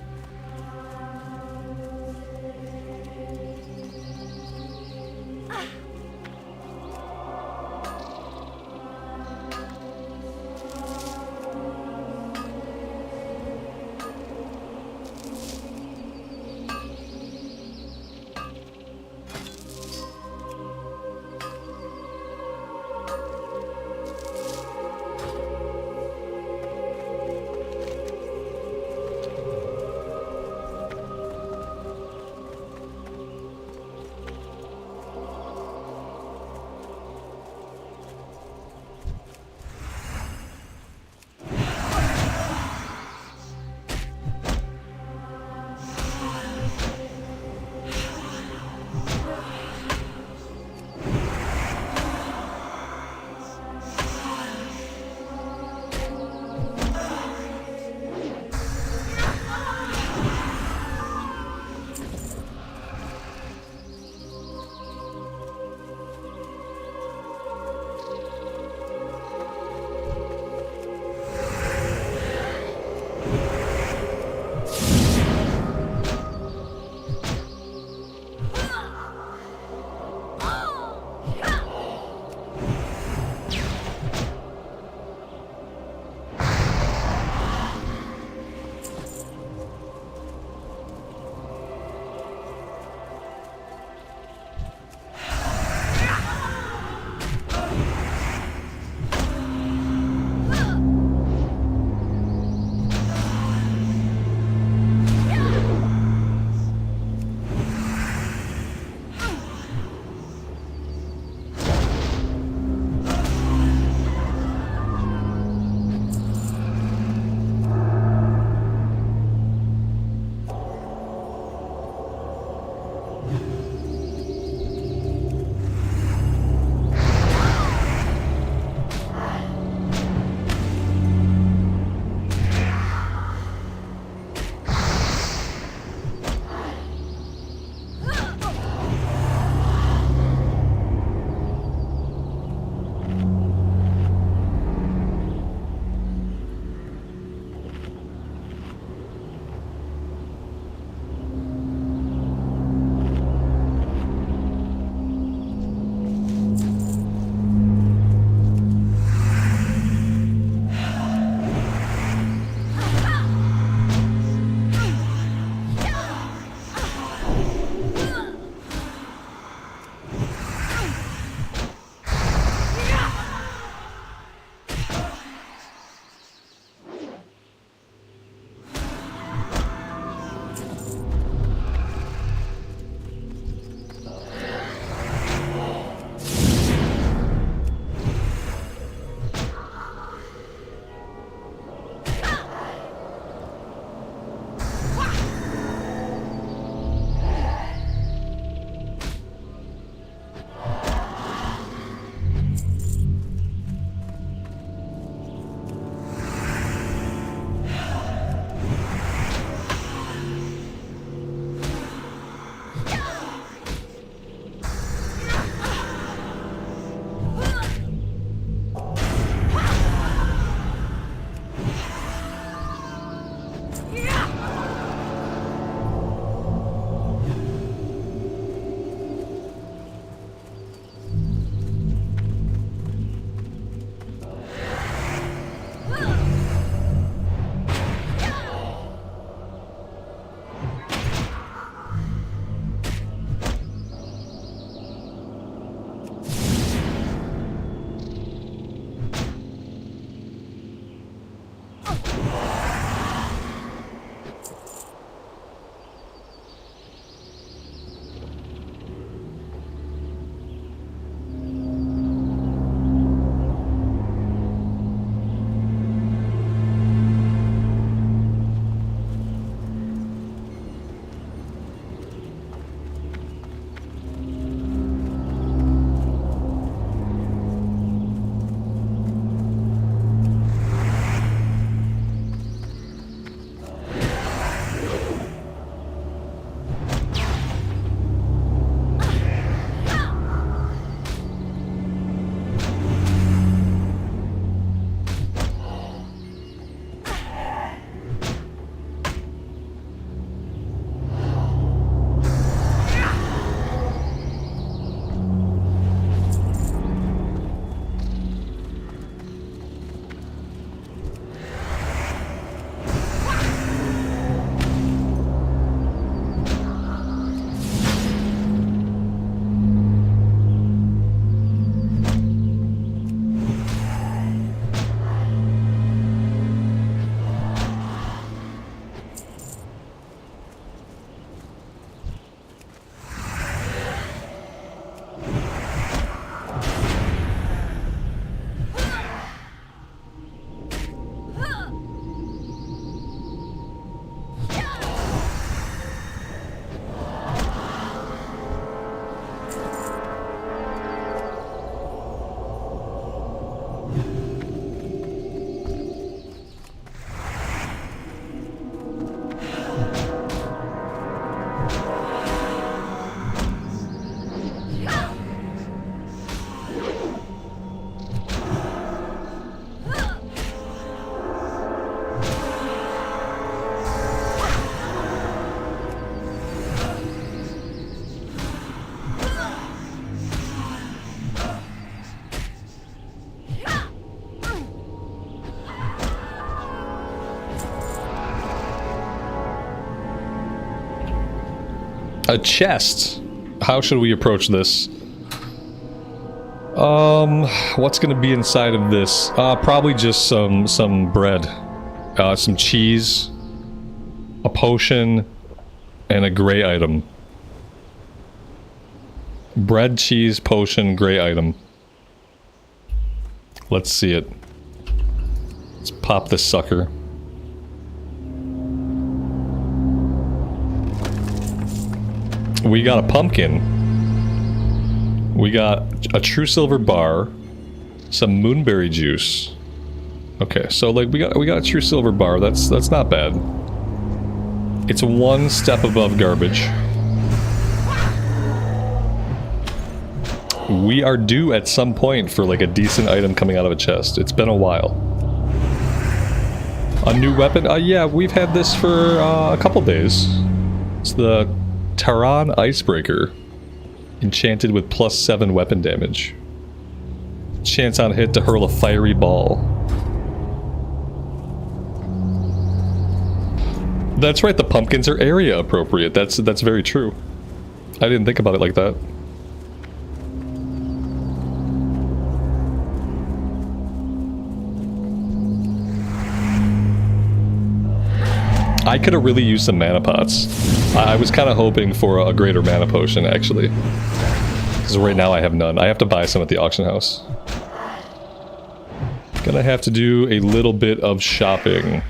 S1: A chest. How should we approach this? What's gonna be inside of this? Probably just some bread, some cheese, a potion, and a gray item. Bread, cheese, potion, gray item. Let's see it. Let's pop this sucker. We got a pumpkin. We got a true silver bar, some moonberry juice. Okay, so like we got a true silver bar. That's not bad. It's one step above garbage. We are due at some point for like a decent item coming out of a chest. It's been a while. A new weapon? Yeah, we've had this for a couple days. It's the Taran Icebreaker. Enchanted with +7 weapon damage. Chance on hit to hurl a fiery ball. That's right, the pumpkins are area appropriate. That's very true. I didn't think about it like that. I could have really used some mana pots. I was kind of hoping for a greater mana potion, actually. Because right now I have none. I have to buy some at the auction house. Gonna have to do a little bit of shopping.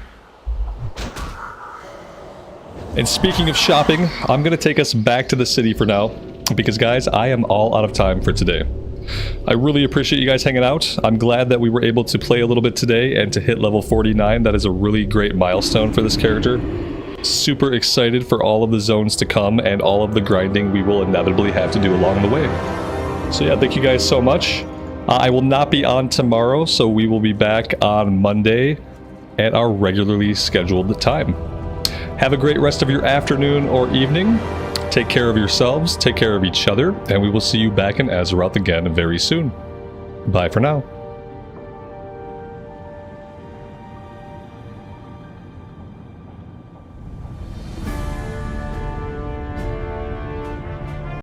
S1: And speaking of shopping, I'm gonna take us back to the city for now. Because guys, I am all out of time for today. I really appreciate you guys hanging out. I'm glad that we were able to play a little bit today and to hit level 49. That is a really great milestone for this character. Super excited for all of the zones to come and all of the grinding we will inevitably have to do along the way. So yeah, thank you guys so much. I will not be on tomorrow, so we will be back on Monday at our regularly scheduled time. Have a great rest of your afternoon or evening. Take care of yourselves, take care of each other, and we will see you back in Azeroth again very soon. Bye for now.